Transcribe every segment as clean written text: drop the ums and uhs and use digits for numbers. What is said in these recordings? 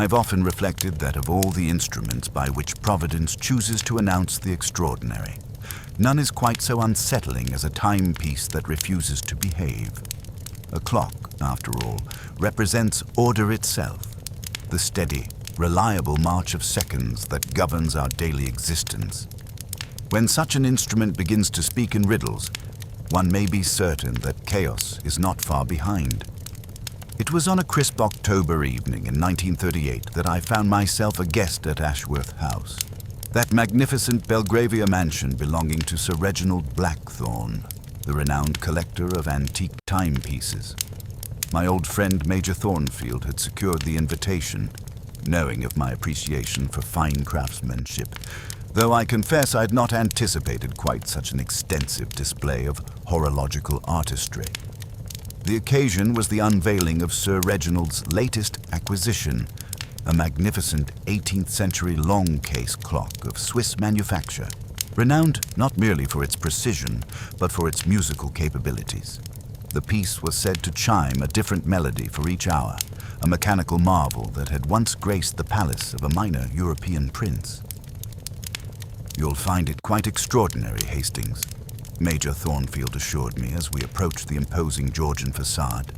I've often reflected that of all the instruments by which Providence chooses to announce the extraordinary, none is quite so unsettling as a timepiece that refuses to behave. A clock, after all, represents order itself, the steady, reliable march of seconds that governs our daily existence. When such an instrument begins to speak in riddles, one may be certain that chaos is not far behind. It was on a crisp October evening in 1938 that I found myself a guest at Ashworth House, that magnificent Belgravia mansion belonging to Sir Reginald Blackthorne, the renowned collector of antique timepieces. My old friend Major Thornfield had secured the invitation, knowing of my appreciation for fine craftsmanship, though I confess I'd not anticipated quite such an extensive display of horological artistry. The occasion was the unveiling of Sir Reginald's latest acquisition, a magnificent 18th century long case clock of Swiss manufacture, renowned not merely for its precision, but for its musical capabilities. The piece was said to chime a different melody for each hour, a mechanical marvel that had once graced the palace of a minor European prince. "You'll find it quite extraordinary, Hastings," Major Thornfield assured me as we approached the imposing Georgian facade.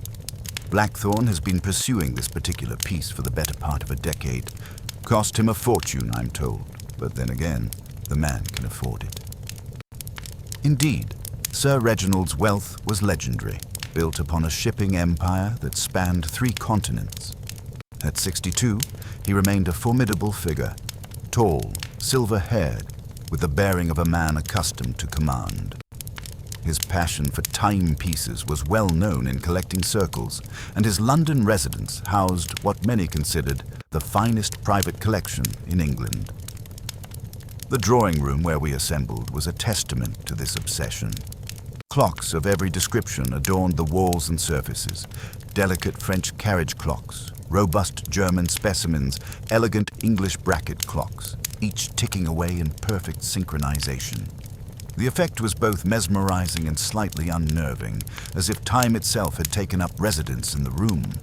"Blackthorne has been pursuing this particular piece for the better part of a decade. Cost him a fortune, I'm told, but then again, the man can afford it." Indeed, Sir Reginald's wealth was legendary, built upon a shipping empire that spanned 3 continents. At 62, he remained a formidable figure, tall, silver-haired, with the bearing of a man accustomed to command. His passion for timepieces was well known in collecting circles, and his London residence housed what many considered the finest private collection in England. The drawing room where we assembled was a testament to this obsession. Clocks of every description adorned the walls and surfaces: delicate French carriage clocks, robust German specimens, elegant English bracket clocks, each ticking away in perfect synchronization. The effect was both mesmerizing and slightly unnerving, as if time itself had taken up residence in the room.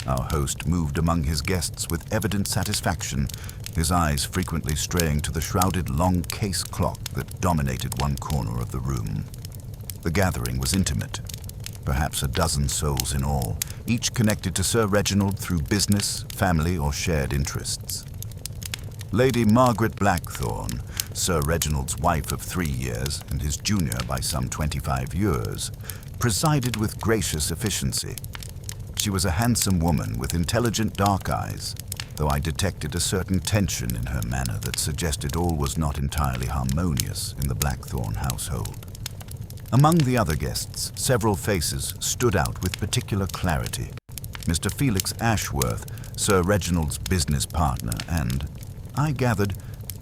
Our host moved among his guests with evident satisfaction, his eyes frequently straying to the shrouded long case clock that dominated one corner of the room. The gathering was intimate, perhaps a dozen souls in all, each connected to Sir Reginald through business, family, or shared interests. Lady Margaret Blackthorne, Sir Reginald's wife of 3 years and his junior by some 25 years, presided with gracious efficiency. She was a handsome woman with intelligent dark eyes, though I detected a certain tension in her manner that suggested all was not entirely harmonious in the Blackthorne household. Among the other guests, several faces stood out with particular clarity. Mr. Felix Ashworth, Sir Reginald's business partner, and, I gathered,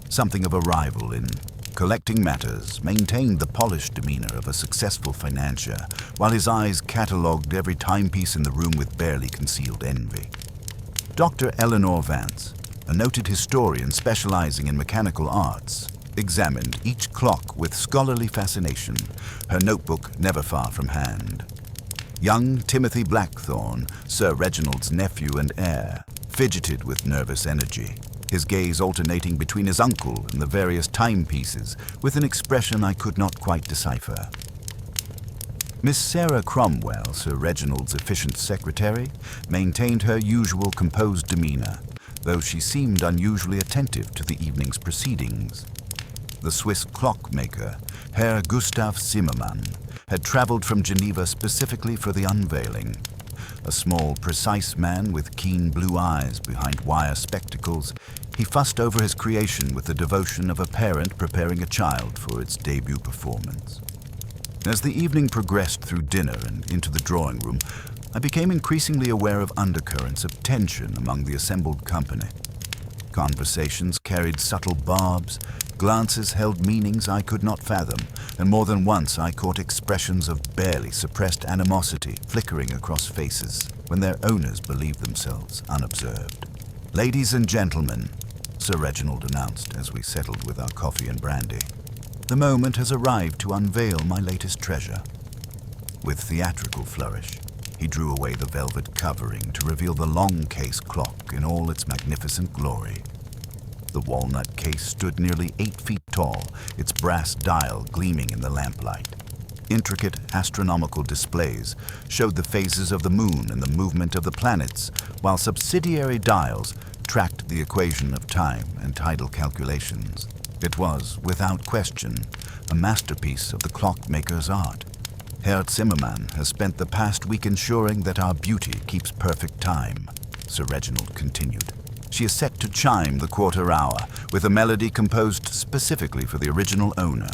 something of a rival in collecting matters, maintained the polished demeanor of a successful financier, while his eyes catalogued every timepiece in the room with barely concealed envy. Dr. Eleanor Vance, a noted historian specializing in mechanical arts, examined each clock with scholarly fascination, her notebook never far from hand. Young Timothy Blackthorne, Sir Reginald's nephew and heir, fidgeted with nervous energy, his gaze alternating between his uncle and the various timepieces with an expression I could not quite decipher. Miss Sarah Cromwell, Sir Reginald's efficient secretary, maintained her usual composed demeanor, though she seemed unusually attentive to the evening's proceedings. The Swiss clockmaker, Herr Gustav Zimmermann, had traveled from Geneva specifically for the unveiling. A small, precise man with keen blue eyes behind wire spectacles, he fussed over his creation with the devotion of a parent preparing a child for its debut performance. As the evening progressed through dinner and into the drawing room, I became increasingly aware of undercurrents of tension among the assembled company. Conversations carried subtle barbs, glances held meanings I could not fathom, and more than once I caught expressions of barely suppressed animosity flickering across faces when their owners believed themselves unobserved. "Ladies and gentlemen," Sir Reginald announced as we settled with our coffee and brandy, "the moment has arrived to unveil my latest treasure." With theatrical flourish, He drew away the velvet covering to reveal the long case clock in all its magnificent glory. The walnut case stood nearly 8 feet tall, its brass dial gleaming in the lamplight. Intricate astronomical displays showed the phases of the moon and the movement of the planets, while subsidiary dials tracked the equation of time and tidal calculations. It was, without question, a masterpiece of the clockmaker's art. Herr Zimmermann has spent the past week ensuring that our beauty keeps perfect time, Sir Reginald continued. She is set to chime the quarter hour with a melody composed specifically for the original owner,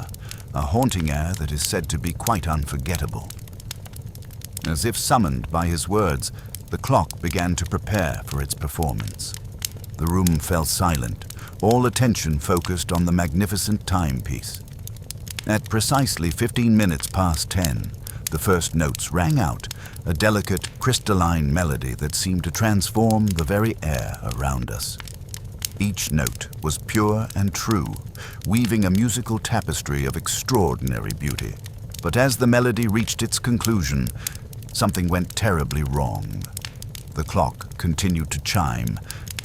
a haunting air that is said to be quite unforgettable. As if summoned by his words, the clock began to prepare for its performance. The room fell silent, all attention focused on the magnificent timepiece. At precisely 15 minutes past 10, the first notes rang out, a delicate, crystalline melody that seemed to transform the very air around us. Each note was pure and true, weaving a musical tapestry of extraordinary beauty. But as the melody reached its conclusion, something went terribly wrong. The clock continued to chime,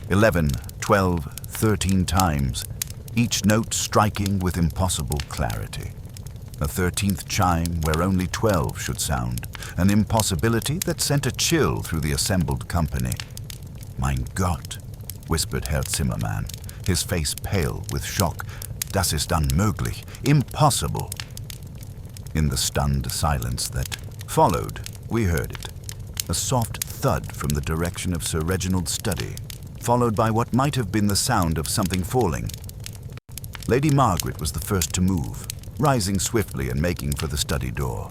11, 12, 13 times, each note striking with impossible clarity. A 13th chime where only 12 should sound, an impossibility that sent a chill through the assembled company. "Mein Gott," whispered Herr Zimmermann, his face pale with shock. "Das ist unmöglich, impossible." In the stunned silence that followed, we heard it, a soft thud from the direction of Sir Reginald's study, followed by what might have been the sound of something falling. Lady Margaret was the first to move, rising swiftly and making for the study door.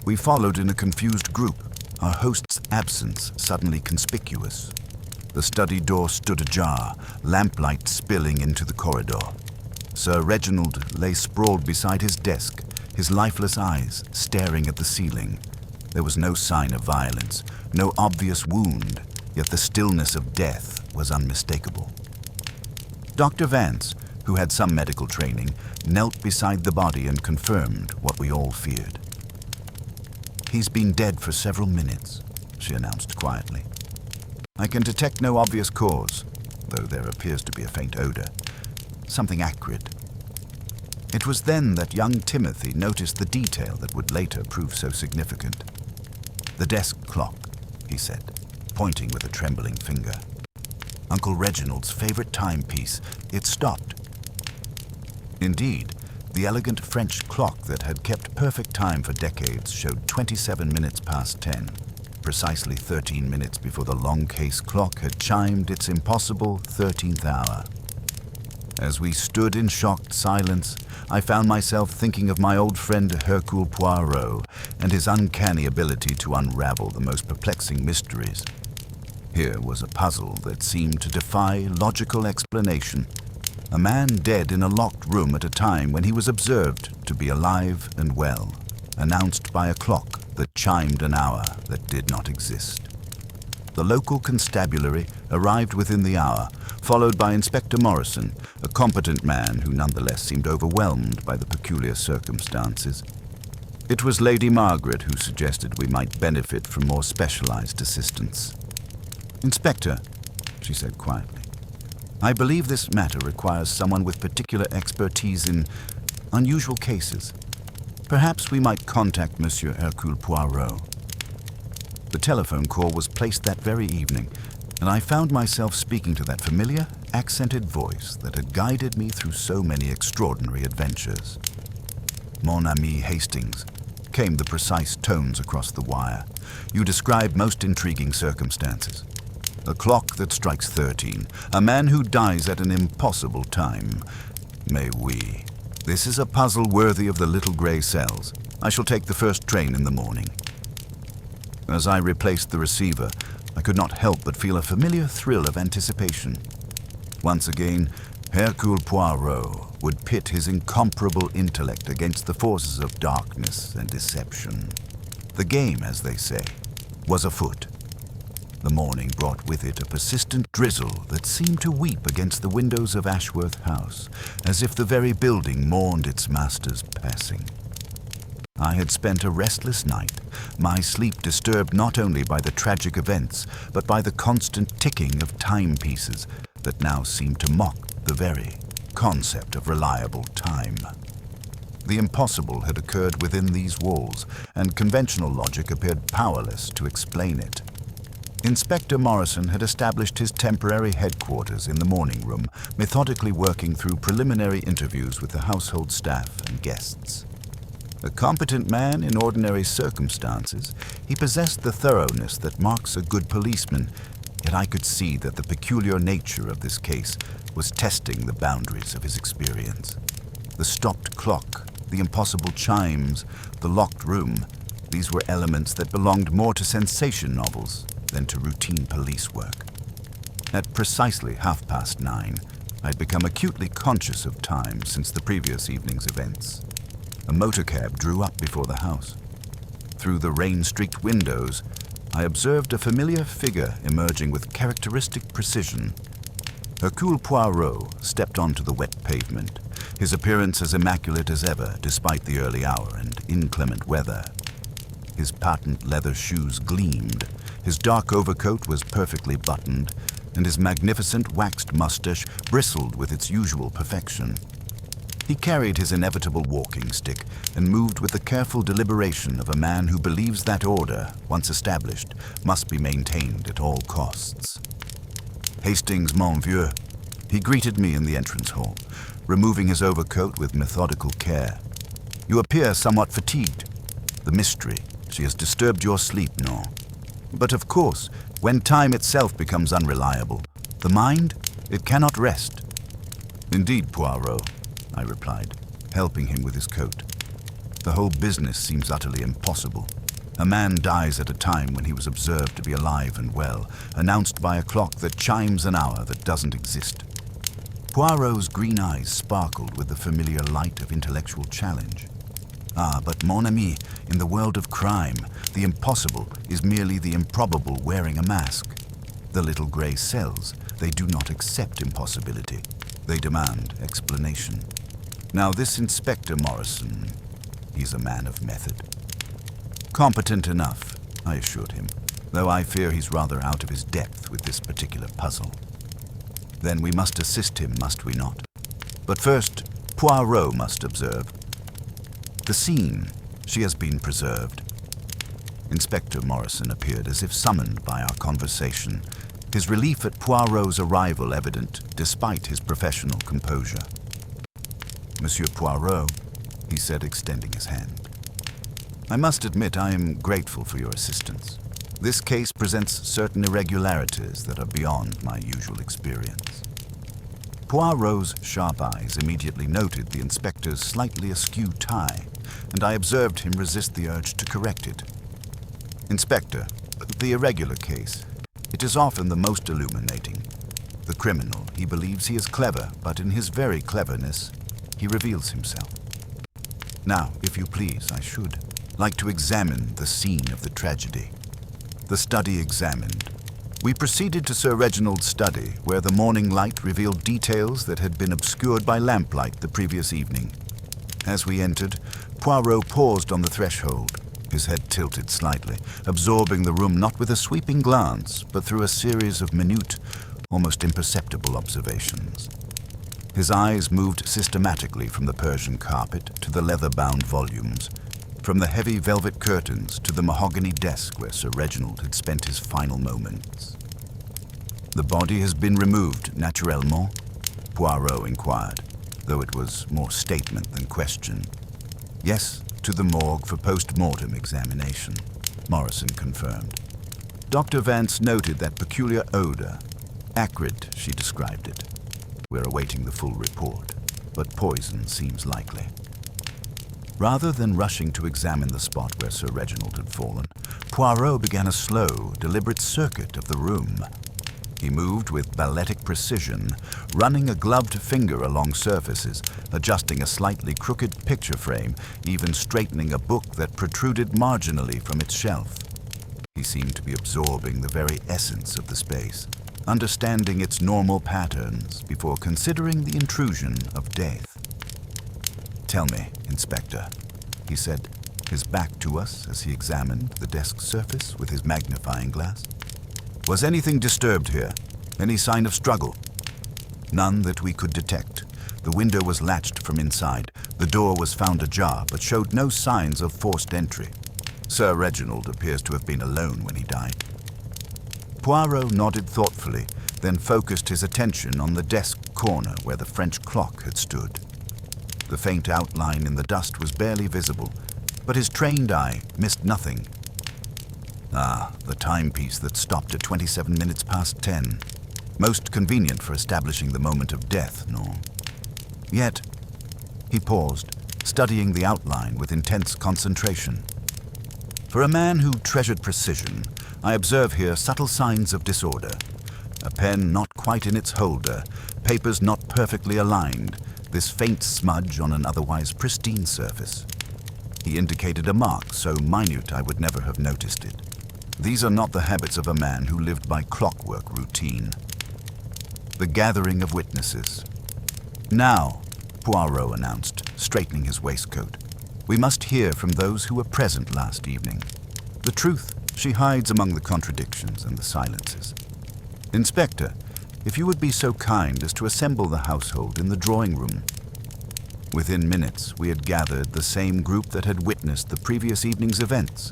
We followed in a confused group, our host's absence suddenly conspicuous. The study door stood ajar, lamplight spilling into the corridor. Sir Reginald lay sprawled beside his desk, his lifeless eyes staring at the ceiling. There was no sign of violence, no obvious wound, yet the stillness of death was unmistakable. Dr. Vance, who had some medical training, knelt beside the body and confirmed what we all feared. "He's been dead for several minutes," she announced quietly. "I can detect no obvious cause, though there appears to be a faint odor, something acrid." It was then that young Timothy noticed the detail that would later prove so significant. "The desk clock," he said, pointing with a trembling finger. "Uncle Reginald's favorite timepiece. It stopped." Indeed, the elegant French clock that had kept perfect time for decades showed 27 minutes past 10, precisely 13 minutes before the long case clock had chimed its impossible 13th hour. As we stood in shocked silence, I found myself thinking of my old friend Hercule Poirot and his uncanny ability to unravel the most perplexing mysteries. Here was a puzzle that seemed to defy logical explanation. A man dead in a locked room at a time when he was observed to be alive and well, announced by a clock that chimed an hour that did not exist. The local constabulary arrived within the hour, followed by Inspector Morrison, a competent man who nonetheless seemed overwhelmed by the peculiar circumstances. It was Lady Margaret who suggested we might benefit from more specialized assistance. "Inspector," she said quietly, "I believe this matter requires someone with particular expertise in unusual cases. Perhaps we might contact Monsieur Hercule Poirot." The telephone call was placed that very evening, and I found myself speaking to that familiar, accented voice that had guided me through so many extraordinary adventures. "Mon ami Hastings," came the precise tones across the wire. "You describe most intriguing circumstances. A clock that strikes 13, a man who dies at an impossible time. Mais oui, this is a puzzle worthy of the little grey cells. I shall take the first train in the morning." As I replaced the receiver, I could not help but feel a familiar thrill of anticipation. Once again, Hercule Poirot would pit his incomparable intellect against the forces of darkness and deception. The game, as they say, was afoot. The morning brought with it a persistent drizzle that seemed to weep against the windows of Ashworth House, as if the very building mourned its master's passing. I had spent a restless night, my sleep disturbed not only by the tragic events, but by the constant ticking of timepieces that now seemed to mock the very concept of reliable time. The impossible had occurred within these walls, and conventional logic appeared powerless to explain it. Inspector Morrison had established his temporary headquarters in the morning room, methodically working through preliminary interviews with the household staff and guests. A competent man in ordinary circumstances, he possessed the thoroughness that marks a good policeman, yet I could see that the peculiar nature of this case was testing the boundaries of his experience. The stopped clock, the impossible chimes, the locked room, these were elements that belonged more to sensation novels than to routine police work. At precisely 9:30, I'd become acutely conscious of time since the previous evening's events. A motorcab drew up before the house. Through the rain-streaked windows, I observed a familiar figure emerging with characteristic precision. Hercule Poirot stepped onto the wet pavement, his appearance as immaculate as ever despite the early hour and inclement weather. His patent leather shoes gleamed, his dark overcoat was perfectly buttoned, and his magnificent waxed mustache bristled with its usual perfection. He carried his inevitable walking stick and moved with the careful deliberation of a man who believes that order, once established, must be maintained at all costs. "Hastings, mon vieux," he greeted me in the entrance hall, removing his overcoat with methodical care. "You appear somewhat fatigued. The mystery, she has disturbed your sleep, no? But of course, when time itself becomes unreliable, the mind, it cannot rest." "Indeed, Poirot," I replied, helping him with his coat. "The whole business seems utterly impossible. A man dies at a time when he was observed to be alive and well, announced by a clock that chimes an hour that doesn't exist." Poirot's green eyes sparkled with the familiar light of intellectual challenge. "Ah, but mon ami, in the world of crime, the impossible is merely the improbable wearing a mask. The little grey cells, they do not accept impossibility. They demand explanation. Now this Inspector Morrison, he's a man of method." "Competent enough," I assured him, "though I fear he's rather out of his depth with this particular puzzle." "Then we must assist him, must we not? But first, Poirot must observe. The scene, she has been preserved." Inspector Morrison appeared as if summoned by our conversation, his relief at Poirot's arrival evident despite his professional composure. "Monsieur Poirot," he said, extending his hand, "I must admit I am grateful for your assistance. This case presents certain irregularities that are beyond my usual experience." Poirot's sharp eyes immediately noted the inspector's slightly askew tie, and I observed him resist the urge to correct it. "Inspector, the irregular case, it is often the most illuminating. The criminal, he believes he is clever, but in his very cleverness, he reveals himself. Now, if you please, I should like to examine the scene of the tragedy." The study examined, we proceeded to Sir Reginald's study, where the morning light revealed details that had been obscured by lamplight the previous evening. As we entered, Poirot paused on the threshold, his head tilted slightly, absorbing the room not with a sweeping glance, but through a series of minute, almost imperceptible observations. His eyes moved systematically from the Persian carpet to the leather-bound volumes, from the heavy velvet curtains to the mahogany desk where Sir Reginald had spent his final moments. "The body has been removed, naturellement?" Poirot inquired, though it was more statement than question. "Yes, to the morgue for post-mortem examination," Morrison confirmed. Dr. Vance noted that peculiar odor. Acrid, she described it. "We're awaiting the full report, but poison seems likely." Rather than rushing to examine the spot where Sir Reginald had fallen, Poirot began a slow, deliberate circuit of the room. He moved with balletic precision, running a gloved finger along surfaces, adjusting a slightly crooked picture frame, even straightening a book that protruded marginally from its shelf. He seemed to be absorbing the very essence of the space, understanding its normal patterns before considering the intrusion of death. "Tell me, Inspector," he said, his back to us as he examined the desk surface with his magnifying glass. Was anything disturbed here? Any sign of struggle? None that we could detect. The window was latched from inside. The door was found ajar, but showed no signs of forced entry. Sir Reginald appears to have been alone when he died. Poirot nodded thoughtfully, then focused his attention on the desk corner where the French clock had stood. The faint outline in the dust was barely visible, but his trained eye missed nothing. Ah, the timepiece that stopped at 27 minutes past 10. Most convenient for establishing the moment of death, no? Yet, he paused, studying the outline with intense concentration. For a man who treasured precision, I observe here subtle signs of disorder. A pen not quite in its holder, papers not perfectly aligned, this faint smudge on an otherwise pristine surface. He indicated a mark so minute I would never have noticed it. These are not the habits of a man who lived by clockwork routine. The gathering of witnesses. Now, Poirot announced, straightening his waistcoat, we must hear from those who were present last evening. The truth, she hides among the contradictions and the silences. Inspector, if you would be so kind as to assemble the household in the drawing room. Within minutes, we had gathered the same group that had witnessed the previous evening's events.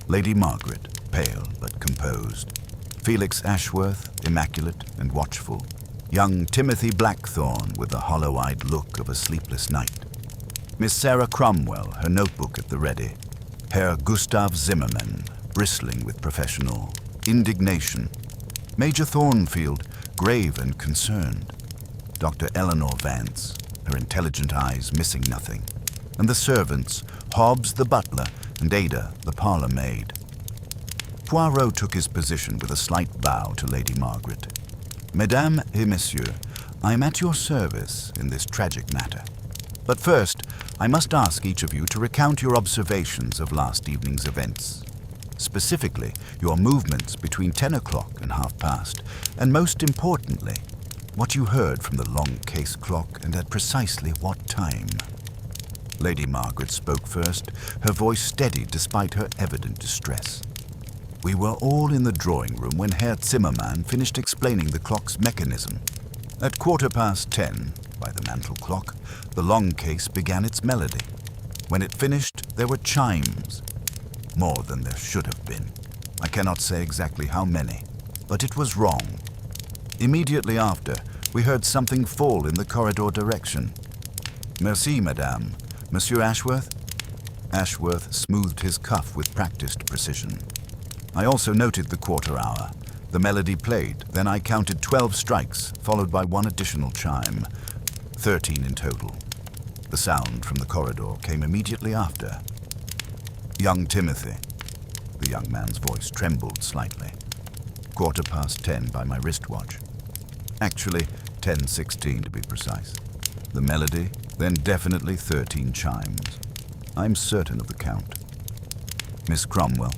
Lady Margaret, pale but composed. Felix Ashworth, immaculate and watchful. Young Timothy Blackthorne with the hollow-eyed look of a sleepless night. Miss Sarah Cromwell, her notebook at the ready. Herr Gustav Zimmermann, bristling with professional indignation. Major Thornfield, grave and concerned. Dr. Eleanor Vance, her intelligent eyes missing nothing. And the servants, Hobbs the butler and Ada the parlour maid. Poirot took his position with a slight bow to Lady Margaret. Mesdames et messieurs, I am at your service in this tragic matter. But first, I must ask each of you to recount your observations of last evening's events. Specifically, your movements between 10 o'clock and 1:30, and most importantly, what you heard from the long case clock and at precisely what time. Lady Margaret spoke first, her voice steady despite her evident distress. We were all in the drawing room when Herr Zimmermann finished explaining the clock's mechanism. At 10:15, by the mantel clock, the long case began its melody. When it finished, there were chimes. More than there should have been. I cannot say exactly how many, but it was wrong. Immediately after, we heard something fall in the corridor direction. Merci, madame. Monsieur Ashworth? Ashworth smoothed his cuff with practiced precision. I also noted the quarter hour. The melody played, then I counted 12 strikes, followed by one additional chime. 13 in total. The sound from the corridor came immediately after. Young Timothy. The young man's voice trembled slightly. 10:15 by my wristwatch. Actually, 10:16 to be precise. The melody, then definitely 13 chimes. I'm certain of the count. Miss Cromwell.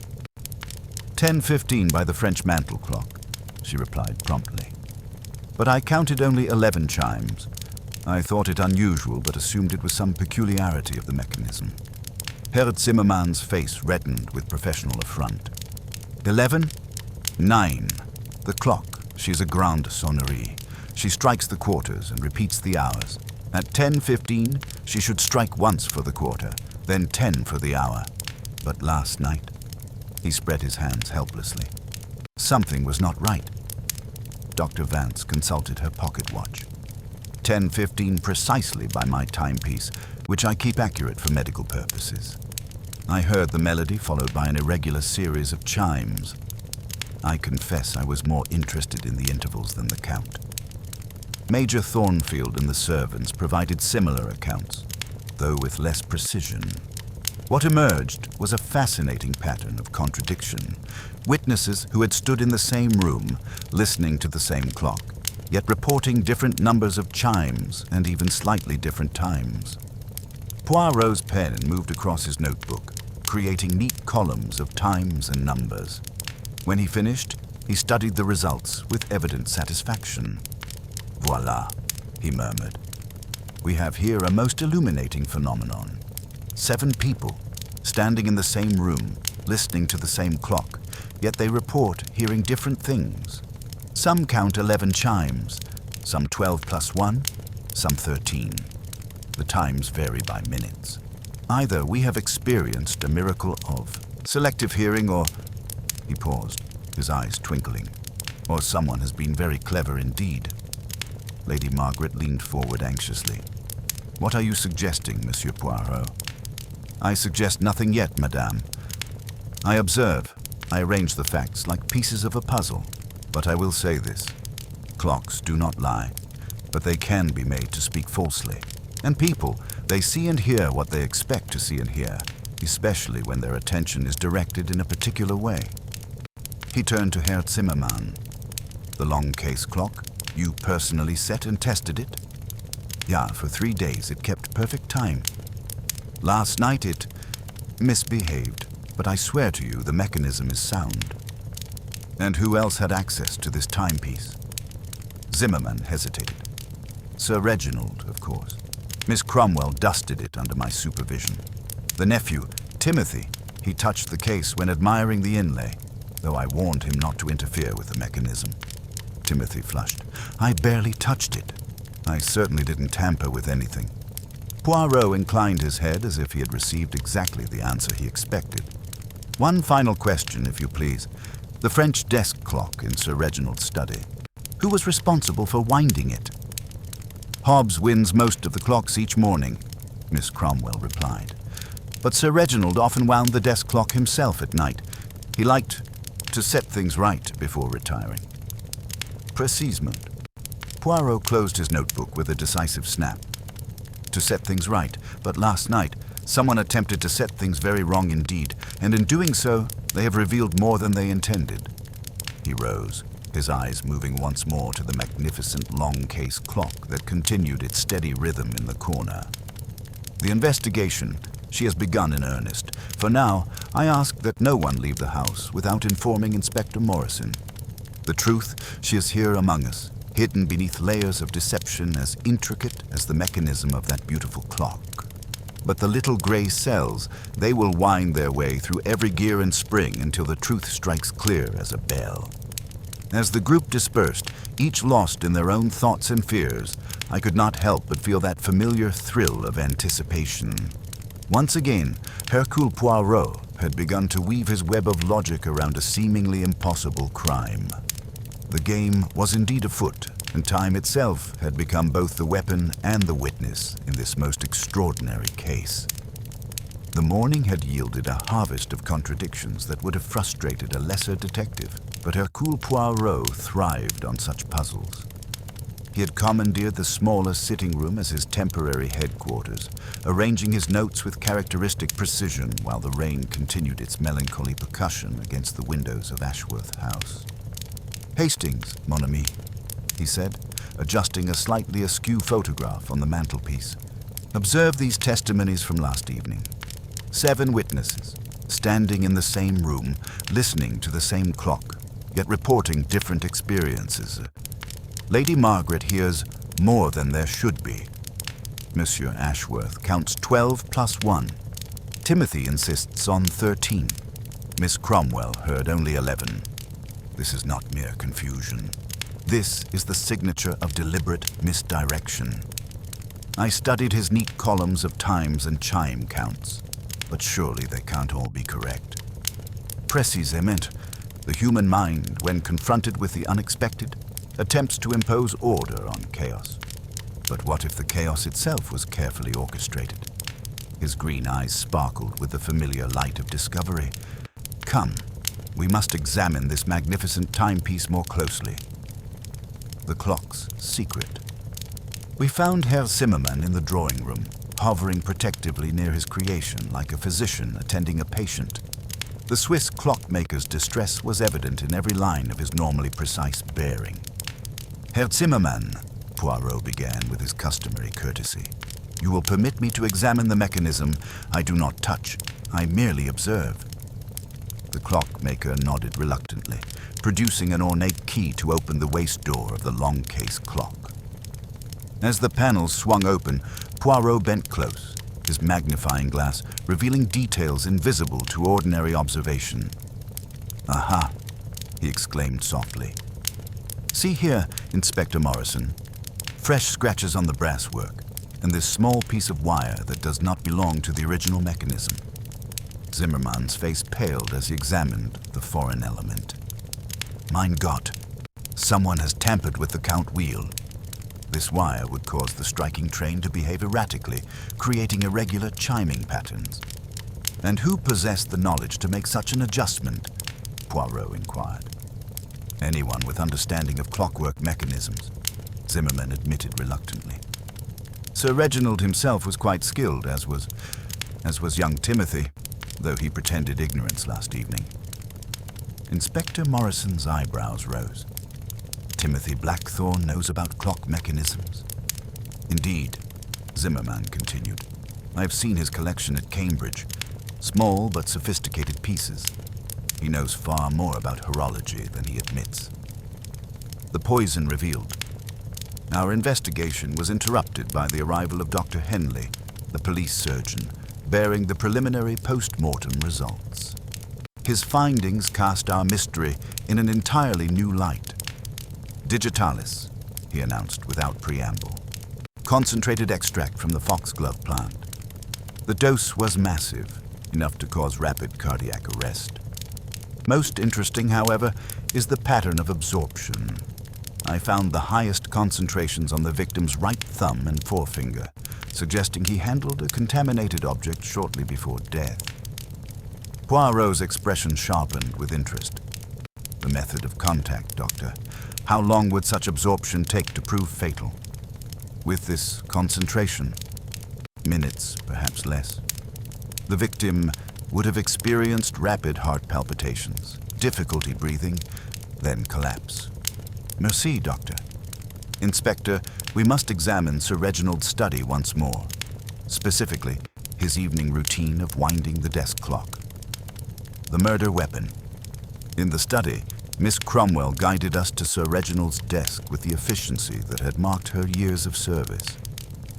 10:15 by the French mantel clock, she replied promptly. But I counted only 11 chimes. I thought it unusual, but assumed it was some peculiarity of the mechanism. Herr Zimmermann's face reddened with professional affront. 11? 9. The clock, she's a grande sonnerie. She strikes the quarters and repeats the hours. At 10:15, she should strike once for the quarter, then 10 for the hour. But last night, he spread his hands helplessly. Something was not right. Dr. Vance consulted her pocket watch. 10:15 precisely by my timepiece, which I keep accurate for medical purposes. I heard the melody followed by an irregular series of chimes. I confess I was more interested in the intervals than the count. Major Thornfield and the servants provided similar accounts, though with less precision. What emerged was a fascinating pattern of contradiction. Witnesses who had stood in the same room, listening to the same clock, yet reporting different numbers of chimes and even slightly different times. Poirot's pen moved across his notebook, creating neat columns of times and numbers. When he finished, he studied the results with evident satisfaction. Voila, he murmured. We have here a most illuminating phenomenon. 7 people, standing in the same room, listening to the same clock, yet they report hearing different things. Some count 11 chimes, some 12 plus 1, some 13. The times vary by minutes. Either we have experienced a miracle of selective hearing, or... He paused, his eyes twinkling. Or someone has been very clever indeed. Lady Margaret leaned forward anxiously. What are you suggesting, Monsieur Poirot? I suggest nothing yet, madame. I observe. I arrange the facts like pieces of a puzzle. But I will say this. Clocks do not lie, but they can be made to speak falsely. And people, they see and hear what they expect to see and hear, especially when their attention is directed in a particular way. He turned to Herr Zimmermann. The long case clock, you personally set and tested it? Yeah, for 3 days it kept perfect time. Last night it misbehaved, but I swear to you the mechanism is sound. And who else had access to this timepiece? Zimmermann hesitated. Sir Reginald, of course. Miss Cromwell dusted it under my supervision. The nephew, Timothy, he touched the case when admiring the inlay, though I warned him not to interfere with the mechanism. Timothy flushed. I barely touched it. I certainly didn't tamper with anything. Poirot inclined his head as if he had received exactly the answer he expected. One final question, if you please. The French desk clock in Sir Reginald's study. Who was responsible for winding it? Hobbs wins most of the clocks each morning, Miss Cromwell replied. But Sir Reginald often wound the desk clock himself at night. He liked to set things right before retiring. Precisement. Poirot closed his notebook with a decisive snap. To set things right, but last night, someone attempted to set things very wrong indeed, and in doing so, they have revealed more than they intended. He rose, his eyes moving once more to the magnificent long case clock that continued its steady rhythm in the corner. The investigation, she has begun in earnest. For now, I ask that no one leave the house without informing Inspector Morrison. The truth, she is here among us, hidden beneath layers of deception as intricate as the mechanism of that beautiful clock. But the little gray cells, they will wind their way through every gear and spring until the truth strikes clear as a bell. As the group dispersed, each lost in their own thoughts and fears, I could not help but feel that familiar thrill of anticipation. Once again, Hercule Poirot had begun to weave his web of logic around a seemingly impossible crime. The game was indeed afoot, and time itself had become both the weapon and the witness in this most extraordinary case. The morning had yielded a harvest of contradictions that would have frustrated a lesser detective, but Hercule Poirot thrived on such puzzles. He had commandeered the smaller sitting room as his temporary headquarters, arranging his notes with characteristic precision while the rain continued its melancholy percussion against the windows of Ashworth House. Hastings, mon ami, he said, adjusting a slightly askew photograph on the mantelpiece. Observe these testimonies from last evening. 7 witnesses, standing in the same room, listening to the same clock, yet reporting different experiences. Lady Margaret hears more than there should be. Monsieur Ashworth counts 12 plus 1. Timothy insists on 13. Miss Cromwell heard only 11. This is not mere confusion. This is the signature of deliberate misdirection. I studied his neat columns of times and chime counts, but surely they can't all be correct. Précisément, the human mind, when confronted with the unexpected, attempts to impose order on chaos. But what if the chaos itself was carefully orchestrated? His green eyes sparkled with the familiar light of discovery. Come, we must examine this magnificent timepiece more closely. The clock's secret. We found Herr Zimmermann in the drawing room, hovering protectively near his creation like a physician attending a patient. The Swiss clockmaker's distress was evident in every line of his normally precise bearing. Herr Zimmermann, Poirot began with his customary courtesy, you will permit me to examine the mechanism. I do not touch, I merely observe. The clockmaker nodded reluctantly, producing an ornate key to open the waist door of the long case clock. As the panels swung open, Poirot bent close, his magnifying glass revealing details invisible to ordinary observation. "Aha!" he exclaimed softly. "See here, Inspector Morrison. Fresh scratches on the brasswork, and this small piece of wire that does not belong to the original mechanism." Zimmermann's face paled as he examined the foreign element. "Mein Gott, someone has tampered with the count wheel. This wire would cause the striking train to behave erratically, creating irregular chiming patterns. And who possessed the knowledge to make such an adjustment?" Poirot inquired. "Anyone with understanding of clockwork mechanisms," Zimmermann admitted reluctantly. "Sir Reginald himself was quite skilled, as was young Timothy, though he pretended ignorance last evening." Inspector Morrison's eyebrows rose. "Timothy Blackthorne knows about clock mechanisms?" "Indeed," Zimmermann continued. "I have seen his collection at Cambridge. Small but sophisticated pieces. He knows far more about horology than he admits." The poison revealed. Our investigation was interrupted by the arrival of Dr. Henley, the police surgeon, bearing the preliminary post-mortem results. His findings cast our mystery in an entirely new light. "Digitalis," he announced without preamble. "Concentrated extract from the foxglove plant. The dose was massive, enough to cause rapid cardiac arrest. Most interesting, however, is the pattern of absorption. I found the highest concentrations on the victim's right thumb and forefinger, suggesting he handled a contaminated object shortly before death." Poirot's expression sharpened with interest. "The method of contact, Doctor. How long would such absorption take to prove fatal?" "With this concentration, minutes, perhaps less. The victim would have experienced rapid heart palpitations, difficulty breathing, then collapse." "Merci, Doctor." "Inspector, we must examine Sir Reginald's study once more. Specifically, his evening routine of winding the desk clock. The murder weapon. In the study, Miss Cromwell guided us to Sir Reginald's desk with the efficiency that had marked her years of service.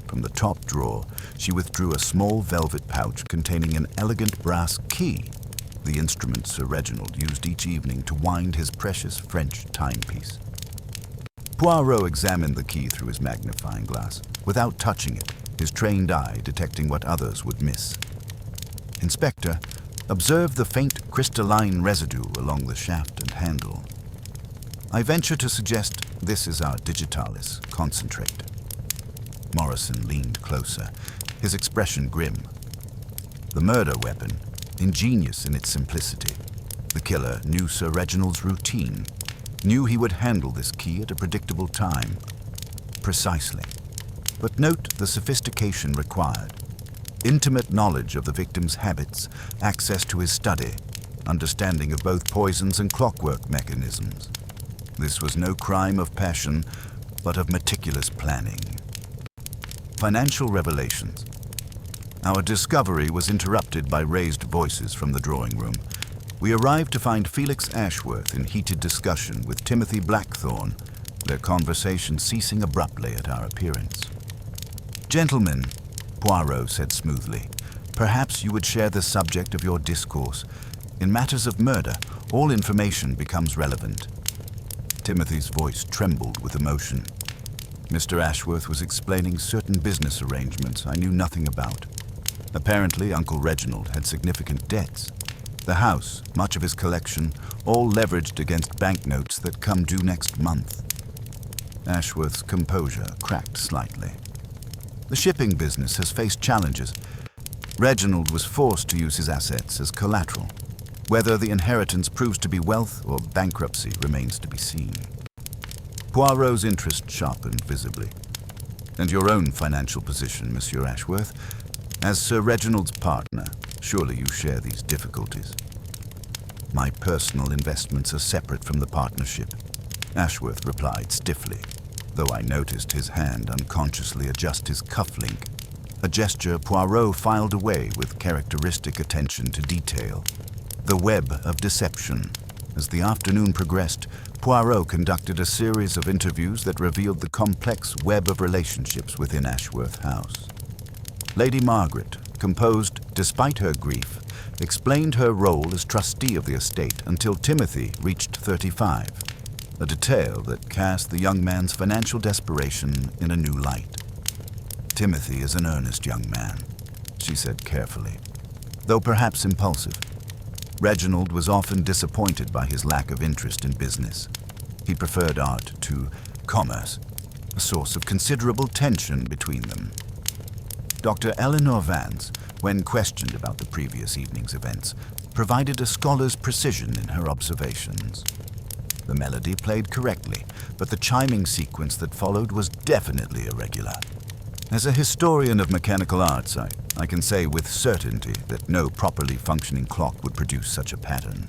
From the top drawer, she withdrew a small velvet pouch containing an elegant brass key, the instrument Sir Reginald used each evening to wind his precious French timepiece." Poirot examined the key through his magnifying glass, without touching it, his trained eye detecting what others would miss. "Inspector, observe the faint crystalline residue along the shaft and handle. I venture to suggest this is our digitalis concentrate." Morrison leaned closer, his expression grim. The murder weapon, ingenious in its simplicity. The killer knew Sir Reginald's routine, knew he would handle this key at a predictable time. Precisely. But note the sophistication required. Intimate knowledge of the victim's habits, access to his study, understanding of both poisons and clockwork mechanisms. This was no crime of passion, but of meticulous planning. Financial revelations. Our discovery was interrupted by raised voices from the drawing room. We arrived to find Felix Ashworth in heated discussion with Timothy Blackthorne, their conversation ceasing abruptly at our appearance. "Gentlemen," Poirot said smoothly, "perhaps you would share the subject of your discourse. In matters of murder, all information becomes relevant." Timothy's voice trembled with emotion. Mr. Ashworth was explaining certain business arrangements I knew nothing about. Apparently, Uncle Reginald had significant debts. The house, much of his collection, all leveraged against banknotes that come due next month. Ashworth's composure cracked slightly. "The shipping business has faced challenges. Reginald was forced to use his assets as collateral. Whether the inheritance proves to be wealth or bankruptcy remains to be seen." Poirot's interest sharpened visibly. "And your own financial position, Monsieur Ashworth? As Sir Reginald's partner, surely you share these difficulties." "My personal investments are separate from the partnership," Ashworth replied stiffly, though I noticed his hand unconsciously adjust his cufflink, a gesture Poirot filed away with characteristic attention to detail. The web of deception. As the afternoon progressed, Poirot conducted a series of interviews that revealed the complex web of relationships within Ashworth House. Lady Margaret, composed despite her grief, explained her role as trustee of the estate until Timothy reached 35, a detail that cast the young man's financial desperation in a new light. "Timothy is an earnest young man," she said carefully, though perhaps impulsive. Reginald was often disappointed by his lack of interest in business. He preferred art to commerce, a source of considerable tension between them. Dr. Eleanor Vance, when questioned about the previous evening's events, provided a scholar's precision in her observations. The melody played correctly, but the chiming sequence that followed was definitely irregular. As a historian of mechanical arts, I can say with certainty that no properly functioning clock would produce such a pattern.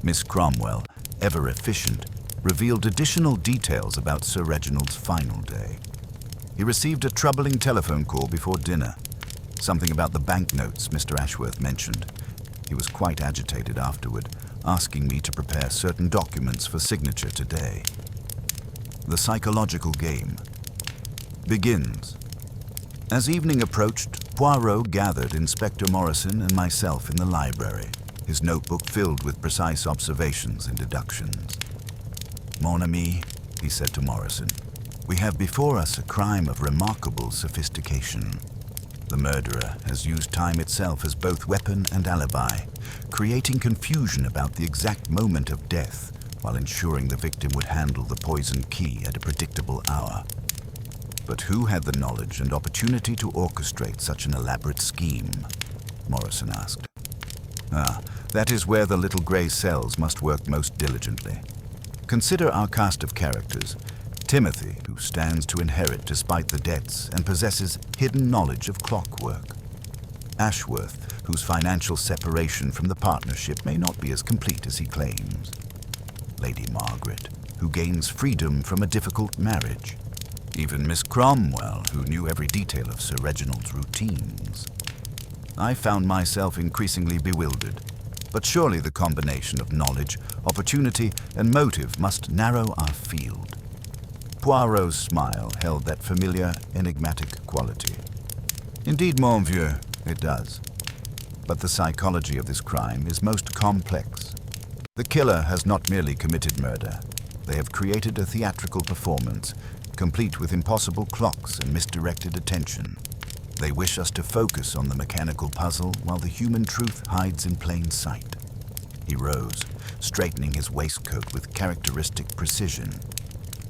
Miss Cromwell, ever efficient, revealed additional details about Sir Reginald's final day. He received a troubling telephone call before dinner, something about the banknotes Mr. Ashworth mentioned. He was quite agitated afterward, asking me to prepare certain documents for signature today. The psychological game begins. As evening approached, Poirot gathered Inspector Morrison and myself in the library, his notebook filled with precise observations and deductions. "Mon ami," he said to Morrison, "we have before us a crime of remarkable sophistication. The murderer has used time itself as both weapon and alibi, creating confusion about the exact moment of death while ensuring the victim would handle the poisoned key at a predictable hour. But who had the knowledge and opportunity to orchestrate such an elaborate scheme?" Morrison asked. That is where the little grey cells must work most diligently. Consider our cast of characters. Timothy, who stands to inherit despite the debts and possesses hidden knowledge of clockwork. Ashworth, whose financial separation from the partnership may not be as complete as he claims. Lady Margaret, who gains freedom from a difficult marriage. Even Miss Cromwell, who knew every detail of Sir Reginald's routines. I found myself increasingly bewildered, but surely the combination of knowledge, opportunity, and motive must narrow our field. Poirot's smile held that familiar, enigmatic quality. "Indeed, mon vieux, it does. But the psychology of this crime is most complex. The killer has not merely committed murder. They have created a theatrical performance, complete with impossible clocks and misdirected attention. They wish us to focus on the mechanical puzzle while the human truth hides in plain sight." He rose, straightening his waistcoat with characteristic precision.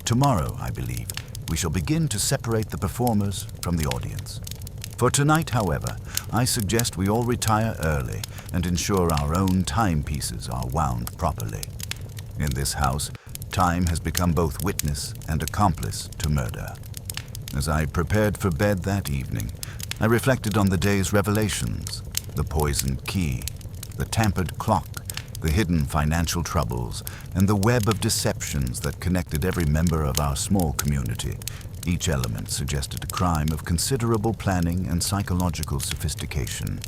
"Tomorrow, I believe, we shall begin to separate the performers from the audience. For tonight, however, I suggest we all retire early and ensure our own timepieces are wound properly. In this house, time has become both witness and accomplice to murder." As I prepared for bed that evening, I reflected on the day's revelations, the poisoned key, the tampered clock, the hidden financial troubles, and the web of deceptions that connected every member of our small community. Each element suggested a crime of considerable planning and psychological sophistication.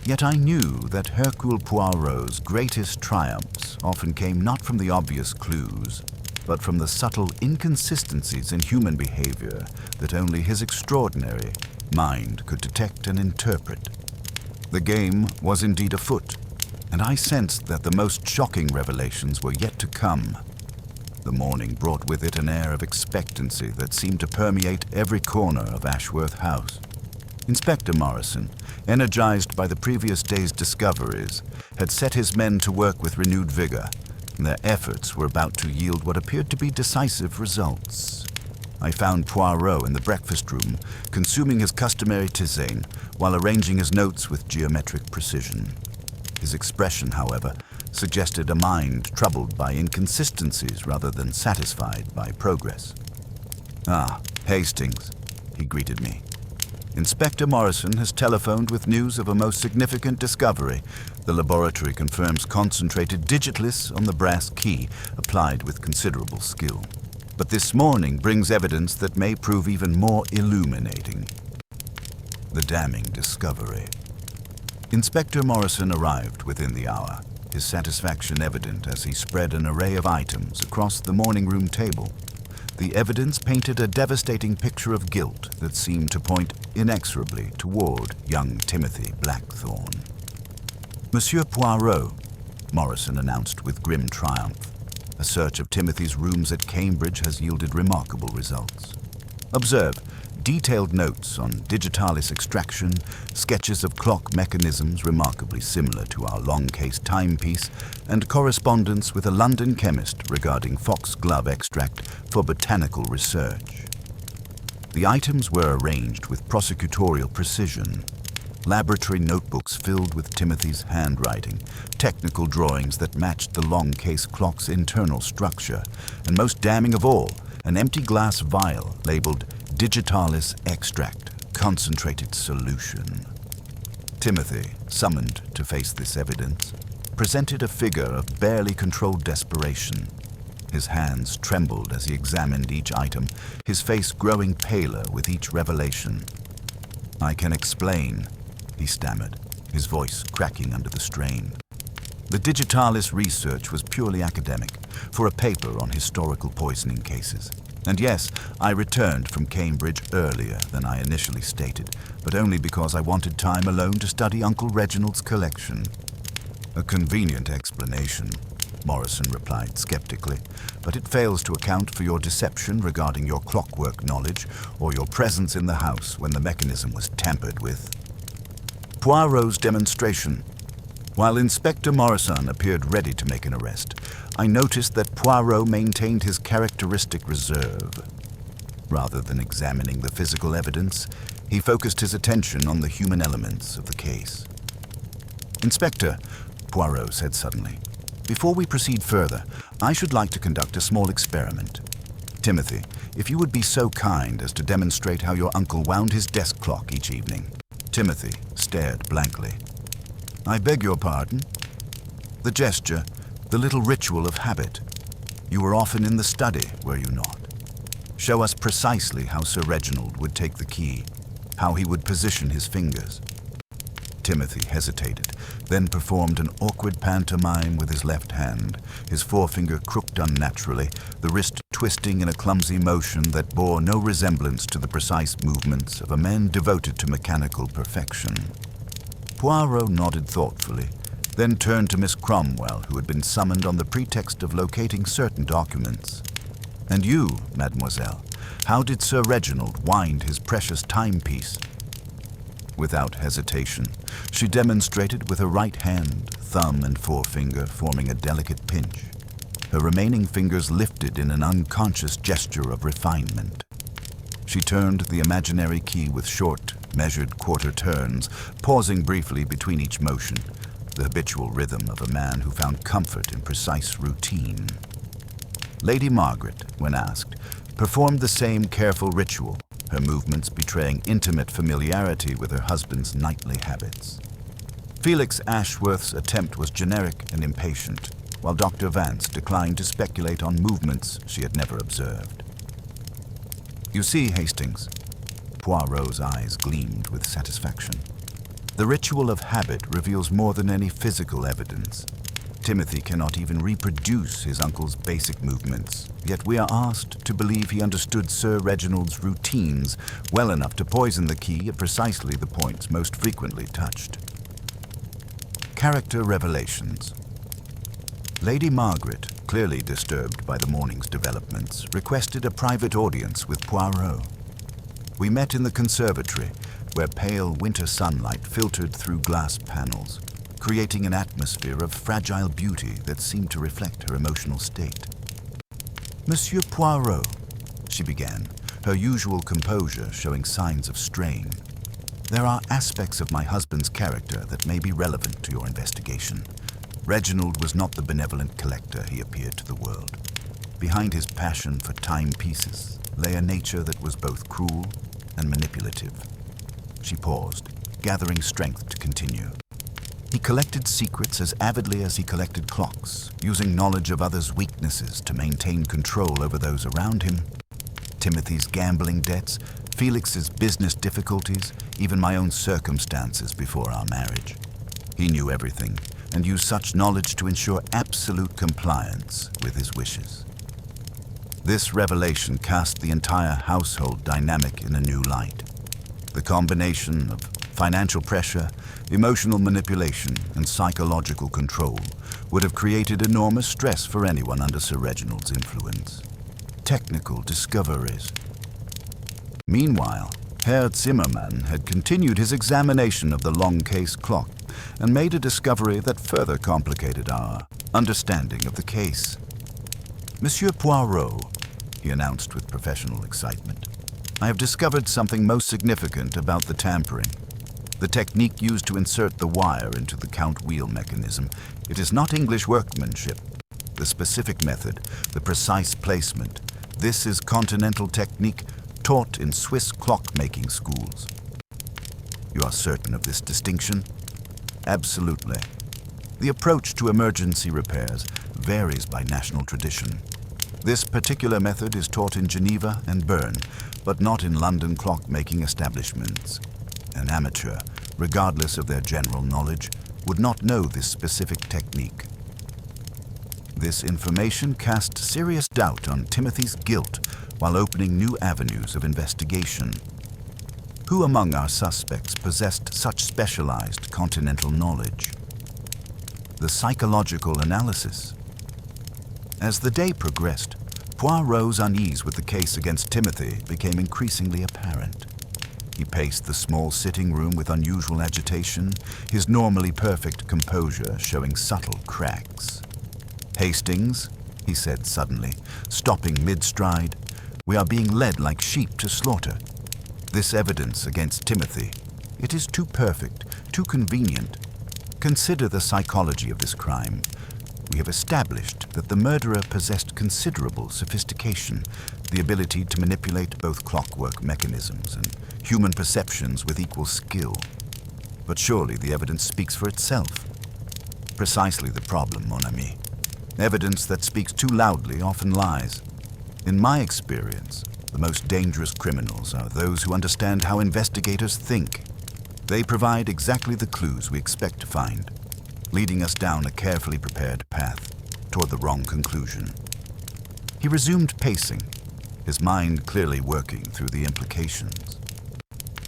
Yet I knew that Hercule Poirot's greatest triumphs often came not from the obvious clues, but from the subtle inconsistencies in human behavior that only his extraordinary mind could detect and interpret. The game was indeed afoot, and I sensed that the most shocking revelations were yet to come. The morning brought with it an air of expectancy that seemed to permeate every corner of Ashworth House. Inspector Morrison, energized by the previous day's discoveries, had set his men to work with renewed vigor, and their efforts were about to yield what appeared to be decisive results. I found Poirot in the breakfast room, consuming his customary tisane while arranging his notes with geometric precision. His expression, however, suggested a mind troubled by inconsistencies rather than satisfied by progress. Hastings," he greeted me. "Inspector Morrison has telephoned with news of a most significant discovery. The laboratory confirms concentrated digitalis on the brass key, applied with considerable skill. But this morning brings evidence that may prove even more illuminating. The damning discovery." Inspector Morrison arrived within the hour, his satisfaction evident as he spread an array of items across the morning room table. The evidence painted a devastating picture of guilt that seemed to point inexorably toward young Timothy Blackthorne. Monsieur Poirot, Morrison announced with grim triumph. A search of Timothy's rooms at Cambridge has yielded remarkable results. Observe detailed notes on digitalis extraction, sketches of clock mechanisms remarkably similar to our long-case timepiece, and correspondence with a London chemist regarding foxglove extract for botanical research. The items were arranged with prosecutorial precision. Laboratory notebooks filled with Timothy's handwriting, technical drawings that matched the long-case clock's internal structure, and most damning of all, an empty glass vial labeled digitalis extract, concentrated solution. Timothy, summoned to face this evidence, presented a figure of barely controlled desperation. His hands trembled as he examined each item, his face growing paler with each revelation. "I can explain," he stammered, his voice cracking under the strain. The digitalis research was purely academic, for a paper on historical poisoning cases. And yes, I returned from Cambridge earlier than I initially stated, but only because I wanted time alone to study Uncle Reginald's collection. "A convenient explanation," Morrison replied skeptically, "but it fails to account for your deception regarding your clockwork knowledge or your presence in the house when the mechanism was tampered with." Poirot's demonstration. While Inspector Morrison appeared ready to make an arrest, I noticed that Poirot maintained his characteristic reserve. Rather than examining the physical evidence, he focused his attention on the human elements of the case. "Inspector," Poirot said suddenly, "before we proceed further, I should like to conduct a small experiment. Timothy, if you would be so kind as to demonstrate how your uncle wound his desk clock each evening." Timothy stared blankly. "I beg your pardon?" "The gesture, the little ritual of habit. You were often in the study, were you not? Show us precisely how Sir Reginald would take the key, how he would position his fingers." Timothy hesitated, then performed an awkward pantomime with his left hand, his forefinger crooked unnaturally, the wrist twisting in a clumsy motion that bore no resemblance to the precise movements of a man devoted to mechanical perfection. Poirot nodded thoughtfully, then turned to Miss Cromwell, who had been summoned on the pretext of locating certain documents. "And you, mademoiselle, how did Sir Reginald wind his precious timepiece?" Without hesitation, she demonstrated with her right hand, thumb and forefinger forming a delicate pinch. Her remaining fingers lifted in an unconscious gesture of refinement. She turned the imaginary key with short, measured quarter turns, pausing briefly between each motion, the habitual rhythm of a man who found comfort in precise routine. Lady Margaret, when asked, performed the same careful ritual, her movements betraying intimate familiarity with her husband's nightly habits. Felix Ashworth's attempt was generic and impatient, while Dr. Vance declined to speculate on movements she had never observed. "You see, Hastings," Poirot's eyes gleamed with satisfaction, "the ritual of habit reveals more than any physical evidence. Timothy cannot even reproduce his uncle's basic movements, yet we are asked to believe he understood Sir Reginald's routines well enough to poison the key at precisely the points most frequently touched." Character revelations. Lady Margaret, clearly disturbed by the morning's developments, requested a private audience with Poirot. We met in the conservatory, where pale winter sunlight filtered through glass panels, creating an atmosphere of fragile beauty that seemed to reflect her emotional state. "Monsieur Poirot," she began, her usual composure showing signs of strain, "there are aspects of my husband's character that may be relevant to your investigation. Reginald was not the benevolent collector he appeared to the world. Behind his passion for timepieces lay a nature that was both cruel and manipulative." She paused, gathering strength to continue. "He collected secrets as avidly as he collected clocks, using knowledge of others' weaknesses to maintain control over those around him. Timothy's gambling debts, Felix's business difficulties, even my own circumstances before our marriage. He knew everything and used such knowledge to ensure absolute compliance with his wishes." This revelation cast the entire household dynamic in a new light. The combination of financial pressure, emotional manipulation, and psychological control would have created enormous stress for anyone under Sir Reginald's influence. Technical discoveries. Meanwhile, Herr Zimmermann had continued his examination of the long case clock and made a discovery that further complicated our understanding of the case. Monsieur Poirot, he announced with professional excitement, I have discovered something most significant about the tampering. The technique used to insert the wire into the count wheel mechanism. It is not English workmanship. The specific method, the precise placement, this is continental technique taught in Swiss clockmaking schools. You are certain of this distinction? Absolutely. The approach to emergency repairs varies by national tradition. This particular method is taught in Geneva and Bern, but not in London clockmaking establishments. An amateur, regardless of their general knowledge, would not know this specific technique. This information cast serious doubt on Timothy's guilt while opening new avenues of investigation. Who among our suspects possessed such specialized continental knowledge? The psychological analysis. As the day progressed, Poirot's unease with the case against Timothy became increasingly apparent. He paced the small sitting room with unusual agitation, his normally perfect composure showing subtle cracks. Hastings, he said suddenly, stopping mid-stride, we are being led like sheep to slaughter. This evidence against Timothy, it is too perfect, too convenient. Consider the psychology of this crime. We have established that the murderer possessed considerable sophistication, the ability to manipulate both clockwork mechanisms and human perceptions with equal skill. But surely the evidence speaks for itself. Precisely the problem, mon ami. Evidence that speaks too loudly often lies. In my experience, the most dangerous criminals are those who understand how investigators think. They provide exactly the clues we expect to find, leading us down a carefully prepared path toward the wrong conclusion. He resumed pacing, his mind clearly working through the implications.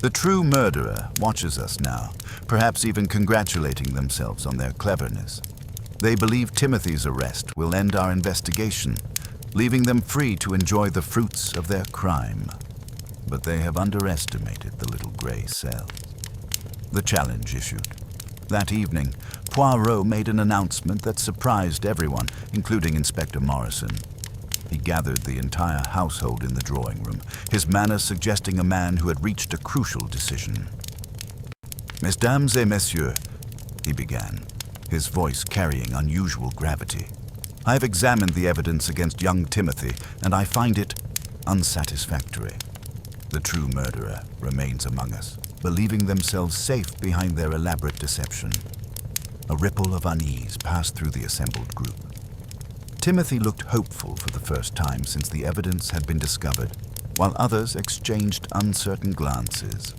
The true murderer watches us now, perhaps even congratulating themselves on their cleverness. They believe Timothy's arrest will end our investigation, leaving them free to enjoy the fruits of their crime. But they have underestimated the little gray cell. The challenge issued. That evening, Poirot made an announcement that surprised everyone, including Inspector Morrison. He gathered the entire household in the drawing room, his manner suggesting a man who had reached a crucial decision. Mesdames et messieurs, he began, his voice carrying unusual gravity. I have examined the evidence against young Timothy, and I find it unsatisfactory. The true murderer remains among us, believing themselves safe behind their elaborate deception. A ripple of unease passed through the assembled group. Timothy looked hopeful for the first time since the evidence had been discovered, while others exchanged uncertain glances.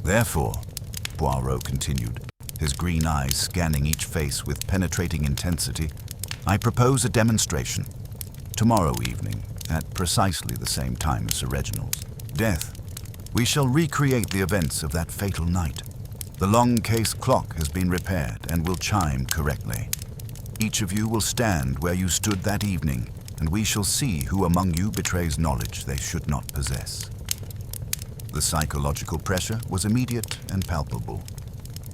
Therefore, Poirot continued, his green eyes scanning each face with penetrating intensity, I propose a demonstration. Tomorrow evening, at precisely the same time as Sir Reginald's death, we shall recreate the events of that fatal night. The long case clock has been repaired and will chime correctly. Each of you will stand where you stood that evening, and we shall see who among you betrays knowledge they should not possess. The psychological pressure was immediate and palpable.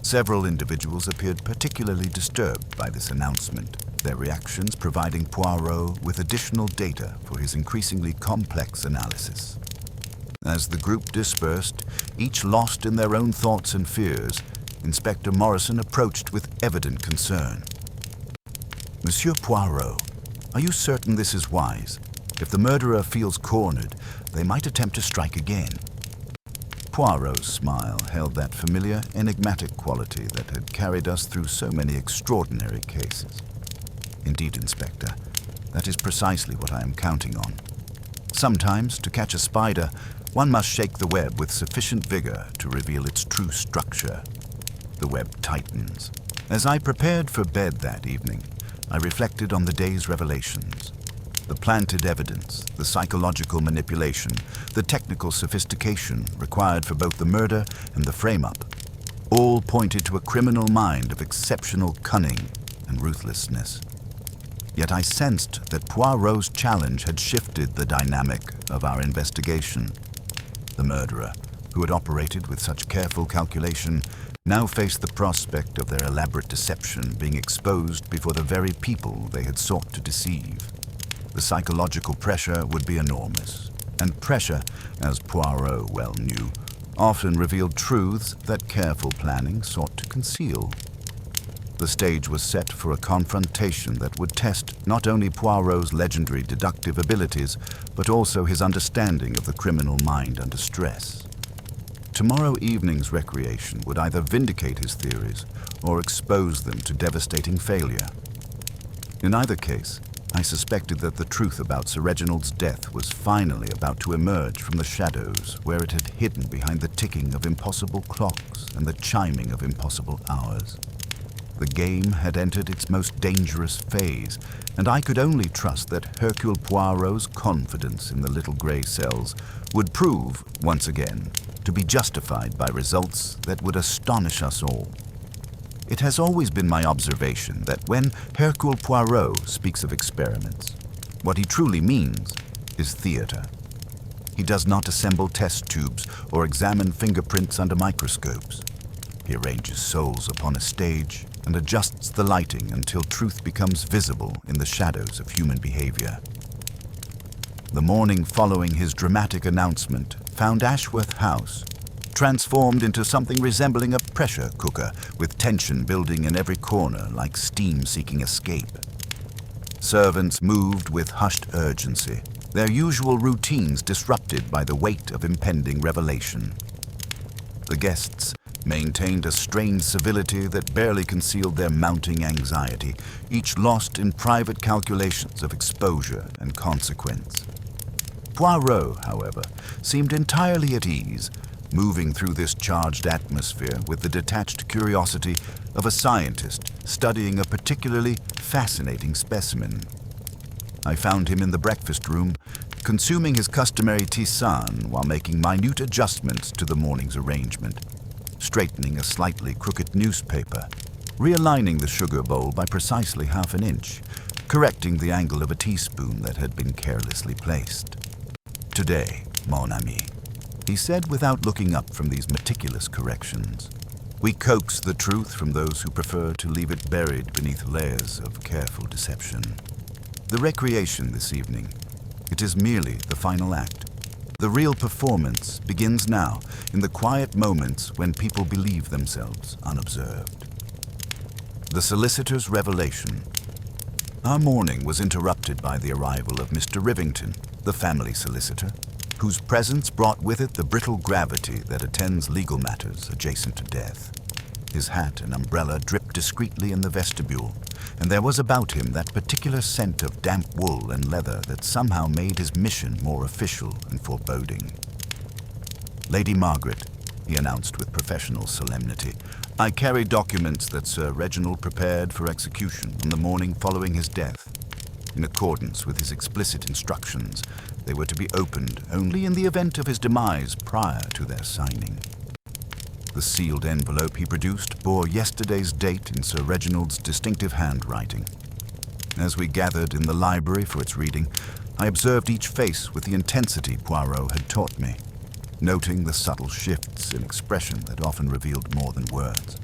Several individuals appeared particularly disturbed by this announcement, their reactions providing Poirot with additional data for his increasingly complex analysis. As the group dispersed, each lost in their own thoughts and fears, Inspector Morrison approached with evident concern. Monsieur Poirot, are you certain this is wise? If the murderer feels cornered, they might attempt to strike again. Poirot's smile held that familiar, enigmatic quality that had carried us through so many extraordinary cases. Indeed, Inspector, that is precisely what I am counting on. Sometimes, to catch a spider, one must shake the web with sufficient vigor to reveal its true structure. The web tightens. As I prepared for bed that evening, I reflected on the day's revelations. The planted evidence, the psychological manipulation, the technical sophistication required for both the murder and the frame-up, all pointed to a criminal mind of exceptional cunning and ruthlessness. Yet I sensed that Poirot's challenge had shifted the dynamic of our investigation. The murderer, who had operated with such careful calculation, now faced the prospect of their elaborate deception being exposed before the very people they had sought to deceive. The psychological pressure would be enormous, and pressure, as Poirot well knew, often revealed truths that careful planning sought to conceal. The stage was set for a confrontation that would test not only Poirot's legendary deductive abilities, but also his understanding of the criminal mind under stress. Tomorrow evening's recreation would either vindicate his theories or expose them to devastating failure. In either case, I suspected that the truth about Sir Reginald's death was finally about to emerge from the shadows where it had hidden behind the ticking of impossible clocks and the chiming of impossible hours. The game had entered its most dangerous phase, and I could only trust that Hercule Poirot's confidence in the little grey cells would prove, once again, to be justified by results that would astonish us all. It has always been my observation that when Hercule Poirot speaks of experiments, what he truly means is theatre. He does not assemble test tubes or examine fingerprints under microscopes. He arranges souls upon a stage and adjusts the lighting until truth becomes visible in the shadows of human behavior. The morning following his dramatic announcement found Ashworth House transformed into something resembling a pressure cooker with tension building in every corner like steam seeking escape. Servants moved with hushed urgency, their usual routines disrupted by the weight of impending revelation. The guests maintained a strained civility that barely concealed their mounting anxiety, each lost in private calculations of exposure and consequence. Poirot, however, seemed entirely at ease, moving through this charged atmosphere with the detached curiosity of a scientist studying a particularly fascinating specimen. I found him in the breakfast room, consuming his customary tisane while making minute adjustments to the morning's arrangement, straightening a slightly crooked newspaper, realigning the sugar bowl by precisely half an inch, correcting the angle of a teaspoon that had been carelessly placed. "Today, mon ami," he said without looking up from these meticulous corrections, "we coax the truth from those who prefer to leave it buried beneath layers of careful deception. The recreation this evening, it is merely the final act. The real performance begins now, in the quiet moments when people believe themselves unobserved." The solicitor's revelation. Our morning was interrupted by the arrival of Mr. Rivington, the family solicitor, whose presence brought with it the brittle gravity that attends legal matters adjacent to death. His hat and umbrella dripped discreetly in the vestibule, and there was about him that particular scent of damp wool and leather that somehow made his mission more official and foreboding. "Lady Margaret," he announced with professional solemnity, "I carry documents that Sir Reginald prepared for execution on the morning following his death. In accordance with his explicit instructions, they were to be opened only in the event of his demise prior to their signing." The sealed envelope he produced bore yesterday's date in Sir Reginald's distinctive handwriting. As we gathered in the library for its reading, I observed each face with the intensity Poirot had taught me, noting the subtle shifts in expression that often revealed more than words.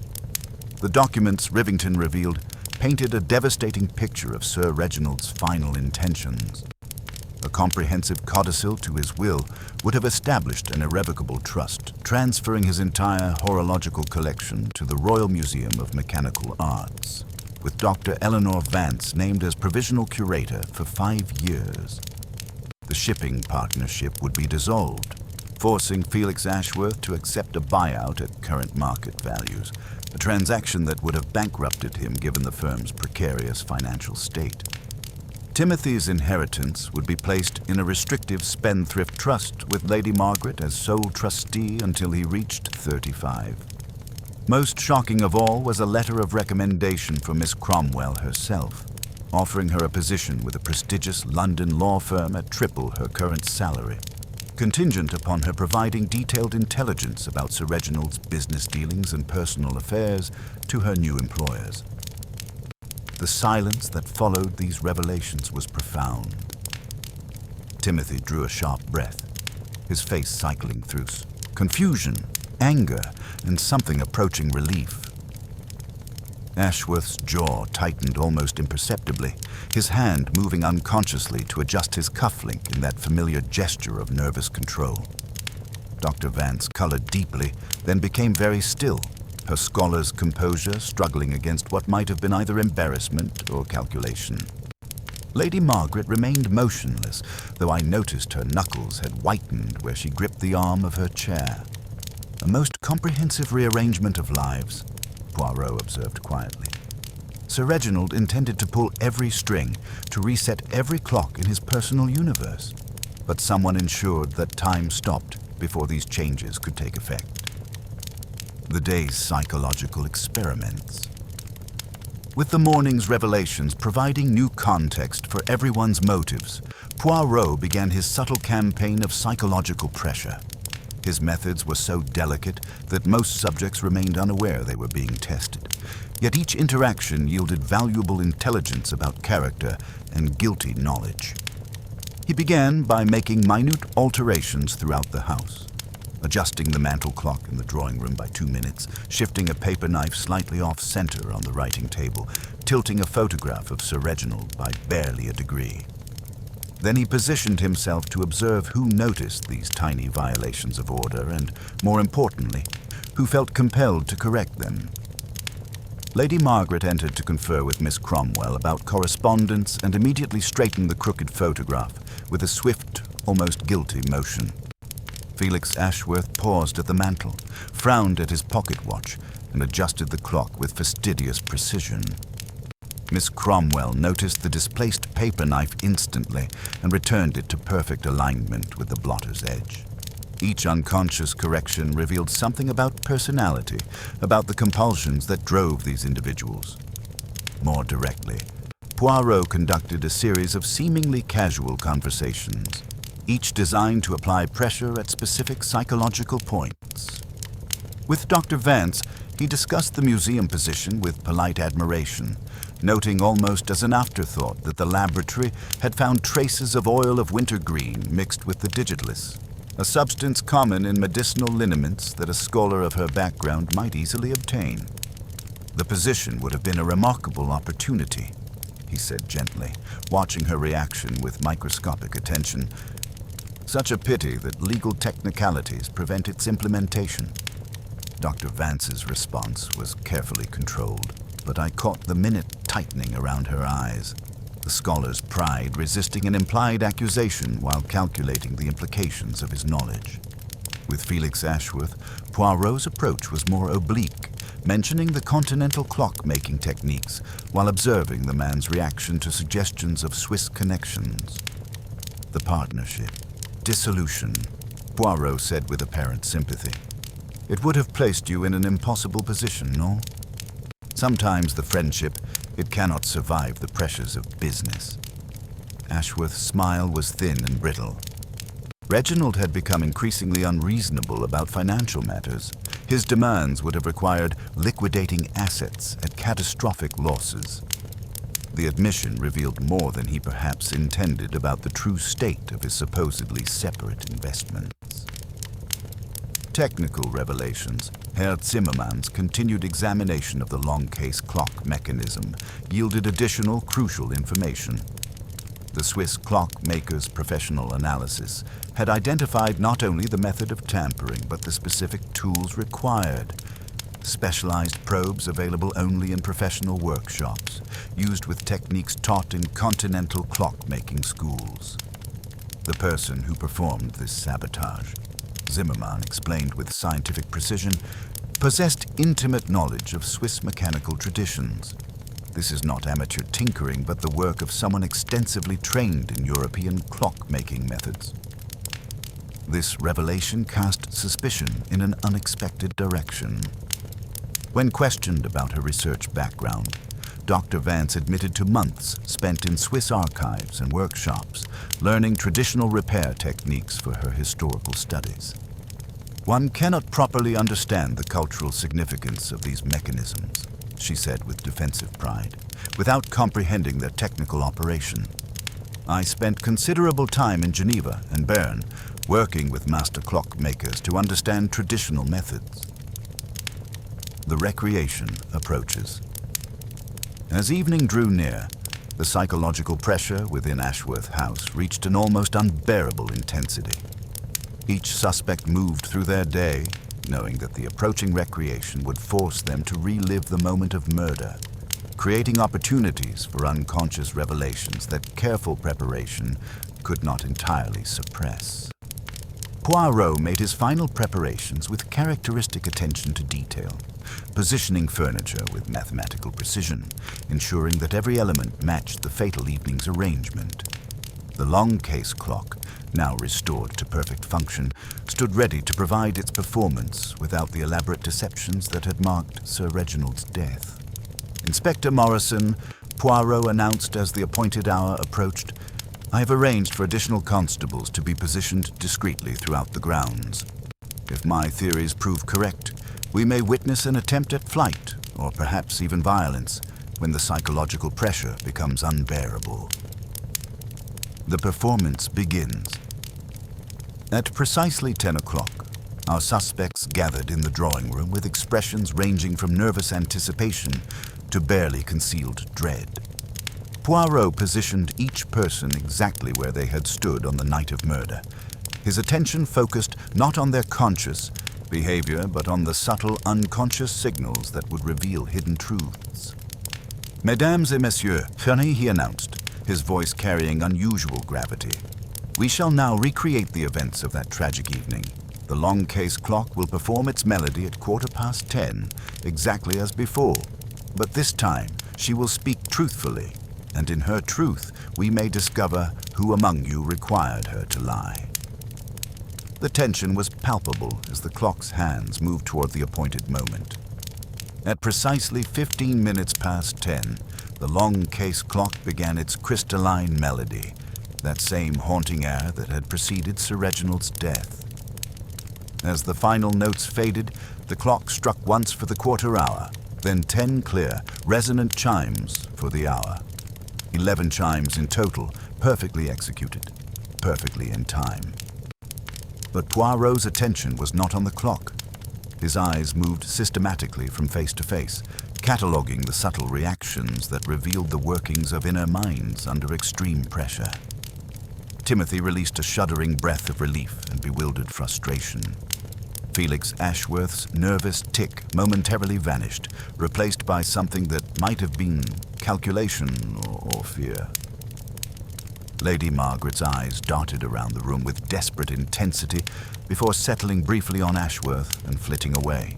The documents Rivington revealed painted a devastating picture of Sir Reginald's final intentions. A comprehensive codicil to his will would have established an irrevocable trust, transferring his entire horological collection to the Royal Museum of Mechanical Arts, with Dr. Eleanor Vance named as provisional curator for 5 years. The shipping partnership would be dissolved, forcing Felix Ashworth to accept a buyout at current market values, a transaction that would have bankrupted him given the firm's precarious financial state. Timothy's inheritance would be placed in a restrictive spendthrift trust with Lady Margaret as sole trustee until he reached 35. Most shocking of all was a letter of recommendation from Miss Cromwell herself, offering her a position with a prestigious London law firm at triple her current salary, contingent upon her providing detailed intelligence about Sir Reginald's business dealings and personal affairs to her new employers. The silence that followed these revelations was profound. Timothy drew a sharp breath, his face cycling through confusion, anger, and something approaching relief. Ashworth's jaw tightened almost imperceptibly, his hand moving unconsciously to adjust his cufflink in that familiar gesture of nervous control. Dr. Vance colored deeply, then became very still, her scholar's composure struggling against what might have been either embarrassment or calculation. Lady Margaret remained motionless, though I noticed her knuckles had whitened where she gripped the arm of her chair. A most comprehensive rearrangement of lives, Poirot observed quietly. Sir Reginald intended to pull every string, to reset every clock in his personal universe, but someone ensured that time stopped before these changes could take effect. The day's psychological experiments. With the morning's revelations providing new context for everyone's motives, Poirot began his subtle campaign of psychological pressure. His methods were so delicate that most subjects remained unaware they were being tested. Yet each interaction yielded valuable intelligence about character and guilty knowledge. He began by making minute alterations throughout the house, adjusting the mantel clock in the drawing room by 2 minutes, shifting a paper knife slightly off-center on the writing table, tilting a photograph of Sir Reginald by barely a degree. Then he positioned himself to observe who noticed these tiny violations of order and, more importantly, who felt compelled to correct them. Lady Margaret entered to confer with Miss Cromwell about correspondence and immediately straightened the crooked photograph with a swift, almost guilty motion. Felix Ashworth paused at the mantel, frowned at his pocket watch, and adjusted the clock with fastidious precision. Miss Cromwell noticed the displaced paper knife instantly and returned it to perfect alignment with the blotter's edge. Each unconscious correction revealed something about personality, about the compulsions that drove these individuals. More directly, Poirot conducted a series of seemingly casual conversations, each designed to apply pressure at specific psychological points. With Dr. Vance, he discussed the museum position with polite admiration, noting almost as an afterthought that the laboratory had found traces of oil of wintergreen mixed with the digitalis, a substance common in medicinal liniments that a scholar of her background might easily obtain. The position would have been a remarkable opportunity, he said gently, watching her reaction with microscopic attention. Such a pity that legal technicalities prevent its implementation. Dr. Vance's response was carefully controlled, but I caught the minute tightening around her eyes, the scholar's pride resisting an implied accusation while calculating the implications of his knowledge. With Felix Ashworth, Poirot's approach was more oblique, mentioning the continental clock-making techniques while observing the man's reaction to suggestions of Swiss connections. The partnership. Dissolution, Poirot said with apparent sympathy. It would have placed you in an impossible position, no? Sometimes the friendship, it cannot survive the pressures of business. Ashworth's smile was thin and brittle. Reginald had become increasingly unreasonable about financial matters. His demands would have required liquidating assets at catastrophic losses. The admission revealed more than he perhaps intended about the true state of his supposedly separate investments. Technical revelations. Herr Zimmermann's continued examination of the long case clock mechanism yielded additional crucial information. The Swiss clockmaker's professional analysis had identified not only the method of tampering but the specific tools required. Specialized probes available only in professional workshops, used with techniques taught in continental clockmaking schools. The person who performed this sabotage, Zimmermann explained with scientific precision, possessed intimate knowledge of Swiss mechanical traditions. This is not amateur tinkering, but the work of someone extensively trained in European clock-making methods. This revelation cast suspicion in an unexpected direction. When questioned about her research background, Dr. Vance admitted to months spent in Swiss archives and workshops, learning traditional repair techniques for her historical studies. One cannot properly understand the cultural significance of these mechanisms, she said with defensive pride, without comprehending their technical operation. I spent considerable time in Geneva and Bern, working with master clockmakers to understand traditional methods. The recreation approaches. As evening drew near, the psychological pressure within Ashworth House reached an almost unbearable intensity. Each suspect moved through their day, knowing that the approaching recreation would force them to relive the moment of murder, creating opportunities for unconscious revelations that careful preparation could not entirely suppress. Poirot made his final preparations with characteristic attention to detail, positioning furniture with mathematical precision, ensuring that every element matched the fatal evening's arrangement. The long case clock, now restored to perfect function, stood ready to provide its performance without the elaborate deceptions that had marked Sir Reginald's death. Inspector Morrison, Poirot announced as the appointed hour approached, I have arranged for additional constables to be positioned discreetly throughout the grounds. If my theories prove correct, we may witness an attempt at flight, or perhaps even violence, when the psychological pressure becomes unbearable. The performance begins. At precisely 10 o'clock, our suspects gathered in the drawing room with expressions ranging from nervous anticipation to barely concealed dread. Poirot positioned each person exactly where they had stood on the night of murder. His attention focused not on their conscious behavior, but on the subtle unconscious signals that would reveal hidden truths. Mesdames et messieurs, he announced, his voice carrying unusual gravity. We shall now recreate the events of that tragic evening. The long case clock will perform its melody at 10:15, exactly as before. But this time, she will speak truthfully, and in her truth, we may discover who among you required her to lie. The tension was palpable as the clock's hands moved toward the appointed moment. At precisely 15 minutes past 10, the long case clock began its crystalline melody, that same haunting air that had preceded Sir Reginald's death. As the final notes faded, the clock struck once for the quarter hour, then 10 clear, resonant chimes for the hour. 11 chimes in total, perfectly executed, perfectly in time. But Poirot's attention was not on the clock. His eyes moved systematically from face to face, cataloguing the subtle reactions that revealed the workings of inner minds under extreme pressure. Timothy released a shuddering breath of relief and bewildered frustration. Felix Ashworth's nervous tick momentarily vanished, replaced by something that might have been calculation or fear. Lady Margaret's eyes darted around the room with desperate intensity before settling briefly on Ashworth and flitting away.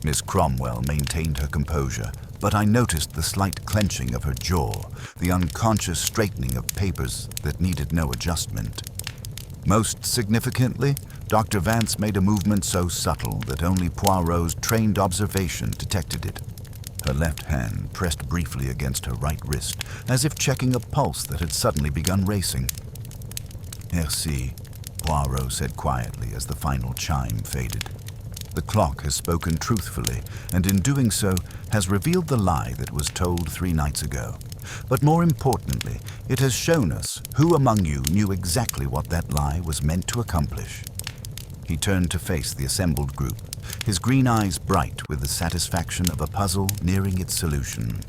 Miss Cromwell maintained her composure, but I noticed the slight clenching of her jaw, the unconscious straightening of papers that needed no adjustment. Most significantly, Dr. Vance made a movement so subtle that only Poirot's trained observation detected it. Her left hand pressed briefly against her right wrist, as if checking a pulse that had suddenly begun racing. Merci, Poirot said quietly as the final chime faded. The clock has spoken truthfully, and in doing so has revealed the lie that was told 3 nights ago. But more importantly, it has shown us who among you knew exactly what that lie was meant to accomplish. He turned to face the assembled group, his green eyes bright with the satisfaction of a puzzle nearing its solution.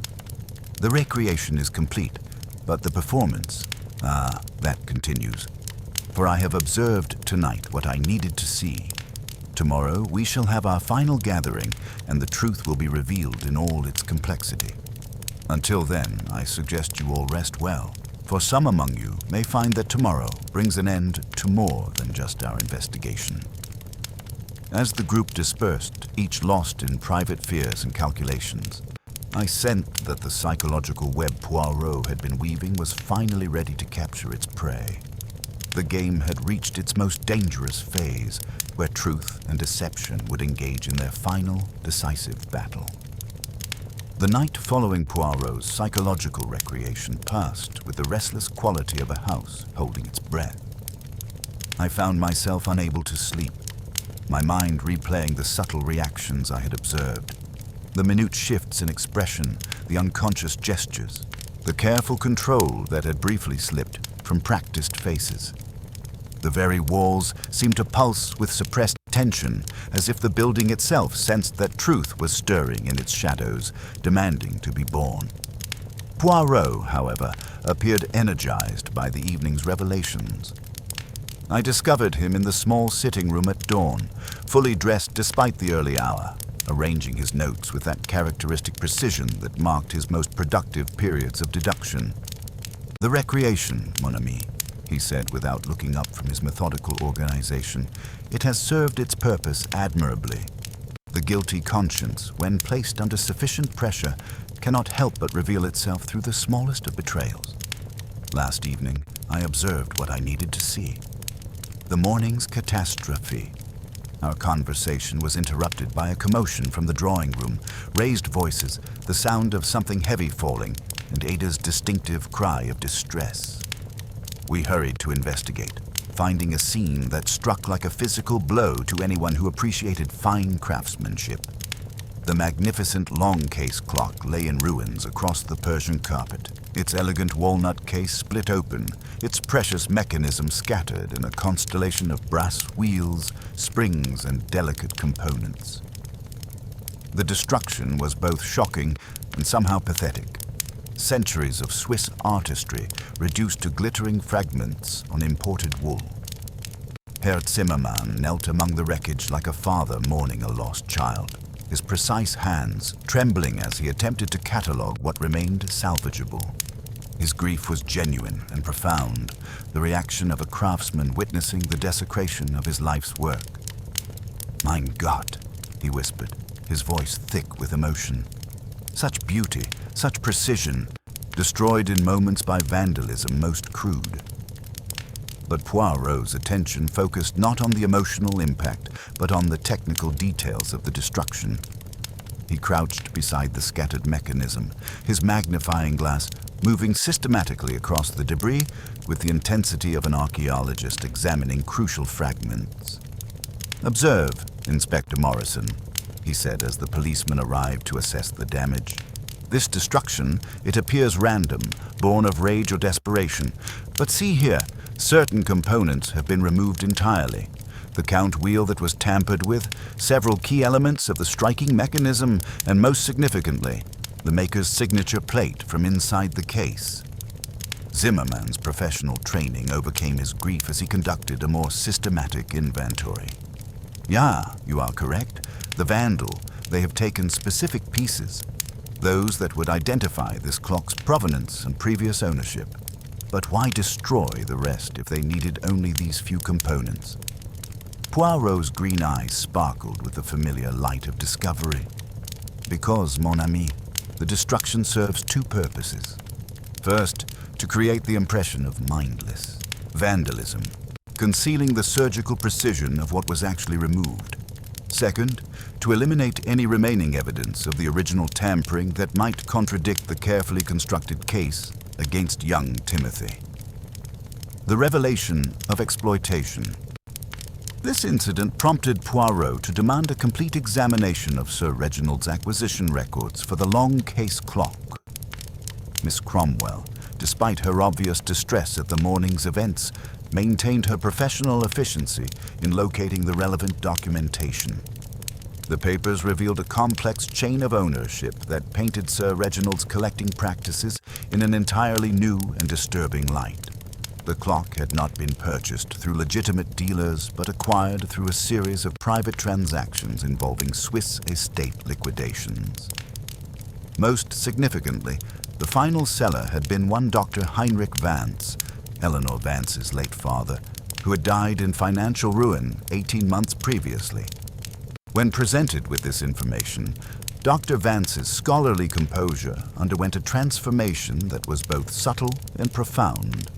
The recreation is complete, but the performance, that continues. For I have observed tonight what I needed to see. Tomorrow we shall have our final gathering, and the truth will be revealed in all its complexity. Until then, I suggest you all rest well, for some among you may find that tomorrow brings an end to more than just our investigation. As the group dispersed, each lost in private fears and calculations, I sensed that the psychological web Poirot had been weaving was finally ready to capture its prey. The game had reached its most dangerous phase, where truth and deception would engage in their final, decisive battle. The night following Poirot's psychological recreation passed with the restless quality of a house holding its breath. I found myself unable to sleep, my mind replaying the subtle reactions I had observed, the minute shifts in expression, the unconscious gestures, the careful control that had briefly slipped from practiced faces. The very walls seemed to pulse with suppressed tension, as if the building itself sensed that truth was stirring in its shadows, demanding to be born. Poirot, however, appeared energized by the evening's revelations. I discovered him in the small sitting room at dawn, fully dressed despite the early hour, arranging his notes with that characteristic precision that marked his most productive periods of deduction. "The recreation, mon ami," he said without looking up from his methodical organization. "It has served its purpose admirably. The guilty conscience, when placed under sufficient pressure, cannot help but reveal itself through the smallest of betrayals. Last evening, I observed what I needed to see. The morning's catastrophe." Our conversation was interrupted by a commotion from the drawing room, raised voices, the sound of something heavy falling, and Ada's distinctive cry of distress. We hurried to investigate, finding a scene that struck like a physical blow to anyone who appreciated fine craftsmanship. The magnificent long case clock lay in ruins across the Persian carpet, its elegant walnut case split open, its precious mechanism scattered in a constellation of brass wheels, springs, and delicate components. The destruction was both shocking and somehow pathetic. Centuries of Swiss artistry reduced to glittering fragments on imported wool. Herr Zimmermann knelt among the wreckage like a father mourning a lost child, his precise hands trembling as he attempted to catalogue what remained salvageable. His grief was genuine and profound, the reaction of a craftsman witnessing the desecration of his life's work. "Mein Gott," he whispered, his voice thick with emotion. "Such beauty, such precision, destroyed in moments by vandalism most crude." But Poirot's attention focused not on the emotional impact, but on the technical details of the destruction. He crouched beside the scattered mechanism, his magnifying glass moving systematically across the debris with the intensity of an archaeologist examining crucial fragments. "Observe, Inspector Morrison," he said as the policeman arrived to assess the damage. "This destruction, it appears random, born of rage or desperation. But see here, certain components have been removed entirely. The count wheel that was tampered with, several key elements of the striking mechanism, and most significantly, the maker's signature plate from inside the case." Zimmermann's professional training overcame his grief as he conducted a more systematic inventory. "Yeah, you are correct. The vandal, they have taken specific pieces, those that would identify this clock's provenance and previous ownership. But why destroy the rest if they needed only these few components?" Poirot's green eyes sparkled with the familiar light of discovery. "Because, mon ami, the destruction serves two purposes. First, to create the impression of mindless vandalism, concealing the surgical precision of what was actually removed. Second, to eliminate any remaining evidence of the original tampering that might contradict the carefully constructed case against young Timothy." The revelation of exploitation. This incident prompted Poirot to demand a complete examination of Sir Reginald's acquisition records for the long case clock. Miss Cromwell, despite her obvious distress at the morning's events, maintained her professional efficiency in locating the relevant documentation. The papers revealed a complex chain of ownership that painted Sir Reginald's collecting practices in an entirely new and disturbing light. The clock had not been purchased through legitimate dealers, but acquired through a series of private transactions involving Swiss estate liquidations. Most significantly, the final seller had been one Dr. Heinrich Vance, Eleanor Vance's late father, who had died in financial ruin 18 months previously. When presented with this information, Dr. Vance's scholarly composure underwent a transformation that was both subtle and profound.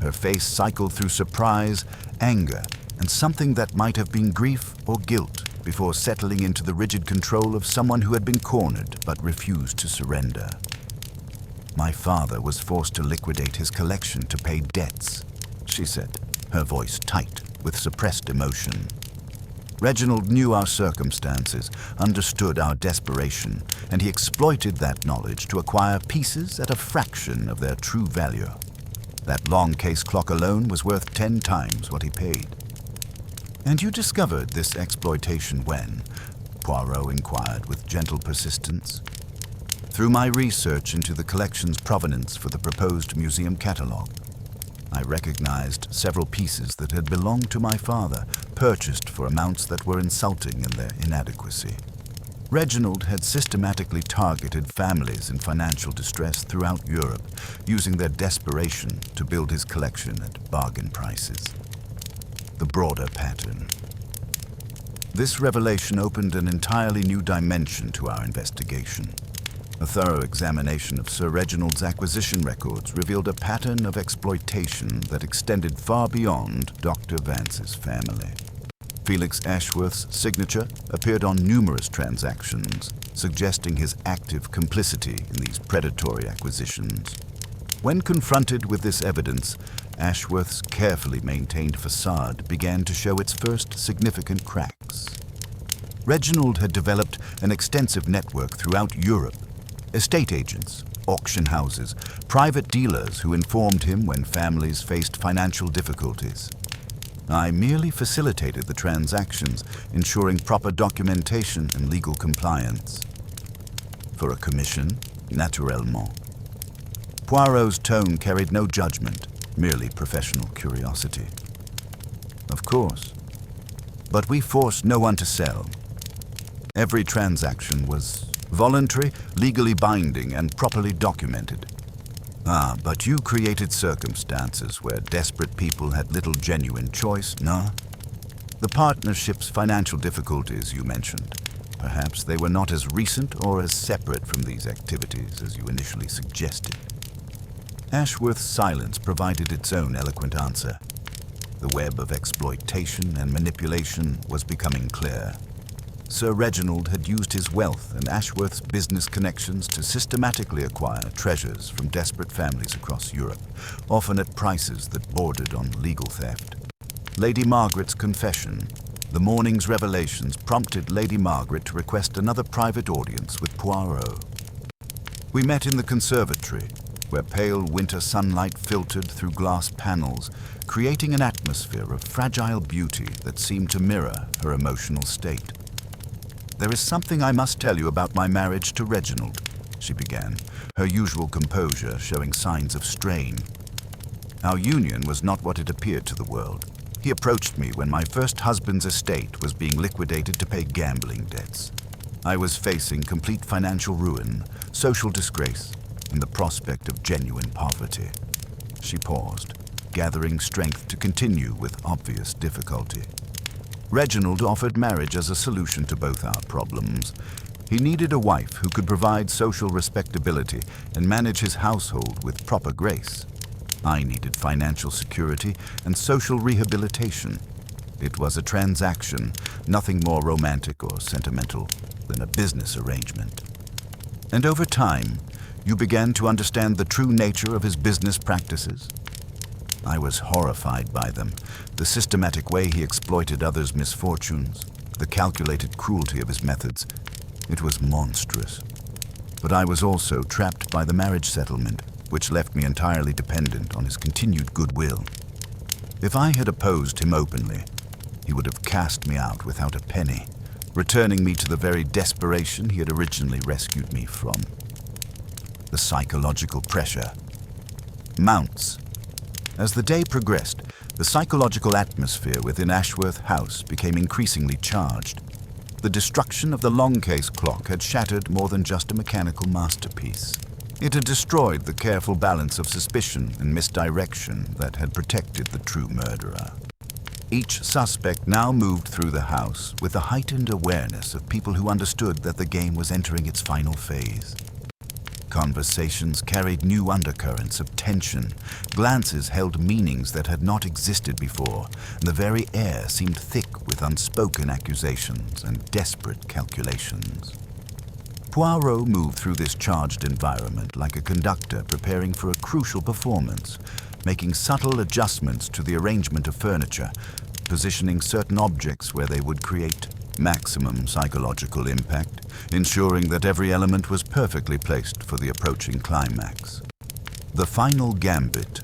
Her face cycled through surprise, anger, and something that might have been grief or guilt before settling into the rigid control of someone who had been cornered but refused to surrender. My father was forced to liquidate his collection to pay debts, she said, her voice tight with suppressed emotion. Reginald knew our circumstances, understood our desperation, and he exploited that knowledge to acquire pieces at a fraction of their true value. That long case clock alone was worth 10 times what he paid. "And you discovered this exploitation when?" Poirot inquired with gentle persistence. "Through my research into the collection's provenance for the proposed museum catalogue. I recognized several pieces that had belonged to my father, purchased for amounts that were insulting in their inadequacy. Reginald had systematically targeted families in financial distress throughout Europe, using their desperation to build his collection at bargain prices. The broader pattern. This revelation opened an entirely new dimension to our investigation. A thorough examination of Sir Reginald's acquisition records revealed a pattern of exploitation that extended far beyond Dr. Vance's family. Felix Ashworth's signature appeared on numerous transactions, suggesting his active complicity in these predatory acquisitions. When confronted with this evidence, Ashworth's carefully maintained facade began to show its first significant cracks. Reginald had developed an extensive network throughout Europe. Estate agents, auction houses, private dealers who informed him when families faced financial difficulties. I merely facilitated the transactions, ensuring proper documentation and legal compliance. For a commission, naturellement. Poirot's tone carried no judgment, merely professional curiosity. Of course. But we forced no one to sell. Every transaction was voluntary, legally binding, and properly documented. But you created circumstances where desperate people had little genuine choice, no? The partnership's financial difficulties you mentioned. Perhaps they were not as recent or as separate from these activities as you initially suggested. Ashworth's silence provided its own eloquent answer. The web of exploitation and manipulation was becoming clear. Sir Reginald had used his wealth and Ashworth's business connections to systematically acquire treasures from desperate families across Europe, often at prices that bordered on legal theft. Lady Margaret's confession, the morning's revelations, prompted Lady Margaret to request another private audience with Poirot. We met in the conservatory, where pale winter sunlight filtered through glass panels, creating an atmosphere of fragile beauty that seemed to mirror her emotional state. "There is something I must tell you about my marriage to Reginald," she began, her usual composure showing signs of strain. "Our union was not what it appeared to the world. He approached me when my first husband's estate was being liquidated to pay gambling debts. I was facing complete financial ruin, social disgrace, and the prospect of genuine poverty." She paused, gathering strength to continue with obvious difficulty. Reginald offered marriage as a solution to both our problems. He needed a wife who could provide social respectability and manage his household with proper grace. I needed financial security and social rehabilitation. It was a transaction, nothing more romantic or sentimental than a business arrangement. And over time, you began to understand the true nature of his business practices. I was horrified by them, the systematic way he exploited others' misfortunes, the calculated cruelty of his methods. It was monstrous. But I was also trapped by the marriage settlement, which left me entirely dependent on his continued goodwill. If I had opposed him openly, he would have cast me out without a penny, returning me to the very desperation he had originally rescued me from. The psychological pressure mounts. As the day progressed, the psychological atmosphere within Ashworth House became increasingly charged. The destruction of the long case clock had shattered more than just a mechanical masterpiece. It had destroyed the careful balance of suspicion and misdirection that had protected the true murderer. Each suspect now moved through the house with a heightened awareness of people who understood that the game was entering its final phase. Conversations carried new undercurrents of tension. Glances held meanings that had not existed before, and the very air seemed thick with unspoken accusations and desperate calculations. Poirot moved through this charged environment like a conductor preparing for a crucial performance, making subtle adjustments to the arrangement of furniture, positioning certain objects where they would create maximum psychological impact, ensuring that every element was perfectly placed for the approaching climax. The final gambit.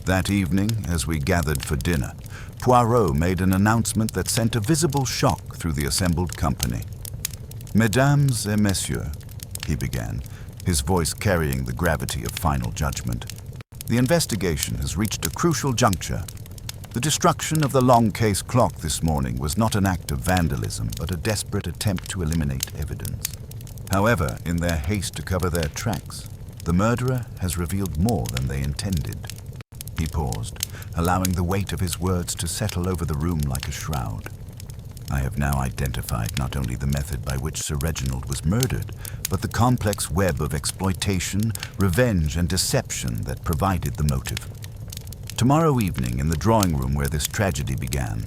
That evening, as we gathered for dinner, Poirot made an announcement that sent a visible shock through the assembled company. "Mesdames et messieurs," he began, his voice carrying the gravity of final judgment, "the investigation has reached a crucial juncture. The destruction of the long case clock this morning was not an act of vandalism, but a desperate attempt to eliminate evidence. However, in their haste to cover their tracks, the murderer has revealed more than they intended." He paused, allowing the weight of his words to settle over the room like a shroud. "I have now identified not only the method by which Sir Reginald was murdered, but the complex web of exploitation, revenge, and deception that provided the motive. Tomorrow evening, in the drawing room where this tragedy began,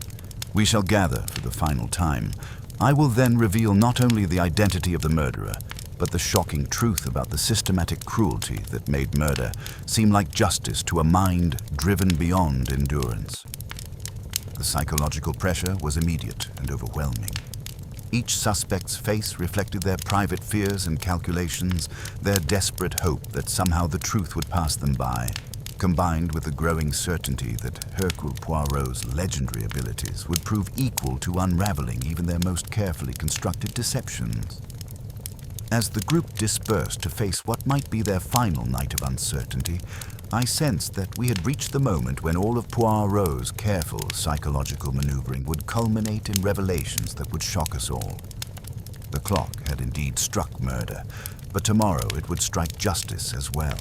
we shall gather for the final time. I will then reveal not only the identity of the murderer, but the shocking truth about the systematic cruelty that made murder seem like justice to a mind driven beyond endurance." The psychological pressure was immediate and overwhelming. Each suspect's face reflected their private fears and calculations, their desperate hope that somehow the truth would pass them by, combined with the growing certainty that Hercule Poirot's legendary abilities would prove equal to unraveling even their most carefully constructed deceptions. As the group dispersed to face what might be their final night of uncertainty, I sensed that we had reached the moment when all of Poirot's careful psychological maneuvering would culminate in revelations that would shock us all. The clock had indeed struck murder, but tomorrow it would strike justice as well.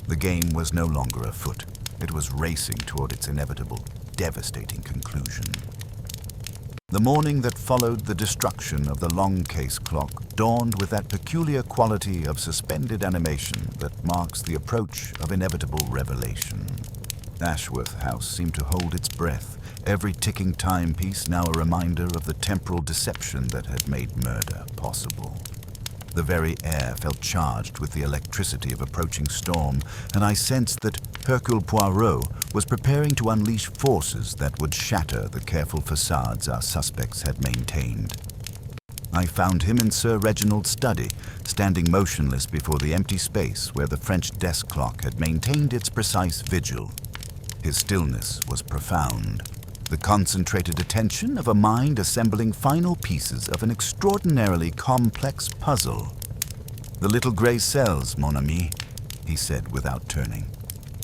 The game was no longer afoot. It was racing toward its inevitable, devastating conclusion. The morning that followed the destruction of the long case clock dawned with that peculiar quality of suspended animation that marks the approach of inevitable revelation. Ashworth House seemed to hold its breath, every ticking timepiece now a reminder of the temporal deception that had made murder possible. The very air felt charged with the electricity of approaching storm, and I sensed that Hercule Poirot was preparing to unleash forces that would shatter the careful facades our suspects had maintained. I found him in Sir Reginald's study, standing motionless before the empty space where the French desk clock had maintained its precise vigil. His stillness was profound, the concentrated attention of a mind assembling final pieces of an extraordinarily complex puzzle. "The little grey cells, mon ami," he said without turning.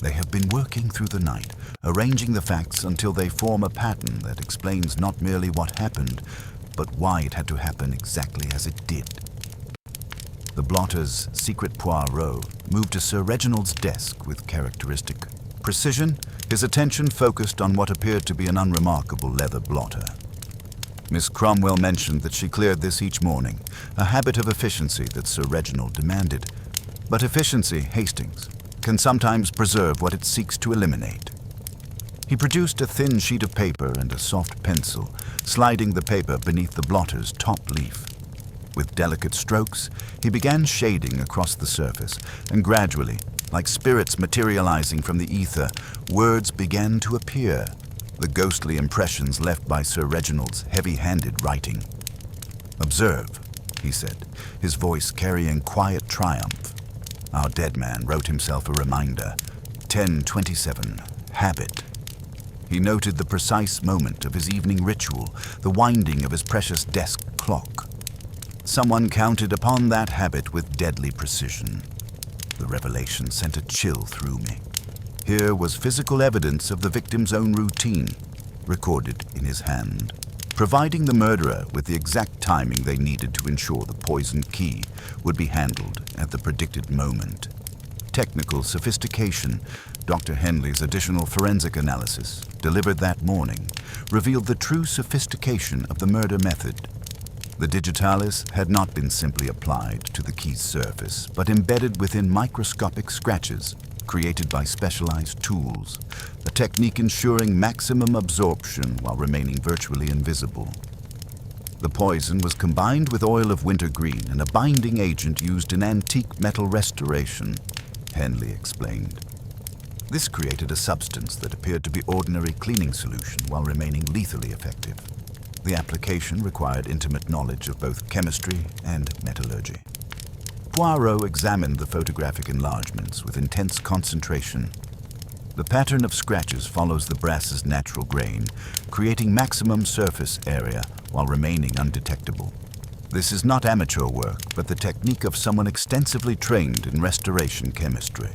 "They have been working through the night, arranging the facts until they form a pattern that explains not merely what happened, but why it had to happen exactly as it did." The blotter's secret Poirot moved to Sir Reginald's desk with characteristic precision, his attention focused on what appeared to be an unremarkable leather blotter. Miss Cromwell mentioned that she cleared this each morning, a habit of efficiency that Sir Reginald demanded. But efficiency, Hastings, can sometimes preserve what it seeks to eliminate. He produced a thin sheet of paper and a soft pencil, sliding the paper beneath the blotter's top leaf. With delicate strokes, he began shading across the surface, and gradually, like spirits materializing from the ether, words began to appear, the ghostly impressions left by Sir Reginald's heavy-handed writing. "Observe," he said, his voice carrying quiet triumph. Our dead man wrote himself a reminder. 10:27, habit. He noted the precise moment of his evening ritual, the winding of his precious desk clock. Someone counted upon that habit with deadly precision. The revelation sent a chill through me. Here was physical evidence of the victim's own routine, recorded in his hand, providing the murderer with the exact timing they needed to ensure the poisoned key would be handled at the predicted moment. Technical sophistication, Dr. Henley's additional forensic analysis, delivered that morning, revealed the true sophistication of the murder method. The digitalis had not been simply applied to the key's surface, but embedded within microscopic scratches created by specialized tools, a technique ensuring maximum absorption while remaining virtually invisible. The poison was combined with oil of wintergreen and a binding agent used in antique metal restoration, Henley explained. This created a substance that appeared to be ordinary cleaning solution while remaining lethally effective. The application required intimate knowledge of both chemistry and metallurgy. Poirot examined the photographic enlargements with intense concentration. The pattern of scratches follows the brass's natural grain, creating maximum surface area while remaining undetectable. This is not amateur work, but the technique of someone extensively trained in restoration chemistry.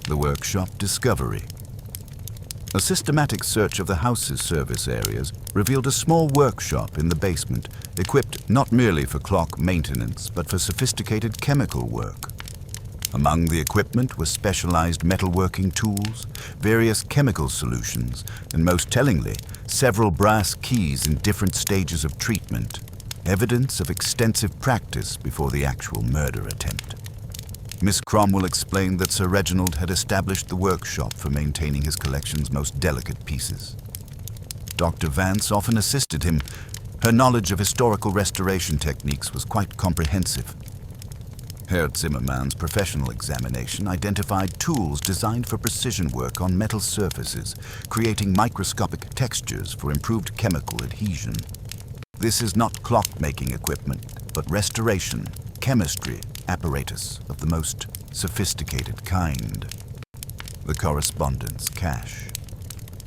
The workshop discovery. A systematic search of the house's service areas revealed a small workshop in the basement, equipped not merely for clock maintenance, but for sophisticated chemical work. Among the equipment were specialized metalworking tools, various chemical solutions, and most tellingly, several brass keys in different stages of treatment, evidence of extensive practice before the actual murder attempt. Miss Cromwell explained that Sir Reginald had established the workshop for maintaining his collection's most delicate pieces. Dr. Vance often assisted him. Her knowledge of historical restoration techniques was quite comprehensive. Herr Zimmermann's professional examination identified tools designed for precision work on metal surfaces, creating microscopic textures for improved chemical adhesion. This is not clock-making equipment, but restoration, chemistry, apparatus of the most sophisticated kind. The correspondence cache.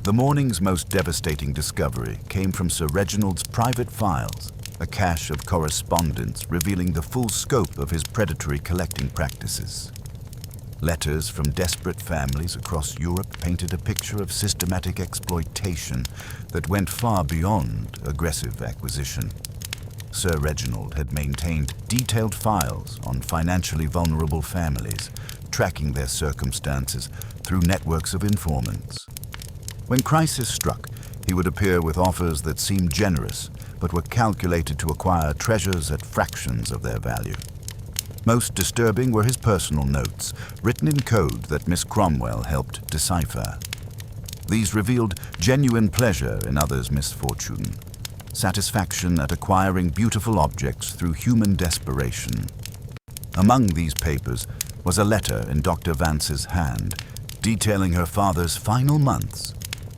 The morning's most devastating discovery came from Sir Reginald's private files, a cache of correspondence revealing the full scope of his predatory collecting practices. Letters from desperate families across Europe painted a picture of systematic exploitation that went far beyond aggressive acquisition. Sir Reginald had maintained detailed files on financially vulnerable families, tracking their circumstances through networks of informants. When crisis struck, he would appear with offers that seemed generous, but were calculated to acquire treasures at fractions of their value. Most disturbing were his personal notes, written in code that Miss Cromwell helped decipher. These revealed genuine pleasure in others' misfortune, satisfaction at acquiring beautiful objects through human desperation. Among these papers was a letter in Dr. Vance's hand, detailing her father's final months,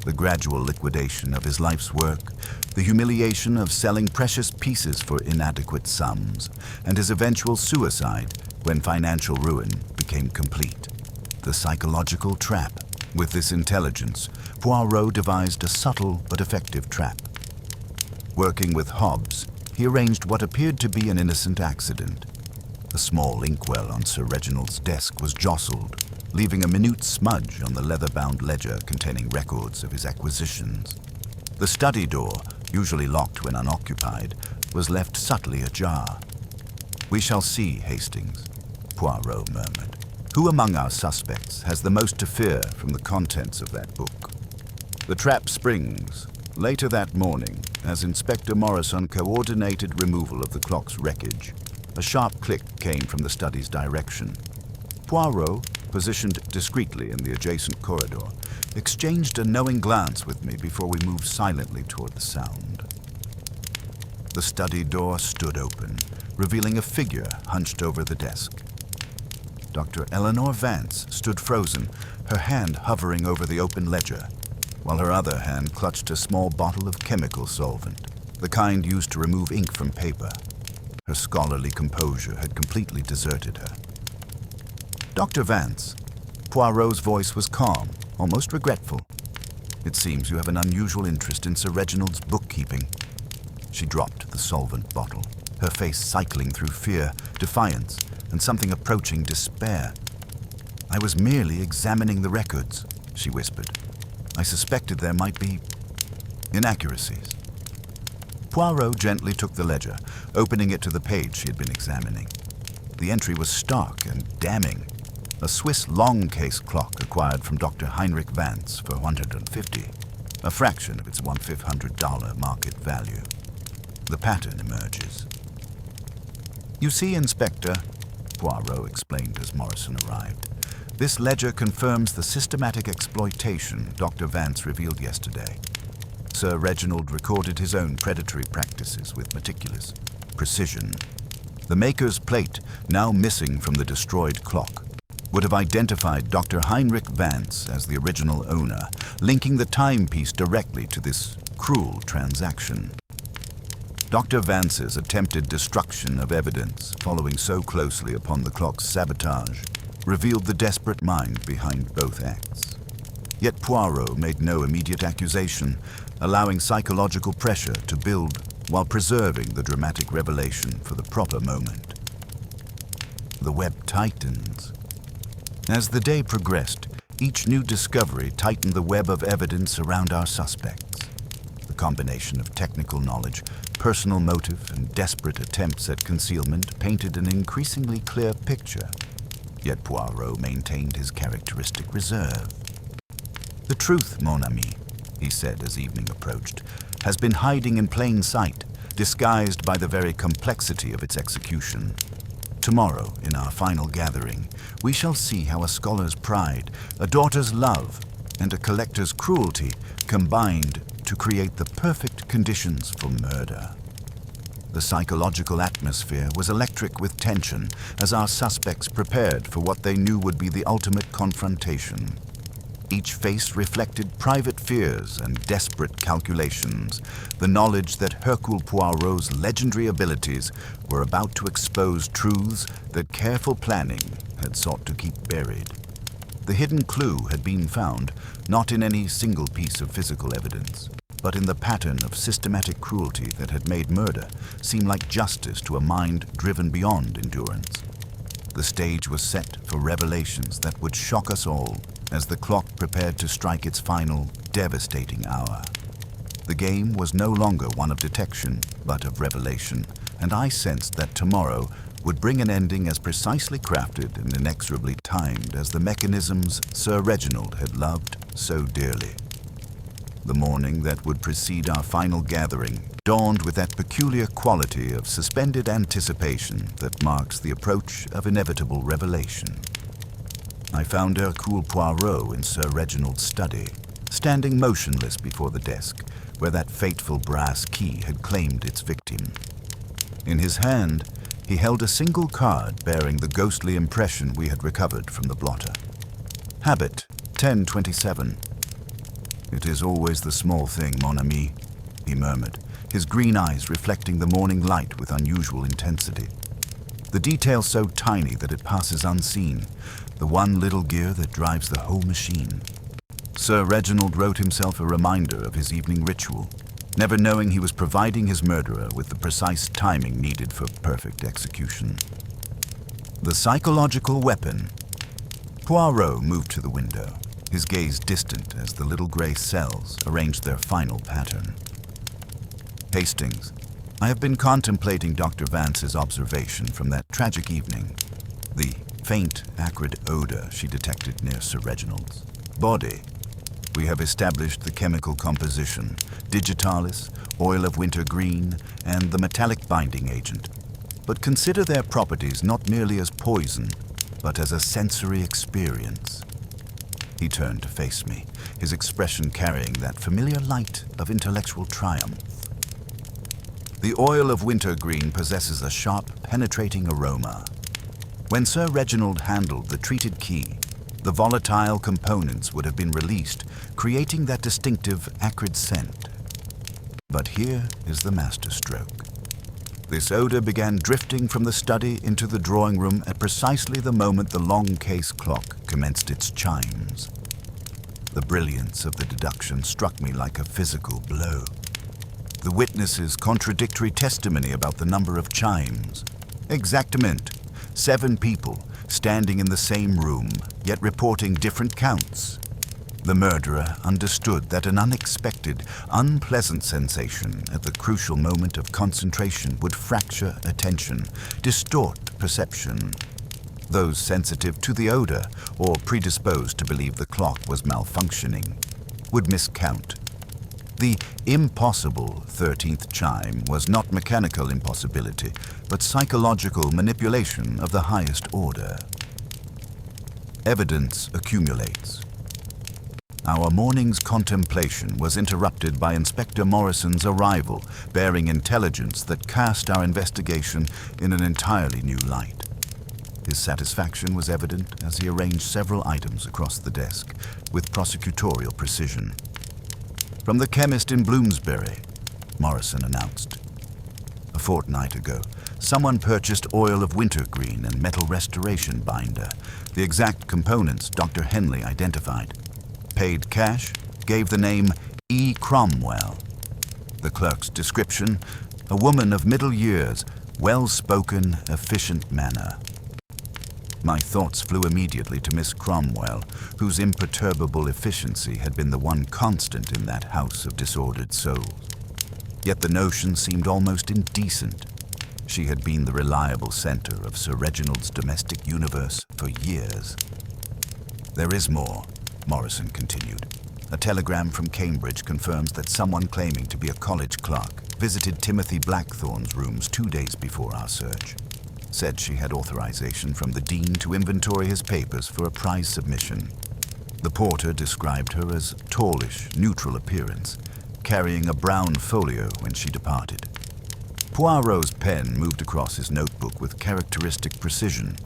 the gradual liquidation of his life's work, the humiliation of selling precious pieces for inadequate sums, and his eventual suicide when financial ruin became complete. The psychological trap. With this intelligence, Poirot devised a subtle but effective trap. Working with Hobbs, he arranged what appeared to be an innocent accident. A small inkwell on Sir Reginald's desk was jostled, leaving a minute smudge on the leather-bound ledger containing records of his acquisitions. The study door, usually locked when unoccupied, was left subtly ajar. "We shall see, Hastings," Poirot murmured. "Who among our suspects has the most to fear from the contents of that book?" The trap springs. Later that morning, as Inspector Morrison coordinated removal of the clock's wreckage, a sharp click came from the study's direction. Poirot, positioned discreetly in the adjacent corridor, exchanged a knowing glance with me before we moved silently toward the sound. The study door stood open, revealing a figure hunched over the desk. Dr. Eleanor Vance stood frozen, her hand hovering over the open ledger, while her other hand clutched a small bottle of chemical solvent, the kind used to remove ink from paper. Her scholarly composure had completely deserted her. "Dr. Vance," Poirot's voice was calm, almost regretful. "It seems you have an unusual interest in Sir Reginald's bookkeeping." She dropped the solvent bottle, her face cycling through fear, defiance, and something approaching despair. "I was merely examining the records," she whispered. "I suspected there might be inaccuracies." Poirot gently took the ledger, opening it to the page she had been examining. The entry was stark and damning. A Swiss long case clock acquired from Dr. Heinrich Vance for $150, a fraction of its $1,500 market value. the pattern emerges. "You see, Inspector," Poirot explained as Morrison arrived, "this ledger confirms the systematic exploitation Dr. Vance revealed yesterday. Sir Reginald recorded his own predatory practices with meticulous precision. The maker's plate, now missing from the destroyed clock, would have identified Dr. Heinrich Vance as the original owner, linking the timepiece directly to this cruel transaction. Dr. Vance's attempted destruction of evidence, following so closely upon the clock's sabotage, revealed the desperate mind behind both acts. Yet Poirot made no immediate accusation, allowing psychological pressure to build while preserving the dramatic revelation for the proper moment. The web tightens. As the day progressed, each new discovery tightened the web of evidence around our suspects. The combination of technical knowledge, personal motive, and desperate attempts at concealment painted an increasingly clear picture. Yet Poirot maintained his characteristic reserve. "The truth, mon ami," he said as evening approached, "has been hiding in plain sight, disguised by the very complexity of its execution. Tomorrow, in our final gathering, we shall see how a scholar's pride, a daughter's love, and a collector's cruelty combined to create the perfect conditions for murder." The psychological atmosphere was electric with tension as our suspects prepared for what they knew would be the ultimate confrontation. Each face reflected private fears and desperate calculations, the knowledge that Hercule Poirot's legendary abilities were about to expose truths that careful planning had sought to keep buried. The hidden clue had been found not in any single piece of physical evidence, but in the pattern of systematic cruelty that had made murder seem like justice to a mind driven beyond endurance. The stage was set for revelations that would shock us all as the clock prepared to strike its final, devastating hour. The game was no longer one of detection, but of revelation, and I sensed that tomorrow would bring an ending as precisely crafted and inexorably timed as the mechanisms Sir Reginald had loved so dearly. The morning that would precede our final gathering dawned with that peculiar quality of suspended anticipation that marks the approach of inevitable revelation. I found Hercule Poirot in Sir Reginald's study, standing motionless before the desk where that fateful brass key had claimed its victim. In his hand, he held a single card bearing the ghostly impression we had recovered from the blotter. "Habit 1027. "It is always the small thing, mon ami," he murmured, his green eyes reflecting the morning light with unusual intensity. "The detail so tiny that it passes unseen, the one little gear that drives the whole machine." Sir Reginald wrote himself a reminder of his evening ritual, never knowing he was providing his murderer with the precise timing needed for perfect execution. The psychological weapon. Poirot moved to the window, his gaze distant as the little gray cells arranged their final pattern. "Hastings, I have been contemplating Dr. Vance's observation from that tragic evening. The faint, acrid odor she detected near Sir Reginald's body. We have established the chemical composition, digitalis, oil of wintergreen, and the metallic binding agent. But consider their properties not merely as poison, but as a sensory experience." He turned to face me, his expression carrying that familiar light of intellectual triumph. "The oil of wintergreen possesses a sharp, penetrating aroma. When Sir Reginald handled the treated key, the volatile components would have been released, creating that distinctive, acrid scent. But here is the masterstroke. This odor began drifting from the study into the drawing room at precisely the moment the long case clock commenced its chimes. The brilliance of the deduction struck me like a physical blow. The witnesses' contradictory testimony about the number of chimes. Exactamente, 7 people standing in the same room, yet reporting different counts. The murderer understood that an unexpected, unpleasant sensation at the crucial moment of concentration would fracture attention, distort perception. Those sensitive to the odor or predisposed to believe the clock was malfunctioning would miscount. The impossible 13th chime was not mechanical impossibility, but psychological manipulation of the highest order. Evidence accumulates. Our morning's contemplation was interrupted by Inspector Morrison's arrival, bearing intelligence that cast our investigation in an entirely new light. His satisfaction was evident as he arranged several items across the desk with prosecutorial precision. "From the chemist in Bloomsbury," Morrison announced. "A fortnight ago, someone purchased oil of wintergreen and metal restoration binder, the exact components Dr. Henley identified. Paid cash, gave the name E. Cromwell. The clerk's description, a woman of middle years, well-spoken, efficient manner." My thoughts flew immediately to Miss Cromwell, whose imperturbable efficiency had been the one constant in that house of disordered souls. Yet the notion seemed almost indecent. She had been the reliable center of Sir Reginald's domestic universe for years. "There is more," Morrison continued. "A telegram from Cambridge confirms that someone claiming to be a college clerk visited Timothy Blackthorne's rooms 2 days before our search. Said she had authorization from the dean to inventory his papers for a prize submission. The porter described her as tallish, neutral appearance, carrying a brown folio when she departed. Poirot's pen moved across his notebook with characteristic precision.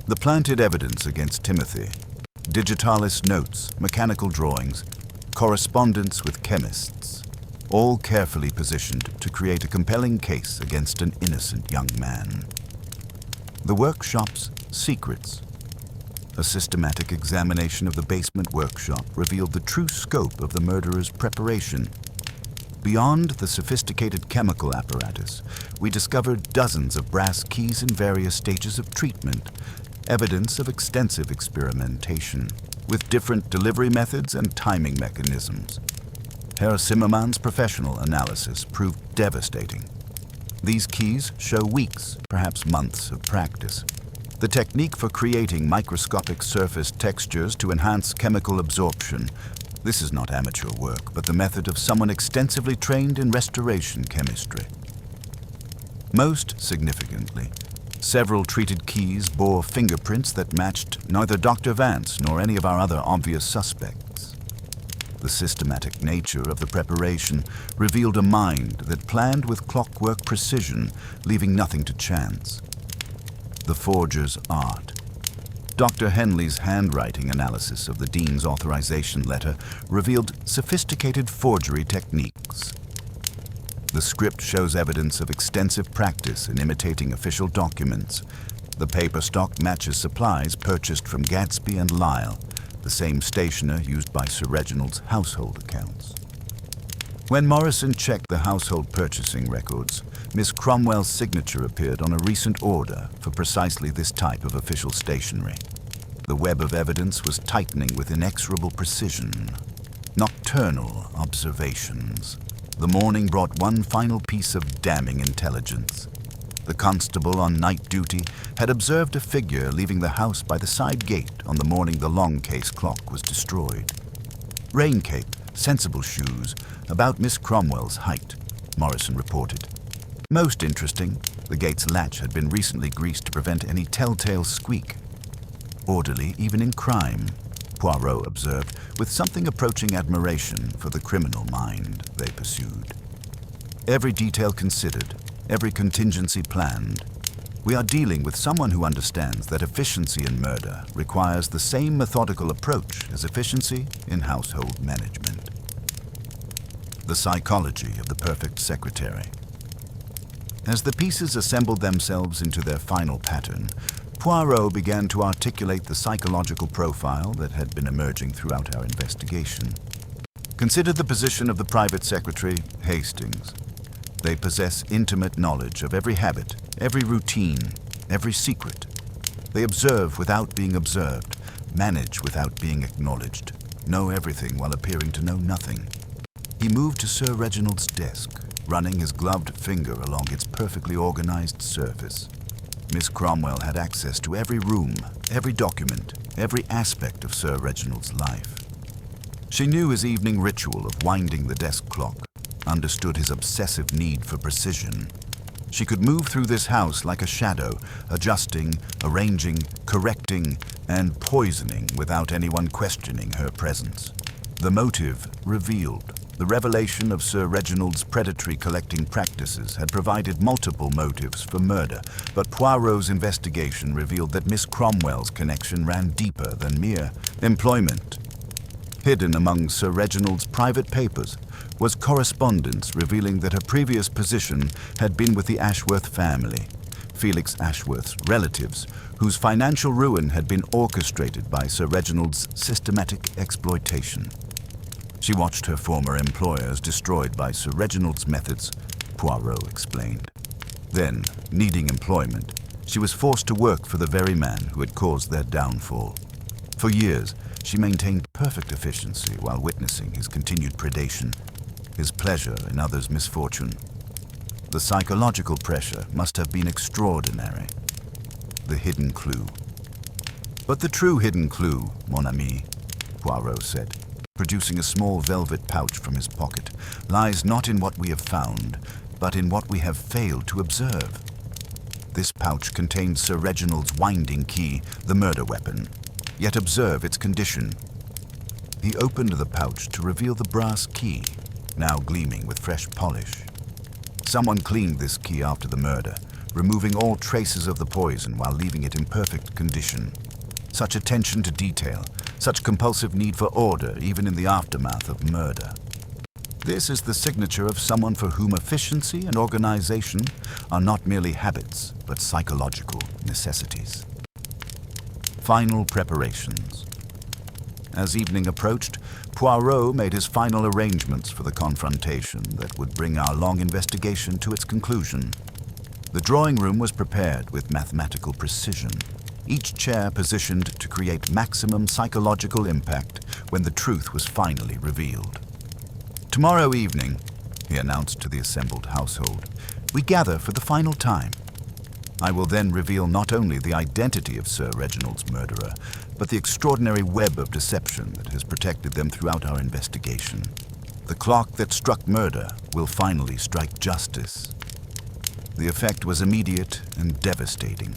The planted evidence against Timothy, digitalis notes, mechanical drawings, correspondence with chemists, all carefully positioned to create a compelling case against an innocent young man. The workshop's secrets. A systematic examination of the basement workshop revealed the true scope of the murderer's preparation. Beyond the sophisticated chemical apparatus, we discovered dozens of brass keys in various stages of treatment, evidence of extensive experimentation, with different delivery methods and timing mechanisms. Herr Zimmermann's professional analysis proved devastating. These keys show weeks, perhaps months of practice. The technique for creating microscopic surface textures to enhance chemical absorption. This is not amateur work, but the method of someone extensively trained in restoration chemistry. Most significantly, several treated keys bore fingerprints that matched neither Dr. Vance nor any of our other obvious suspects. The systematic nature of the preparation revealed a mind that planned with clockwork precision, leaving nothing to chance. The forger's art. Dr. Henley's handwriting analysis of the dean's authorization letter revealed sophisticated forgery techniques. The script shows evidence of extensive practice in imitating official documents. The paper stock matches supplies purchased from Gadsby and Lyle, the same stationer used by Sir Reginald's household accounts. When Morrison checked the household purchasing records, Miss Cromwell's signature appeared on a recent order for precisely this type of official stationery. The web of evidence was tightening with inexorable precision. Nocturnal observations. The morning brought one final piece of damning intelligence. The constable on night duty had observed a figure leaving the house by the side gate on the morning the long case clock was destroyed. Rain cape, sensible shoes, about Miss Cromwell's height, Morrison reported. Most interesting, the gate's latch had been recently greased to prevent any telltale squeak. Orderly even in crime, Poirot observed, with something approaching admiration for the criminal mind they pursued. Every detail considered, every contingency planned. We are dealing with someone who understands that efficiency in murder requires the same methodical approach as efficiency in household management. The psychology of the perfect secretary. As the pieces assembled themselves into their final pattern, Poirot began to articulate the psychological profile that had been emerging throughout our investigation. Consider the position of the private secretary, Hastings. They possess intimate knowledge of every habit, every routine, every secret. They observe without being observed, manage without being acknowledged, know everything while appearing to know nothing. He moved to Sir Reginald's desk, running his gloved finger along its perfectly organized surface. Miss Cromwell had access to every room, every document, every aspect of Sir Reginald's life. She knew his evening ritual of winding the desk clock, understood his obsessive need for precision. She could move through this house like a shadow, adjusting, arranging, correcting, and poisoning without anyone questioning her presence. The motive revealed. The revelation of Sir Reginald's predatory collecting practices had provided multiple motives for murder, but Poirot's investigation revealed that Miss Cromwell's connection ran deeper than mere employment. Hidden among Sir Reginald's private papers was correspondence revealing that her previous position had been with the Ashworth family, Felix Ashworth's relatives, whose financial ruin had been orchestrated by Sir Reginald's systematic exploitation. She watched her former employers destroyed by Sir Reginald's methods, Poirot explained. Then, needing employment, she was forced to work for the very man who had caused their downfall. For years, she maintained perfect efficiency while witnessing his continued predation, his pleasure in others' misfortune. The psychological pressure must have been extraordinary. The hidden clue. But the true hidden clue, mon ami, Poirot said, producing a small velvet pouch from his pocket, lies not in what we have found, but in what we have failed to observe. This pouch contained Sir Reginald's winding key, the murder weapon. Yet observe its condition. He opened the pouch to reveal the brass key, now gleaming with fresh polish. Someone cleaned this key after the murder, removing all traces of the poison while leaving it in perfect condition. Such attention to detail, such compulsive need for order even in the aftermath of murder. This is the signature of someone for whom efficiency and organization are not merely habits, but psychological necessities. Final preparations. As evening approached, Poirot made his final arrangements for the confrontation that would bring our long investigation to its conclusion. The drawing room was prepared with mathematical precision, each chair positioned to create maximum psychological impact when the truth was finally revealed. "Tomorrow evening," he announced to the assembled household, "we gather for the final time. I will then reveal not only the identity of Sir Reginald's murderer, but the extraordinary web of deception that has protected them throughout our investigation. The clock that struck murder will finally strike justice." The effect was immediate and devastating.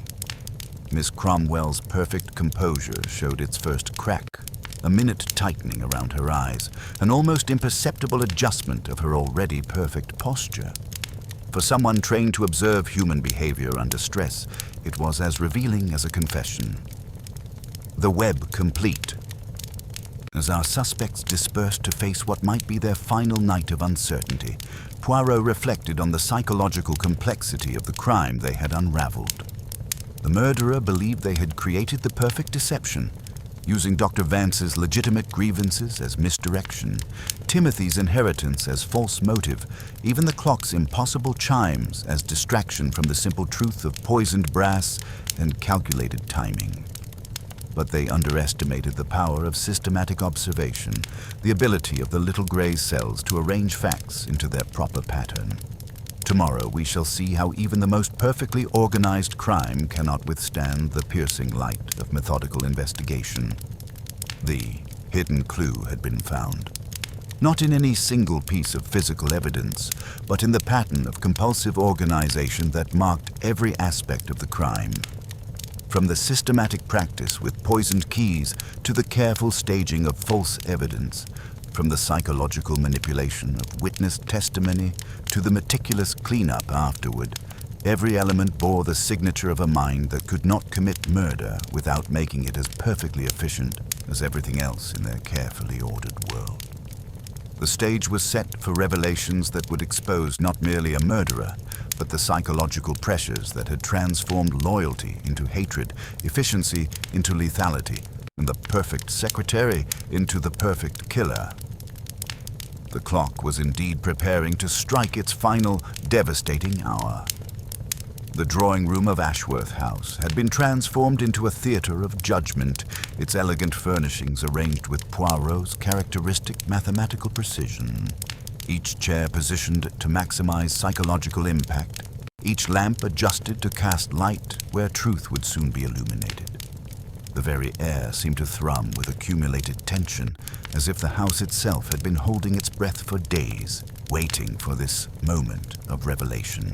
Miss Cromwell's perfect composure showed its first crack, a minute tightening around her eyes, an almost imperceptible adjustment of her already perfect posture. For someone trained to observe human behavior under stress, it was as revealing as a confession. The web complete. As our suspects dispersed to face what might be their final night of uncertainty, Poirot reflected on the psychological complexity of the crime they had unraveled. The murderer believed they had created the perfect deception, using Dr. Vance's legitimate grievances as misdirection, Timothy's inheritance as false motive, even the clock's impossible chimes as distraction from the simple truth of poisoned brass and calculated timing. But they underestimated the power of systematic observation, the ability of the little gray cells to arrange facts into their proper pattern. Tomorrow we shall see how even the most perfectly organized crime cannot withstand the piercing light of methodical investigation. The hidden clue had been found. Not in any single piece of physical evidence, but in the pattern of compulsive organization that marked every aspect of the crime. From the systematic practice with poisoned keys to the careful staging of false evidence, from the psychological manipulation of witness testimony to the meticulous cleanup afterward, every element bore the signature of a mind that could not commit murder without making it as perfectly efficient as everything else in their carefully ordered world. The stage was set for revelations that would expose not merely a murderer, but the psychological pressures that had transformed loyalty into hatred, efficiency into lethality, and the perfect secretary into the perfect killer. The clock was indeed preparing to strike its final, devastating hour. The drawing room of Ashworth House had been transformed into a theater of judgment, its elegant furnishings arranged with Poirot's characteristic mathematical precision. Each chair positioned to maximize psychological impact, each lamp adjusted to cast light where truth would soon be illuminated. The very air seemed to thrum with accumulated tension, as if the house itself had been holding its breath for days, waiting for this moment of revelation.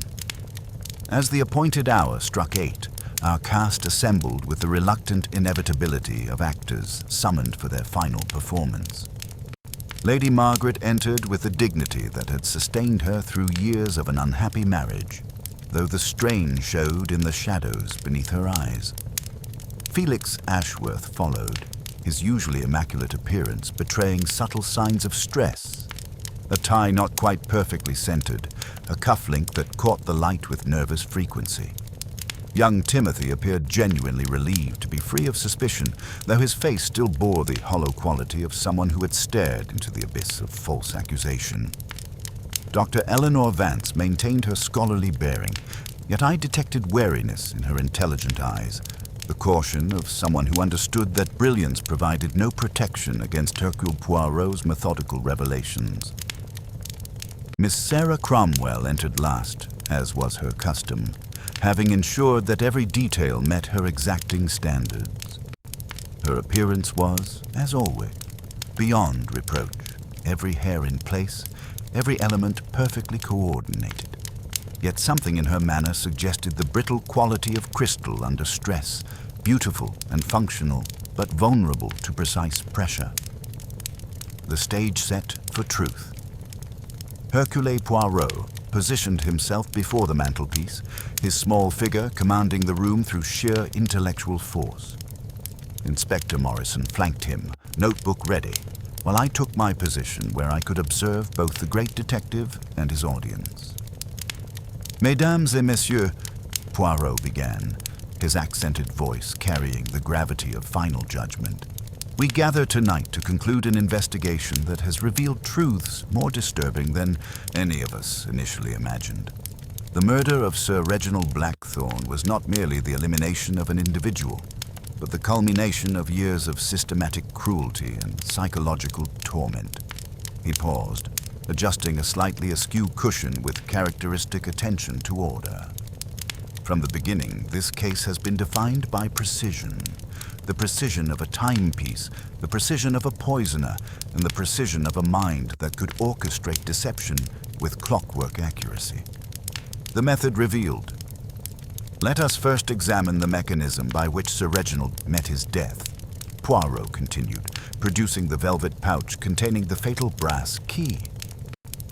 As the appointed hour struck 8, our cast assembled with the reluctant inevitability of actors summoned for their final performance. Lady Margaret entered with the dignity that had sustained her through years of an unhappy marriage, though the strain showed in the shadows beneath her eyes. Felix Ashworth followed, his usually immaculate appearance betraying subtle signs of stress. A tie not quite perfectly centered, a cufflink that caught the light with nervous frequency. Young Timothy appeared genuinely relieved to be free of suspicion, though his face still bore the hollow quality of someone who had stared into the abyss of false accusation. Dr. Eleanor Vance maintained her scholarly bearing, yet I detected wariness in her intelligent eyes, the caution of someone who understood that brilliance provided no protection against Hercule Poirot's methodical revelations. Miss Sarah Cromwell entered last, as was her custom, having ensured that every detail met her exacting standards. Her appearance was, as always, beyond reproach, every hair in place, every element perfectly coordinated. Yet something in her manner suggested the brittle quality of crystal under stress, beautiful and functional, but vulnerable to precise pressure. The stage set for truth. Hercule Poirot positioned himself before the mantelpiece, his small figure commanding the room through sheer intellectual force. Inspector Morrison flanked him, notebook ready, while I took my position where I could observe both the great detective and his audience. Mesdames et messieurs, Poirot began, his accented voice carrying the gravity of final judgment. We gather tonight to conclude an investigation that has revealed truths more disturbing than any of us initially imagined. The murder of Sir Reginald Blackthorne was not merely the elimination of an individual, but the culmination of years of systematic cruelty and psychological torment. He paused, adjusting a slightly askew cushion with characteristic attention to order. From the beginning, this case has been defined by precision. The precision of a timepiece, the precision of a poisoner, and the precision of a mind that could orchestrate deception with clockwork accuracy. The method revealed. Let us first examine the mechanism by which Sir Reginald met his death, Poirot continued, producing the velvet pouch containing the fatal brass key.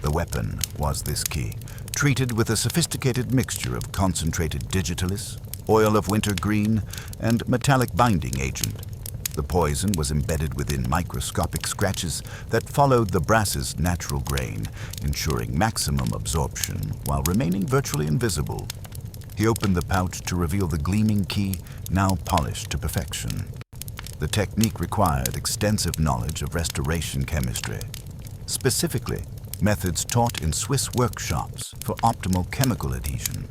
The weapon was this key, treated with a sophisticated mixture of concentrated digitalis, oil of wintergreen, and metallic binding agent. The poison was embedded within microscopic scratches that followed the brass's natural grain, ensuring maximum absorption while remaining virtually invisible. He opened the pouch to reveal the gleaming key, now polished to perfection. The technique required extensive knowledge of restoration chemistry, specifically methods taught in Swiss workshops for optimal chemical adhesion.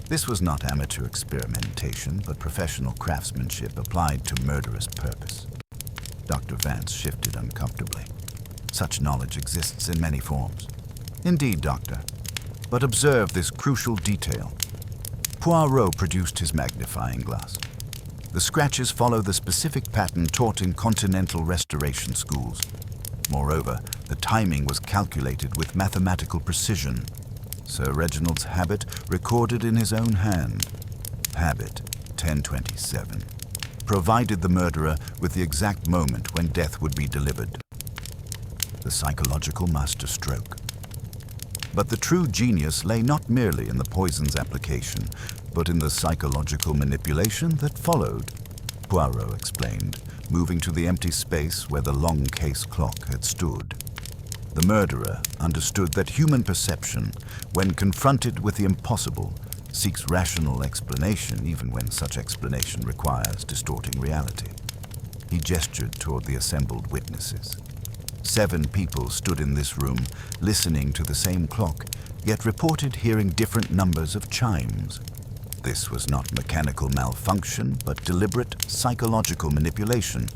This was not amateur experimentation, but professional craftsmanship applied to murderous purpose. Dr. Vance shifted uncomfortably. Such knowledge exists in many forms. Indeed, Doctor. But observe this crucial detail. Poirot produced his magnifying glass. The scratches follow the specific pattern taught in continental restoration schools. Moreover, the timing was calculated with mathematical precision. Sir Reginald's habit recorded in his own hand. Habit 1027. Provided the murderer with the exact moment when death would be delivered. The psychological masterstroke. But the true genius lay not merely in the poison's application, but in the psychological manipulation that followed, Poirot explained, moving to the empty space where the long case clock had stood. The murderer understood that human perception, when confronted with the impossible, seeks rational explanation even when such explanation requires distorting reality. He gestured toward the assembled witnesses. 7 people stood in this room, listening to the same clock, yet reported hearing different numbers of chimes. This was not mechanical malfunction, but deliberate psychological manipulation.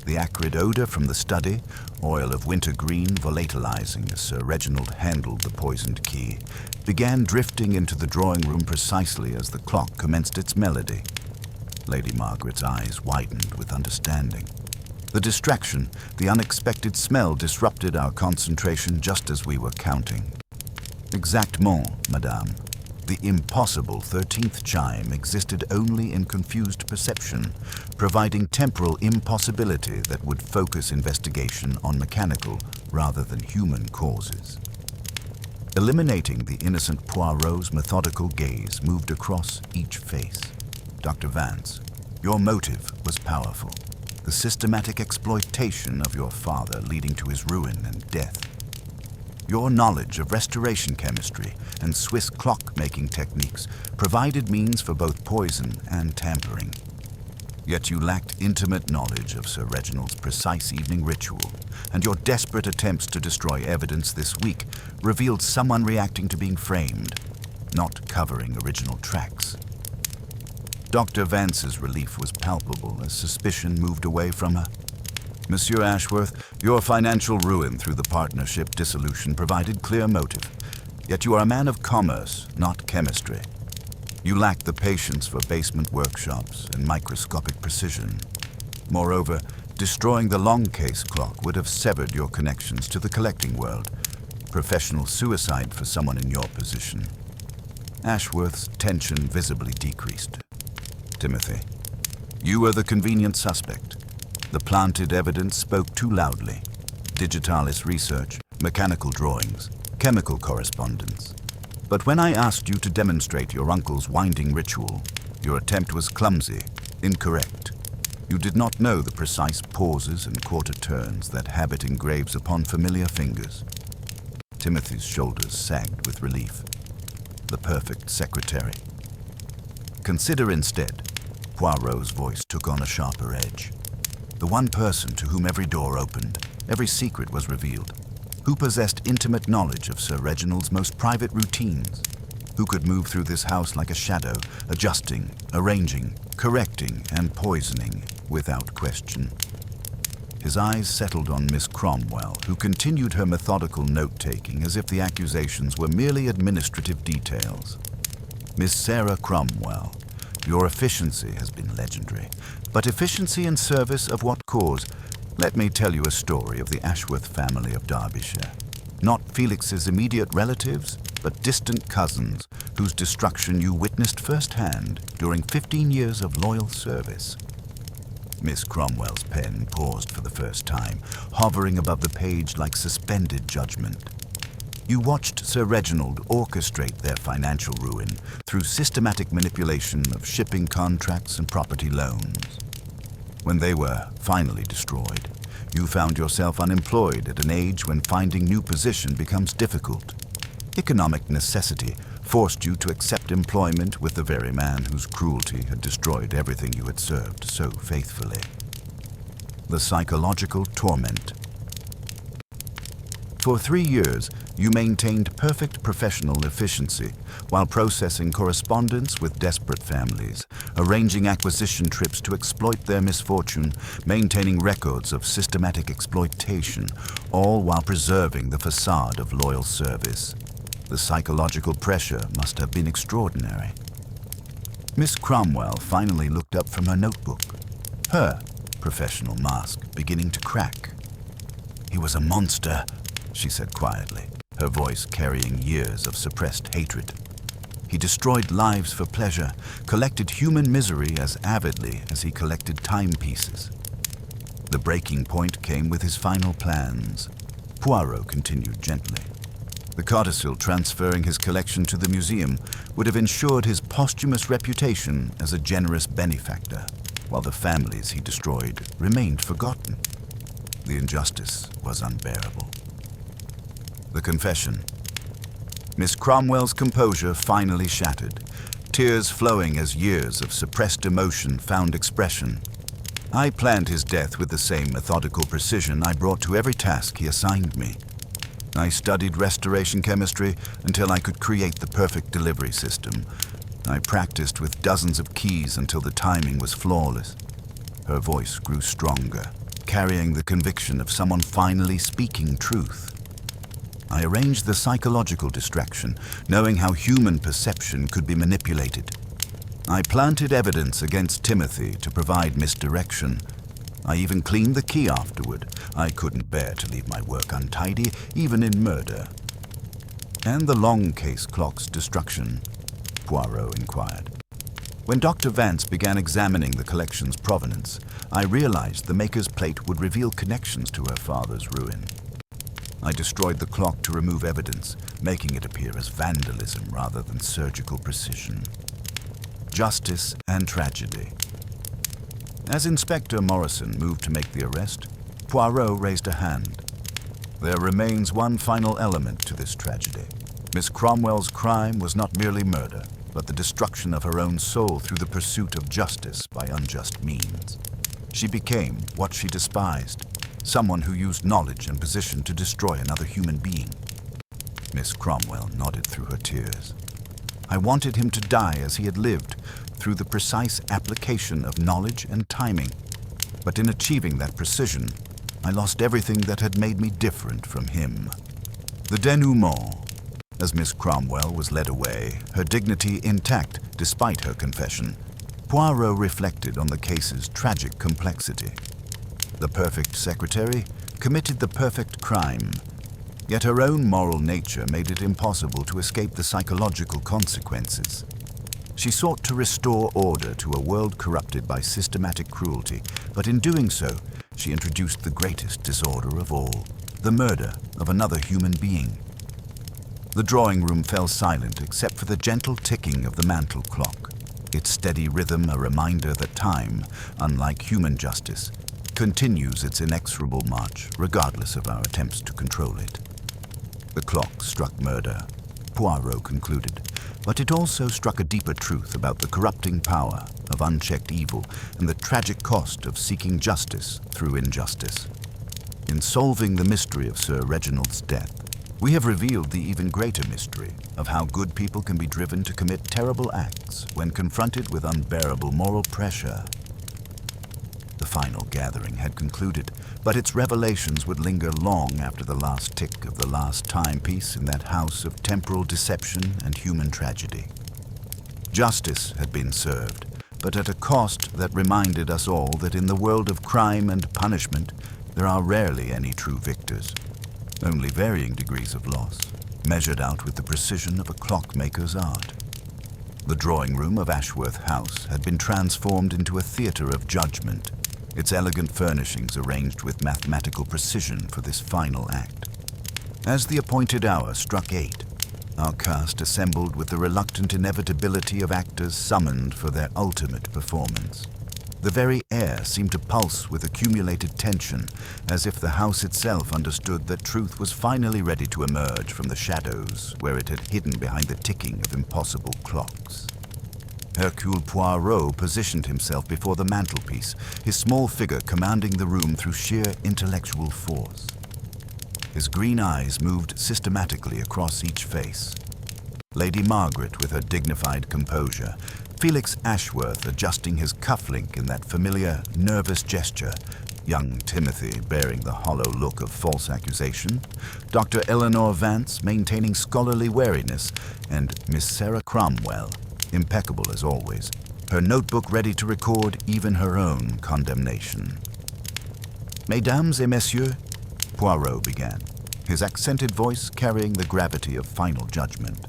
The acrid odor from the study, oil of wintergreen volatilizing as Sir Reginald handled the poisoned key, began drifting into the drawing room precisely as the clock commenced its melody. Lady Margaret's eyes widened with understanding. The distraction, the unexpected smell disrupted our concentration just as we were counting. Exactement, madame. The impossible 13th chime existed only in confused perception, providing temporal impossibility that would focus investigation on mechanical rather than human causes. Eliminating the innocent Poirot's methodical gaze moved across each face. Dr. Vance, your motive was powerful. The systematic exploitation of your father leading to his ruin and death. Your knowledge of restoration chemistry and Swiss clock-making techniques provided means for both poison and tampering. Yet you lacked intimate knowledge of Sir Reginald's precise evening ritual, and your desperate attempts to destroy evidence this week revealed someone reacting to being framed, not covering original tracks. Dr. Vance's relief was palpable as suspicion moved away from her. Monsieur Ashworth, your financial ruin through the partnership dissolution provided clear motive. Yet you are a man of commerce, not chemistry. You lack the patience for basement workshops and microscopic precision. Moreover, destroying the long case clock would have severed your connections to the collecting world. Professional suicide for someone in your position. Ashworth's tension visibly decreased. Timothy, you were the convenient suspect. The planted evidence spoke too loudly. Digitalis research, mechanical drawings, chemical correspondence. But when I asked you to demonstrate your uncle's winding ritual, your attempt was clumsy, incorrect. You did not know the precise pauses and quarter turns that habit engraves upon familiar fingers. Timothy's shoulders sagged with relief. The perfect secretary. Consider instead, Poirot's voice took on a sharper edge. The one person to whom every door opened, every secret was revealed, who possessed intimate knowledge of Sir Reginald's most private routines, who could move through this house like a shadow, adjusting, arranging, correcting, and poisoning without question. His eyes settled on Miss Cromwell, who continued her methodical note-taking as if the accusations were merely administrative details. Miss Sarah Cromwell, your efficiency has been legendary, but efficiency in service of what cause? Let me tell you a story of the Ashworth family of Derbyshire. Not Felix's immediate relatives, but distant cousins, whose destruction you witnessed firsthand during 15 years of loyal service. Miss Cromwell's pen paused for the first time, hovering above the page like suspended judgment. You watched Sir Reginald orchestrate their financial ruin through systematic manipulation of shipping contracts and property loans. When they were finally destroyed, you found yourself unemployed at an age when finding new position becomes difficult. Economic necessity forced you to accept employment with the very man whose cruelty had destroyed everything you had served so faithfully. The psychological torment. For 3 years, you maintained perfect professional efficiency while processing correspondence with desperate families, arranging acquisition trips to exploit their misfortune, maintaining records of systematic exploitation, all while preserving the facade of loyal service. The psychological pressure must have been extraordinary. Miss Cromwell finally looked up from her notebook, her professional mask beginning to crack. "He was a monster," she said quietly, her voice carrying years of suppressed hatred. "He destroyed lives for pleasure, collected human misery as avidly as he collected timepieces." The breaking point came with his final plans. Poirot continued gently. The codicil transferring his collection to the museum would have ensured his posthumous reputation as a generous benefactor, while the families he destroyed remained forgotten. The injustice was unbearable. The confession. Miss Cromwell's composure finally shattered, tears flowing as years of suppressed emotion found expression. "I planned his death with the same methodical precision I brought to every task he assigned me. I studied restoration chemistry until I could create the perfect delivery system. I practiced with dozens of keys until the timing was flawless." Her voice grew stronger, carrying the conviction of someone finally speaking truth. "I arranged the psychological distraction, knowing how human perception could be manipulated. I planted evidence against Timothy to provide misdirection. I even cleaned the key afterward. I couldn't bear to leave my work untidy, even in murder. And the long case clock's destruction? Poirot inquired. When Dr. Vance began examining the collection's provenance, I realized the maker's plate would reveal connections to her father's ruin. I destroyed the clock to remove evidence, making it appear as vandalism rather than surgical precision. Justice and tragedy. As Inspector Morrison moved to make the arrest, Poirot raised a hand. There remains one final element to this tragedy. Miss Cromwell's crime was not merely murder, but the destruction of her own soul through the pursuit of justice by unjust means. She became what she despised, someone who used knowledge and position to destroy another human being. Miss Cromwell nodded through her tears. I wanted him to die as he had lived, through the precise application of knowledge and timing. But in achieving that precision, I lost everything that had made me different from him. The denouement. As Miss Cromwell was led away, her dignity intact despite her confession, Poirot reflected on the case's tragic complexity. The perfect secretary committed the perfect crime, yet her own moral nature made it impossible to escape the psychological consequences. She sought to restore order to a world corrupted by systematic cruelty, but in doing so, she introduced the greatest disorder of all, the murder of another human being. The drawing room fell silent except for the gentle ticking of the mantel clock, its steady rhythm a reminder that time, unlike human justice, continues its inexorable march regardless of our attempts to control it. The clock struck murder, Poirot concluded, but it also struck a deeper truth about the corrupting power of unchecked evil and the tragic cost of seeking justice through injustice. In solving the mystery of Sir Reginald's death, we have revealed the even greater mystery of how good people can be driven to commit terrible acts when confronted with unbearable moral pressure. The final gathering had concluded, but its revelations would linger long after the last tick of the last timepiece in that house of temporal deception and human tragedy. Justice had been served, but at a cost that reminded us all that in the world of crime and punishment, there are rarely any true victors, only varying degrees of loss, measured out with the precision of a clockmaker's art. The drawing room of Ashworth House had been transformed into a theater of judgment, its elegant furnishings arranged with mathematical precision for this final act. As the appointed hour struck 8, our cast assembled with the reluctant inevitability of actors summoned for their ultimate performance. The very air seemed to pulse with accumulated tension, as if the house itself understood that truth was finally ready to emerge from the shadows where it had hidden behind the ticking of impossible clocks. Hercule Poirot positioned himself before the mantelpiece, his small figure commanding the room through sheer intellectual force. His green eyes moved systematically across each face. Lady Margaret with her dignified composure, Felix Ashworth adjusting his cufflink in that familiar, nervous gesture, young Timothy bearing the hollow look of false accusation, Dr. Eleanor Vance maintaining scholarly wariness, and Miss Sarah Cromwell, impeccable as always, her notebook ready to record even her own condemnation. Mesdames et messieurs, Poirot began, his accented voice carrying the gravity of final judgment.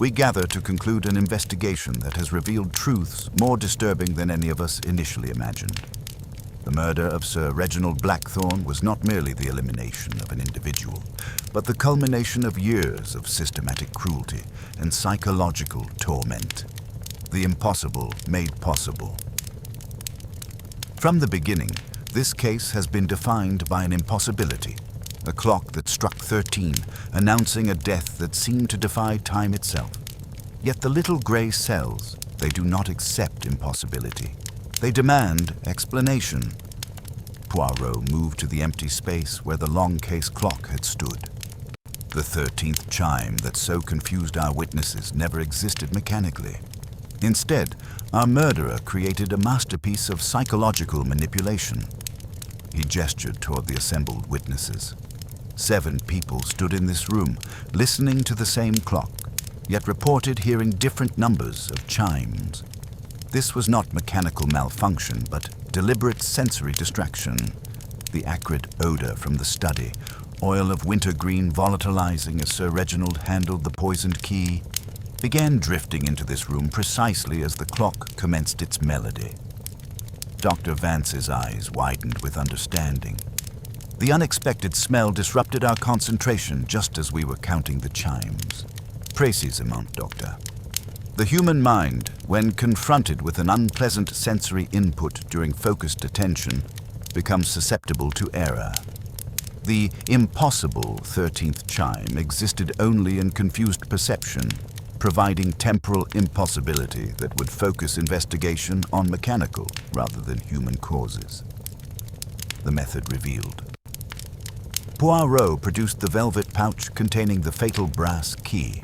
We gather to conclude an investigation that has revealed truths more disturbing than any of us initially imagined. The murder of Sir Reginald Blackthorne was not merely the elimination of an individual, but the culmination of years of systematic cruelty and psychological torment. The impossible made possible. From the beginning, this case has been defined by an impossibility, a clock that struck 13, announcing a death that seemed to defy time itself. Yet the little gray cells, they do not accept impossibility. They demand explanation. Poirot moved to the empty space where the long case clock had stood. The 13th chime that so confused our witnesses never existed mechanically. Instead, our murderer created a masterpiece of psychological manipulation. He gestured toward the assembled witnesses. 7 people stood in this room, listening to the same clock, yet reported hearing different numbers of chimes. This was not mechanical malfunction, but deliberate sensory distraction. The acrid odor from the study, oil of wintergreen volatilizing as Sir Reginald handled the poisoned key, began drifting into this room precisely as the clock commenced its melody. Dr. Vance's eyes widened with understanding. The unexpected smell disrupted our concentration just as we were counting the chimes. Précisément, Doctor. The human mind, when confronted with an unpleasant sensory input during focused attention, becomes susceptible to error. The impossible 13th chime existed only in confused perception, providing temporal impossibility that would focus investigation on mechanical rather than human causes. The method revealed. Poirot produced the velvet pouch containing the fatal brass key.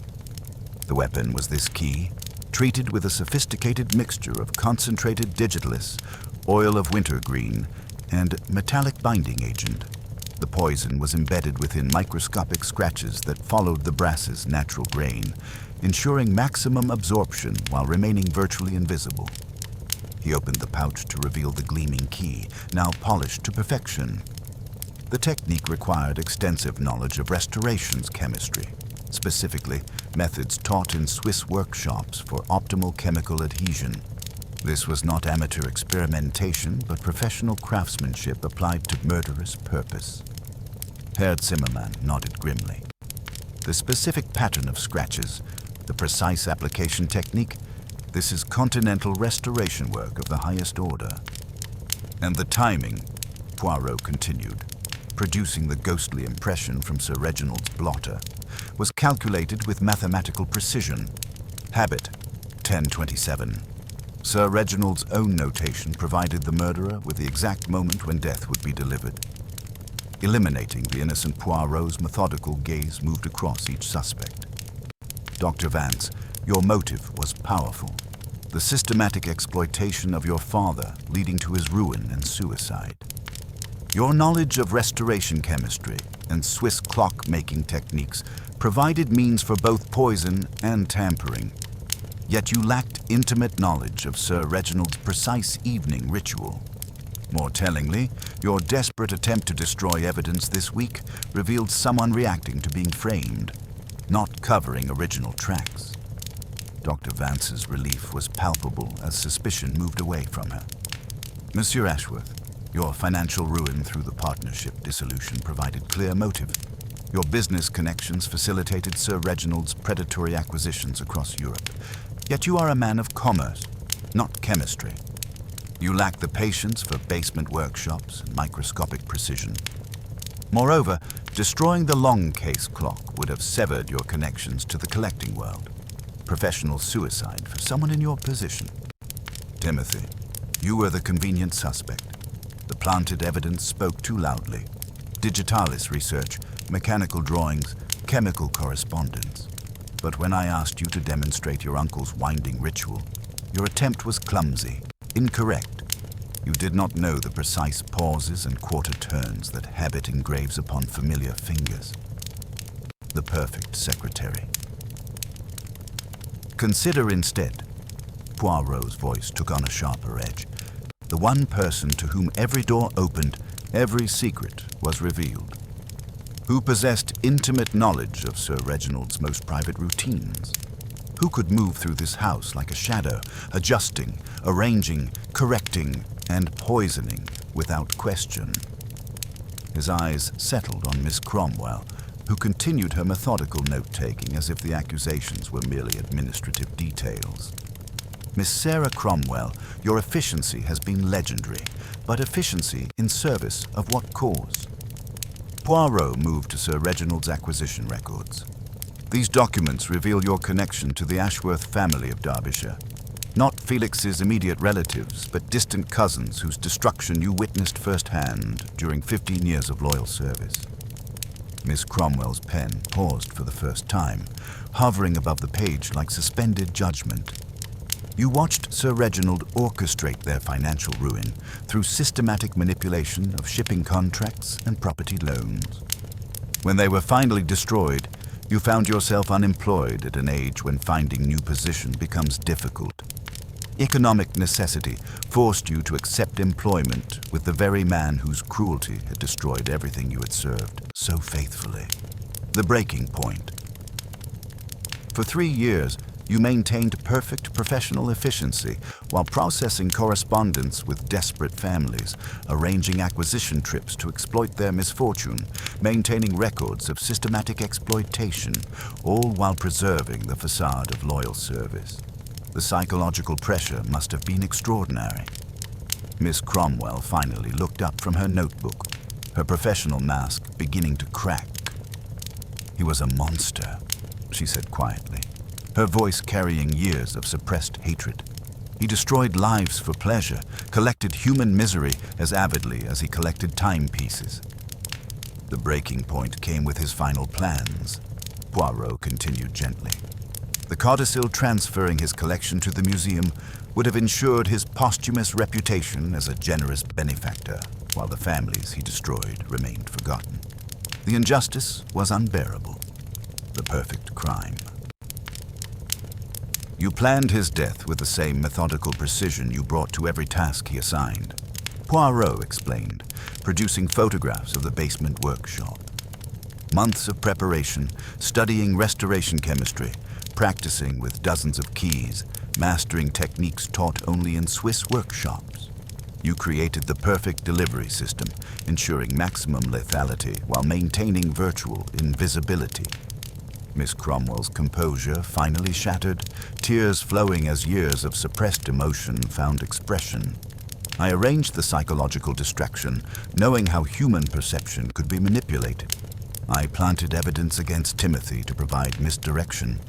The weapon was this key, treated with a sophisticated mixture of concentrated digitalis, oil of wintergreen, and metallic binding agent. The poison was embedded within microscopic scratches that followed the brass's natural grain, ensuring maximum absorption while remaining virtually invisible. He opened the pouch to reveal the gleaming key, now polished to perfection. The technique required extensive knowledge of restorations chemistry, specifically methods taught in Swiss workshops for optimal chemical adhesion. This was not amateur experimentation, but professional craftsmanship applied to murderous purpose. Herr Zimmermann nodded grimly. The specific pattern of scratches, the precise application technique, this is continental restoration work of the highest order. And the timing, Poirot continued, producing the ghostly impression from Sir Reginald's blotter, was calculated with mathematical precision. Habit, 1027. Sir Reginald's own notation provided the murderer with the exact moment when death would be delivered. Eliminating the innocent Poirot's methodical gaze moved across each suspect. Dr. Vance, your motive was powerful. The systematic exploitation of your father leading to his ruin and suicide. Your knowledge of restoration chemistry and Swiss clock-making techniques provided means for both poison and tampering. Yet you lacked intimate knowledge of Sir Reginald's precise evening ritual. More tellingly, your desperate attempt to destroy evidence this week revealed someone reacting to being framed, not covering original tracks. Dr. Vance's relief was palpable as suspicion moved away from her. Monsieur Ashworth, your financial ruin through the partnership dissolution provided clear motive. Your business connections facilitated Sir Reginald's predatory acquisitions across Europe. Yet you are a man of commerce, not chemistry. You lack the patience for basement workshops and microscopic precision. Moreover, destroying the long case clock would have severed your connections to the collecting world. Professional suicide for someone in your position. Timothy, you were the convenient suspect. The planted evidence spoke too loudly. Digitalis research, mechanical drawings, chemical correspondence. But when I asked you to demonstrate your uncle's winding ritual, your attempt was clumsy, incorrect. You did not know the precise pauses and quarter turns that habit engraves upon familiar fingers. The perfect secretary. Consider instead, Poirot's voice took on a sharper edge, the one person to whom every door opened, every secret was revealed. Who possessed intimate knowledge of Sir Reginald's most private routines? Who could move through this house like a shadow, adjusting, arranging, correcting, and poisoning without question? His eyes settled on Miss Cromwell, who continued her methodical note-taking as if the accusations were merely administrative details. Miss Sarah Cromwell, your efficiency has been legendary, but efficiency in service of what cause? Poirot moved to Sir Reginald's acquisition records. These documents reveal your connection to the Ashworth family of Derbyshire. Not Felix's immediate relatives, but distant cousins whose destruction you witnessed firsthand during 15 years of loyal service. Miss Cromwell's pen paused for the first time, hovering above the page like suspended judgment. You watched Sir Reginald orchestrate their financial ruin through systematic manipulation of shipping contracts and property loans. When they were finally destroyed, you found yourself unemployed at an age when finding new position becomes difficult. Economic necessity forced you to accept employment with the very man whose cruelty had destroyed everything you had served so faithfully. The breaking point. For 3 years, you maintained perfect professional efficiency while processing correspondence with desperate families, arranging acquisition trips to exploit their misfortune, maintaining records of systematic exploitation, all while preserving the facade of loyal service. The psychological pressure must have been extraordinary. Miss Cromwell finally looked up from her notebook, her professional mask beginning to crack. "He was a monster," she said quietly, her voice carrying years of suppressed hatred. "He destroyed lives for pleasure, collected human misery as avidly as he collected timepieces." The breaking point came with his final plans, Poirot continued gently. The codicil transferring his collection to the museum would have ensured his posthumous reputation as a generous benefactor, while the families he destroyed remained forgotten. The injustice was unbearable, the perfect crime. You planned his death with the same methodical precision you brought to every task he assigned, Poirot explained, producing photographs of the basement workshop. Months of preparation, studying restoration chemistry, practicing with dozens of keys, mastering techniques taught only in Swiss workshops. You created the perfect delivery system, ensuring maximum lethality while maintaining virtual invisibility. Miss Cromwell's composure finally shattered, tears flowing as years of suppressed emotion found expression. I arranged the psychological distraction, knowing how human perception could be manipulated. I planted evidence against Timothy to provide misdirection.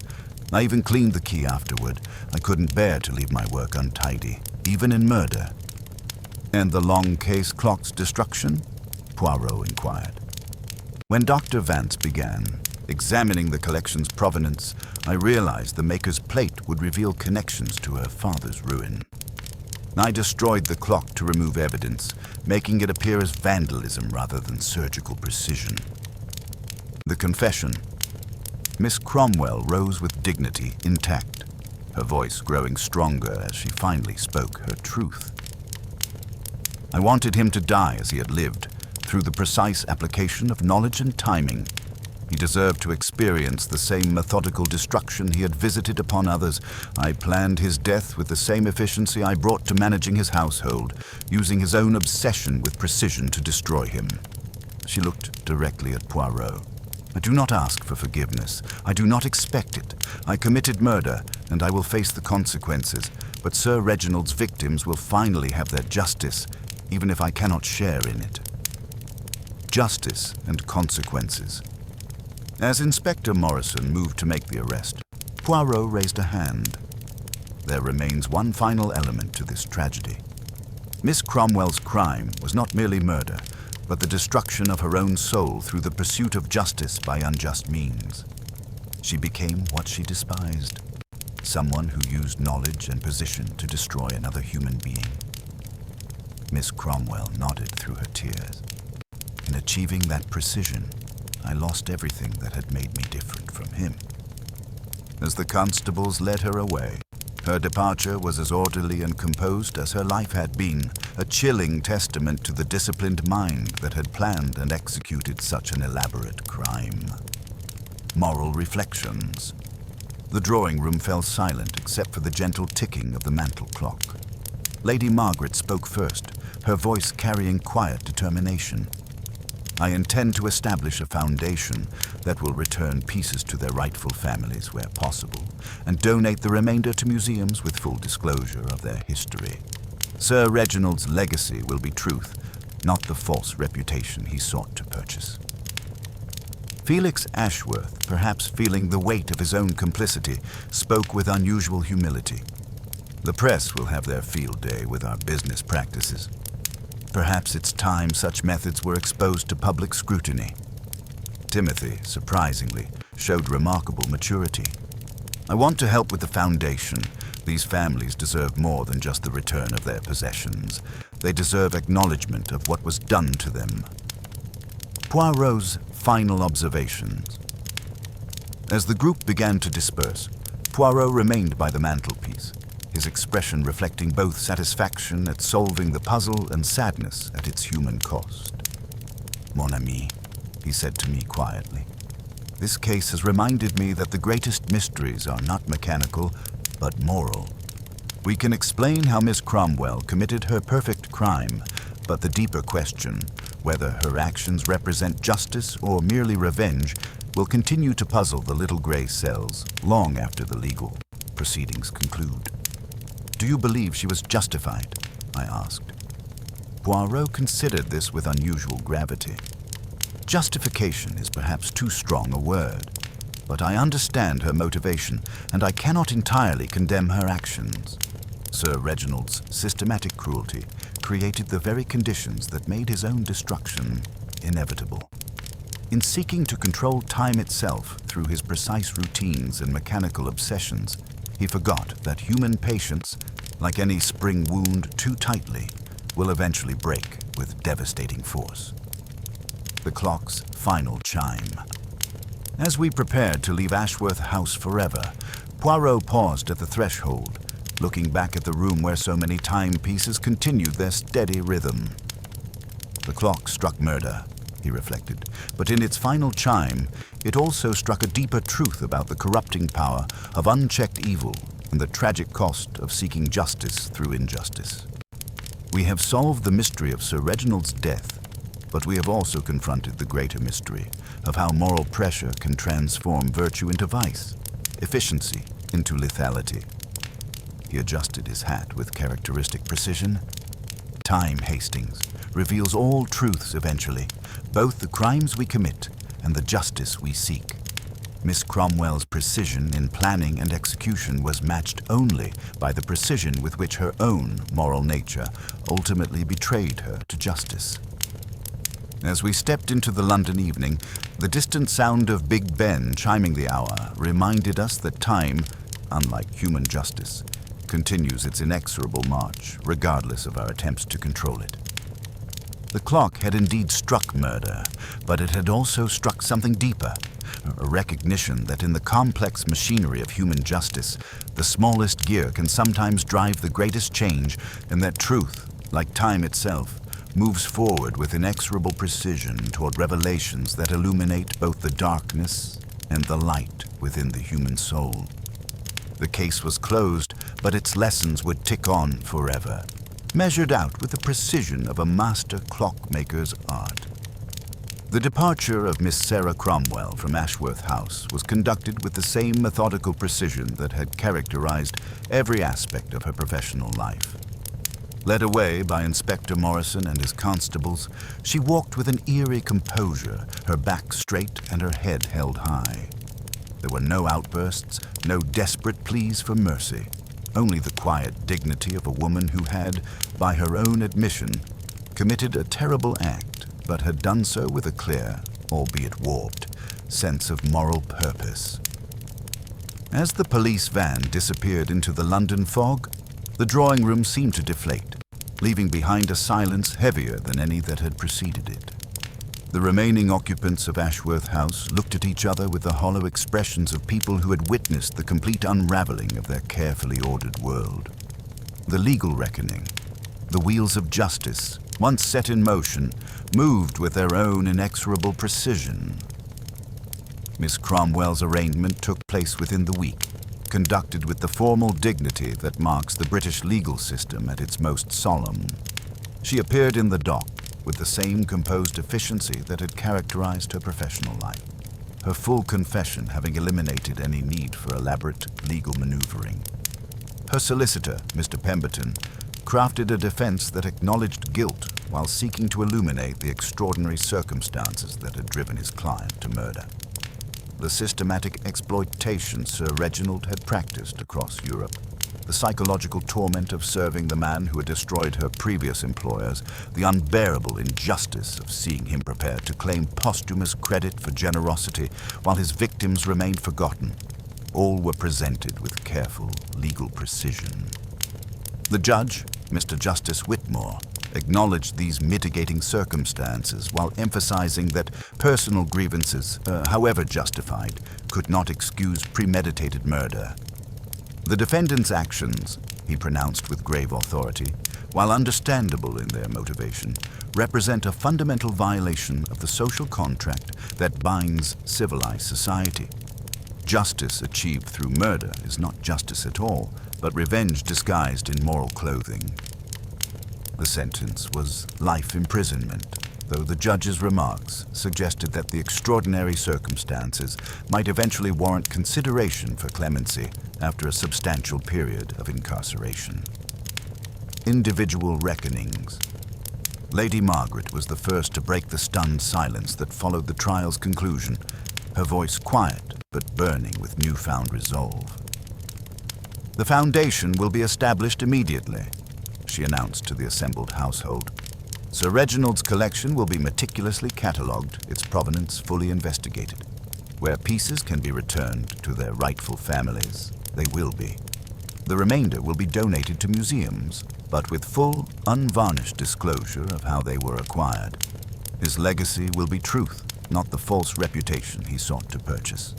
I even cleaned the key afterward. I couldn't bear to leave my work untidy, even in murder. "And the long case clock's destruction?" Poirot inquired. When Dr. Vance began examining the collection's provenance, I realized the maker's plate would reveal connections to her father's ruin. I destroyed the clock to remove evidence, making it appear as vandalism rather than surgical precision. The confession. Miss Cromwell rose with dignity intact, her voice growing stronger as she finally spoke her truth. "I wanted him to die as he had lived, through the precise application of knowledge and timing. He deserved to experience the same methodical destruction he had visited upon others. I planned his death with the same efficiency I brought to managing his household, using his own obsession with precision to destroy him." She looked directly at Poirot. "I do not ask for forgiveness. I do not expect it. I committed murder, and I will face the consequences. But Sir Reginald's victims will finally have their justice, even if I cannot share in it." Justice and consequences. As Inspector Morrison moved to make the arrest, Poirot raised a hand. There remains one final element to this tragedy. Miss Cromwell's crime was not merely murder, but the destruction of her own soul through the pursuit of justice by unjust means. She became what she despised, someone who used knowledge and position to destroy another human being. Miss Cromwell nodded through her tears. In achieving that precision, I lost everything that had made me different from him. As the constables led her away, her departure was as orderly and composed as her life had been, a chilling testament to the disciplined mind that had planned and executed such an elaborate crime. Moral reflections. The drawing room fell silent except for the gentle ticking of the mantel clock. Lady Margaret spoke first, her voice carrying quiet determination. "I intend to establish a foundation that will return pieces to their rightful families where possible, and donate the remainder to museums with full disclosure of their history. Sir Reginald's legacy will be truth, not the false reputation he sought to purchase." Felix Ashworth, perhaps feeling the weight of his own complicity, spoke with unusual humility. "The press will have their field day with our business practices. Perhaps it's time such methods were exposed to public scrutiny." Timothy, surprisingly, showed remarkable maturity. "I want to help with the foundation. These families deserve more than just the return of their possessions. They deserve acknowledgement of what was done to them." Poirot's final observations. As the group began to disperse, Poirot remained by the mantelpiece, his expression reflecting both satisfaction at solving the puzzle and sadness at its human cost. "Mon ami," he said to me quietly, "this case has reminded me that the greatest mysteries are not mechanical, but moral. We can explain how Miss Cromwell committed her perfect crime, but the deeper question, whether her actions represent justice or merely revenge, will continue to puzzle the little gray cells long after the legal proceedings conclude." "Do you believe she was justified?" I asked. Poirot considered this with unusual gravity. "Justification is perhaps too strong a word, but I understand her motivation, and I cannot entirely condemn her actions. Sir Reginald's systematic cruelty created the very conditions that made his own destruction inevitable. In seeking to control time itself through his precise routines and mechanical obsessions, he forgot that human patience, like any spring wound too tightly, will eventually break with devastating force." The clock's final chime. As we prepared to leave Ashworth House forever, Poirot paused at the threshold, looking back at the room where so many timepieces continued their steady rhythm. "The clock struck murder," he reflected, "but in its final chime, it also struck a deeper truth about the corrupting power of unchecked evil and the tragic cost of seeking justice through injustice. We have solved the mystery of Sir Reginald's death, but we have also confronted the greater mystery of how moral pressure can transform virtue into vice, efficiency into lethality." He adjusted his hat with characteristic precision. "Time, Hastings, reveals all truths eventually, both the crimes we commit and the justice we seek. Miss Cromwell's precision in planning and execution was matched only by the precision with which her own moral nature ultimately betrayed her to justice." As we stepped into the London evening, the distant sound of Big Ben chiming the hour reminded us that time, unlike human justice, continues its inexorable march, regardless of our attempts to control it. The clock had indeed struck murder, but it had also struck something deeper, a recognition that in the complex machinery of human justice, the smallest gear can sometimes drive the greatest change, and that truth, like time itself, moves forward with inexorable precision toward revelations that illuminate both the darkness and the light within the human soul. The case was closed, but its lessons would tick on forever, measured out with the precision of a master clockmaker's art. The departure of Miss Sarah Cromwell from Ashworth House was conducted with the same methodical precision that had characterized every aspect of her professional life. Led away by Inspector Morrison and his constables, she walked with an eerie composure, her back straight and her head held high. There were no outbursts, no desperate pleas for mercy, only the quiet dignity of a woman who had, by her own admission, committed a terrible act, but had done so with a clear, albeit warped, sense of moral purpose. As the police van disappeared into the London fog, the drawing room seemed to deflate, leaving behind a silence heavier than any that had preceded it. The remaining occupants of Ashworth House looked at each other with the hollow expressions of people who had witnessed the complete unraveling of their carefully ordered world. The legal reckoning, the wheels of justice, once set in motion, moved with their own inexorable precision. Miss Cromwell's arraignment took place within the week, conducted with the formal dignity that marks the British legal system at its most solemn. She appeared in the dock with the same composed efficiency that had characterized her professional life, her full confession having eliminated any need for elaborate legal maneuvering. Her solicitor, Mr. Pemberton, crafted a defense that acknowledged guilt while seeking to illuminate the extraordinary circumstances that had driven his client to murder. The systematic exploitation Sir Reginald had practiced across Europe, the psychological torment of serving the man who had destroyed her previous employers, the unbearable injustice of seeing him prepared to claim posthumous credit for generosity while his victims remained forgotten, all were presented with careful legal precision. The judge, Mr. Justice Whitmore, acknowledged these mitigating circumstances while emphasizing that personal grievances, however justified, could not excuse premeditated murder. The defendant's actions, he pronounced with grave authority, while understandable in their motivation, represent a fundamental violation of the social contract that binds civilized society. Justice achieved through murder is not justice at all, but revenge disguised in moral clothing. The sentence was life imprisonment, though the judge's remarks suggested that the extraordinary circumstances might eventually warrant consideration for clemency after a substantial period of incarceration. Individual reckonings. Lady Margaret was the first to break the stunned silence that followed the trial's conclusion, her voice quiet but burning with newfound resolve. "The foundation will be established immediately," she announced to the assembled household. "Sir Reginald's collection will be meticulously catalogued, its provenance fully investigated. Where pieces can be returned to their rightful families, they will be. The remainder will be donated to museums, but with full, unvarnished disclosure of how they were acquired. His legacy will be truth, not the false reputation he sought to purchase."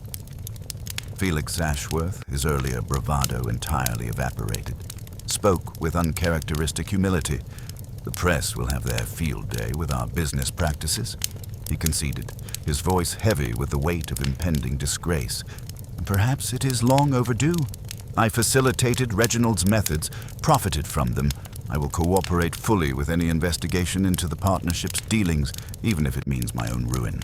Felix Ashworth, his earlier bravado entirely evaporated, spoke with uncharacteristic humility. "The press will have their field day with our business practices," he conceded, his voice heavy with the weight of impending disgrace. "Perhaps it is long overdue. I facilitated Reginald's methods, profited from them. I will cooperate fully with any investigation into the partnership's dealings, even if it means my own ruin."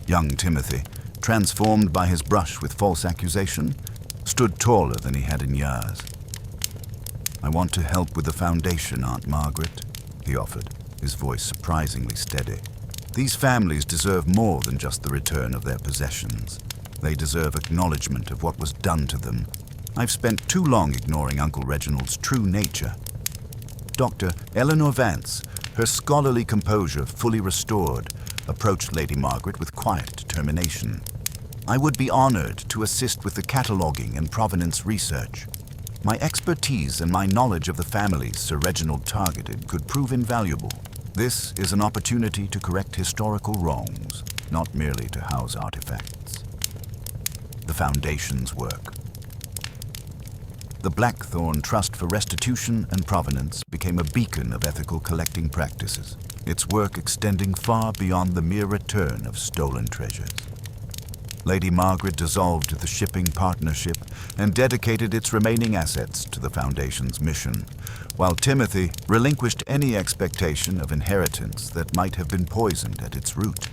Young Timothy, transformed by his brush with false accusation, stood taller than he had in years. "I want to help with the foundation, Aunt Margaret," he offered, his voice surprisingly steady. "These families deserve more than just the return of their possessions. They deserve acknowledgement of what was done to them. I've spent too long ignoring Uncle Reginald's true nature." Dr. Eleanor Vance, her scholarly composure fully restored, approached Lady Margaret with quiet determination. "I would be honored to assist with the cataloging and provenance research. My expertise and my knowledge of the families Sir Reginald targeted could prove invaluable. This is an opportunity to correct historical wrongs, not merely to house artifacts." The Foundation's work. The Blackthorn Trust for Restitution and Provenance became a beacon of ethical collecting practices, its work extending far beyond the mere return of stolen treasures. Lady Margaret dissolved the shipping partnership and dedicated its remaining assets to the Foundation's mission, while Timothy relinquished any expectation of inheritance that might have been poisoned at its root.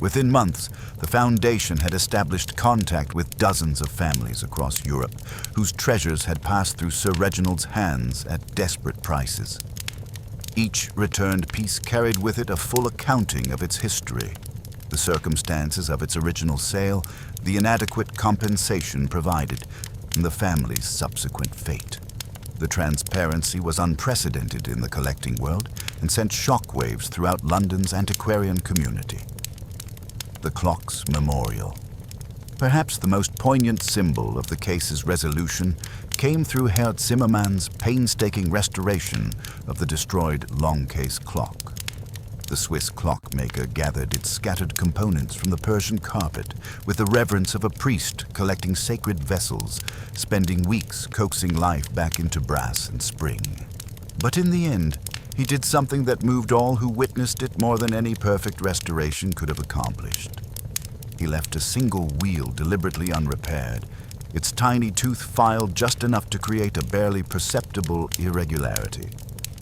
Within months, the Foundation had established contact with dozens of families across Europe whose treasures had passed through Sir Reginald's hands at desperate prices. Each returned piece carried with it a full accounting of its history, the circumstances of its original sale, the inadequate compensation provided, and the family's subsequent fate. The transparency was unprecedented in the collecting world and sent shockwaves throughout London's antiquarian community. The clock's memorial. Perhaps the most poignant symbol of the case's resolution came through Herr Zimmermann's painstaking restoration of the destroyed long-case clock. The Swiss clockmaker gathered its scattered components from the Persian carpet with the reverence of a priest collecting sacred vessels, spending weeks coaxing life back into brass and spring. But in the end, he did something that moved all who witnessed it more than any perfect restoration could have accomplished. He left a single wheel deliberately unrepaired, its tiny tooth filed just enough to create a barely perceptible irregularity.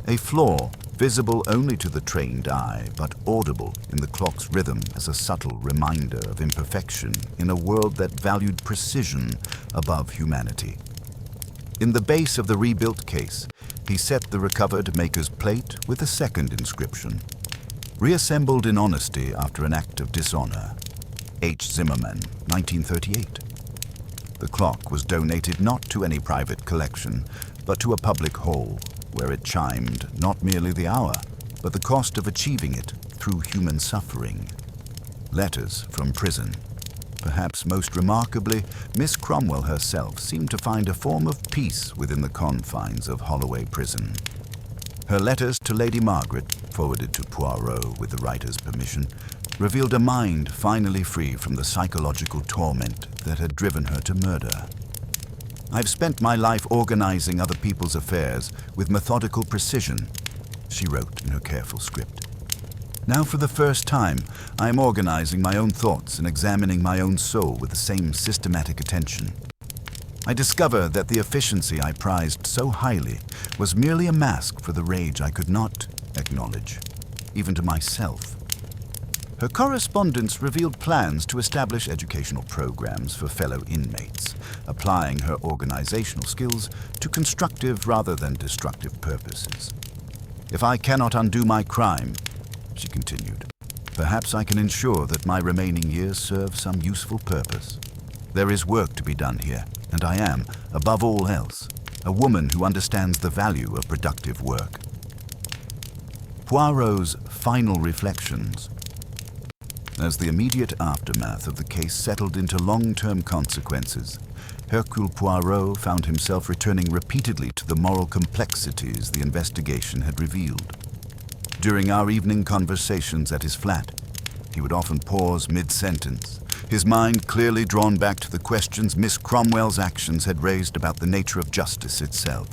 A flaw visible only to the trained eye, but audible in the clock's rhythm as a subtle reminder of imperfection in a world that valued precision above humanity. In the base of the rebuilt case, he set the recovered maker's plate with a second inscription. Reassembled in honesty after an act of dishonor. H. Zimmermann, 1938. The clock was donated not to any private collection, but to a public hall, where it chimed not merely the hour, but the cost of achieving it through human suffering. Letters from prison. Perhaps most remarkably, Miss Cromwell herself seemed to find a form of peace within the confines of Holloway Prison. Her letters to Lady Margaret, forwarded to Poirot with the writer's permission, revealed a mind finally free from the psychological torment that had driven her to murder. I've spent my life organizing other people's affairs with methodical precision, she wrote in her careful script. Now for the first time, I am organizing my own thoughts and examining my own soul with the same systematic attention. I discover that the efficiency I prized so highly was merely a mask for the rage I could not acknowledge, even to myself. Her correspondence revealed plans to establish educational programs for fellow inmates, applying her organizational skills to constructive rather than destructive purposes. If I cannot undo my crime, she continued, perhaps I can ensure that my remaining years serve some useful purpose. There is work to be done here, and I am, above all else, a woman who understands the value of productive work. Poirot's final reflections. As the immediate aftermath of the case settled into long-term consequences, Hercule Poirot found himself returning repeatedly to the moral complexities the investigation had revealed. During our evening conversations at his flat, he would often pause mid-sentence, his mind clearly drawn back to the questions Miss Cromwell's actions had raised about the nature of justice itself.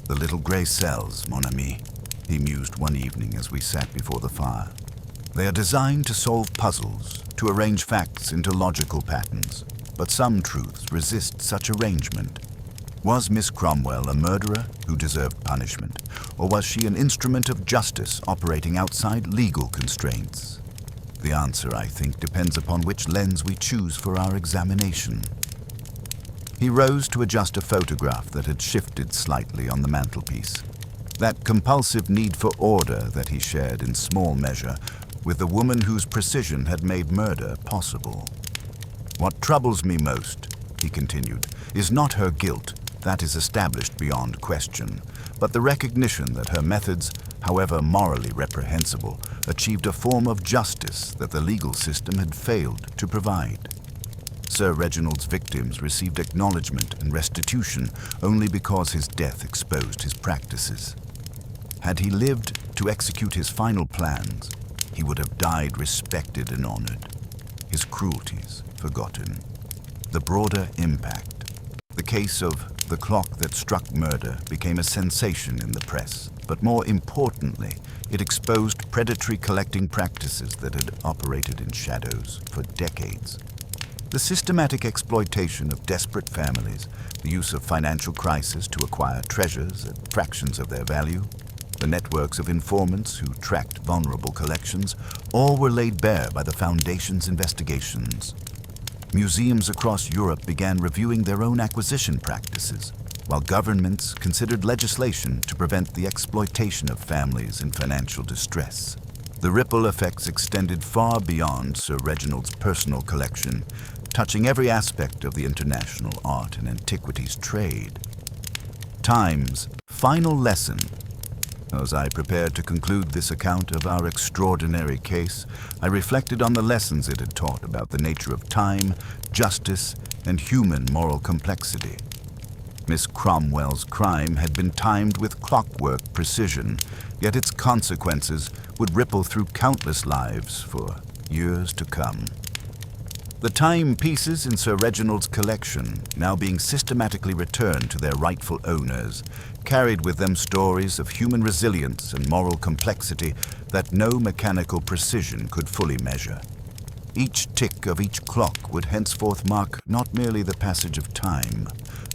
"The little grey cells, mon ami," he mused one evening as we sat before the fire. "They are designed to solve puzzles, to arrange facts into logical patterns, but some truths resist such arrangement. Was Miss Cromwell a murderer who deserved punishment, or was she an instrument of justice operating outside legal constraints? The answer, I think, depends upon which lens we choose for our examination." He rose to adjust a photograph that had shifted slightly on the mantelpiece. That compulsive need for order that he shared in small measure with the woman whose precision had made murder possible. "What troubles me most," he continued, "is not her guilt, that is established beyond question, but the recognition that her methods, however morally reprehensible, achieved a form of justice that the legal system had failed to provide. Sir Reginald's victims received acknowledgement and restitution only because his death exposed his practices. Had he lived to execute his final plans, he would have died respected and honored, his cruelties forgotten. The broader impact. The case of the clock that struck murder became a sensation in the press, but more importantly, it exposed predatory collecting practices that had operated in shadows for decades. The systematic exploitation of desperate families, the use of financial crisis to acquire treasures at fractions of their value, the networks of informants who tracked vulnerable collections, all were laid bare by the Foundation's investigations. Museums across Europe began reviewing their own acquisition practices, while governments considered legislation to prevent the exploitation of families in financial distress. The ripple effects extended far beyond Sir Reginald's personal collection, touching every aspect of the international art and antiquities trade. Time's final lesson. As I prepared to conclude this account of our extraordinary case, I reflected on the lessons it had taught about the nature of time, justice, and human moral complexity. Miss Cromwell's crime had been timed with clockwork precision, yet its consequences would ripple through countless lives for years to come. The timepieces in Sir Reginald's collection, now being systematically returned to their rightful owners, carried with them stories of human resilience and moral complexity that no mechanical precision could fully measure. Each tick of each clock would henceforth mark not merely the passage of time,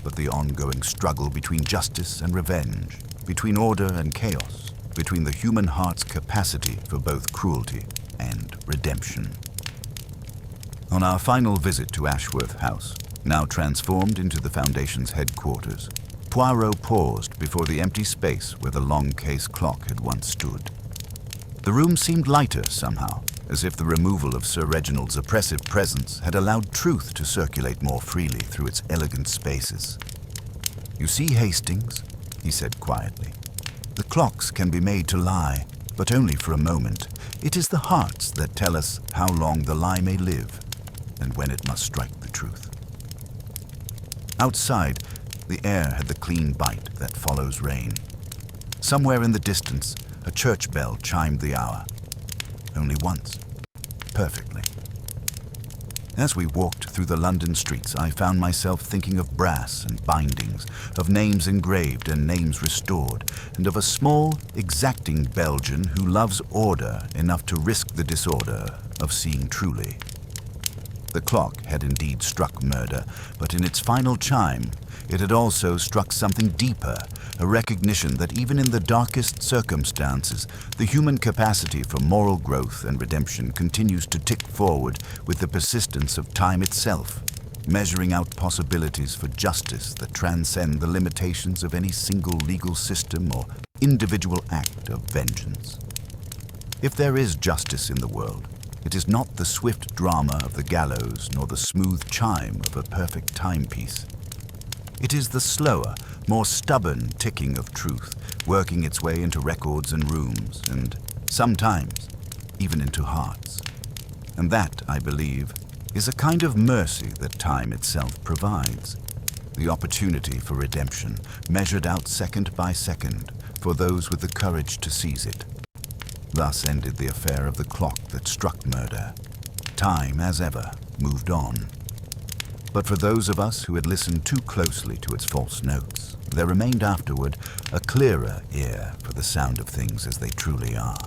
but the ongoing struggle between justice and revenge, between order and chaos, between the human heart's capacity for both cruelty and redemption. On our final visit to Ashworth House, now transformed into the Foundation's headquarters, Poirot paused before the empty space where the long case clock had once stood. The room seemed lighter somehow, as if the removal of Sir Reginald's oppressive presence had allowed truth to circulate more freely through its elegant spaces. "You see, Hastings," he said quietly, "the clocks can be made to lie, but only for a moment. It is the hearts that tell us how long the lie may live, and when it must strike the truth." Outside, the air had the clean bite that follows rain. Somewhere in the distance, a church bell chimed the hour. Only once. Perfectly. As we walked through the London streets, I found myself thinking of brass and bindings, of names engraved and names restored, and of a small, exacting Belgian who loves order enough to risk the disorder of seeing truly. The clock had indeed struck murder, but in its final chime, it had also struck something deeper, a recognition that even in the darkest circumstances, the human capacity for moral growth and redemption continues to tick forward with the persistence of time itself, measuring out possibilities for justice that transcend the limitations of any single legal system or individual act of vengeance. If there is justice in the world, it is not the swift drama of the gallows nor the smooth chime of a perfect timepiece. It is the slower, more stubborn ticking of truth, working its way into records and rooms, and sometimes even into hearts. And that, I believe, is a kind of mercy that time itself provides. The opportunity for redemption, measured out second by second, for those with the courage to seize it. Thus ended the affair of the clock that struck murder. Time, as ever, moved on. But for those of us who had listened too closely to its false notes, there remained afterward a clearer ear for the sound of things as they truly are.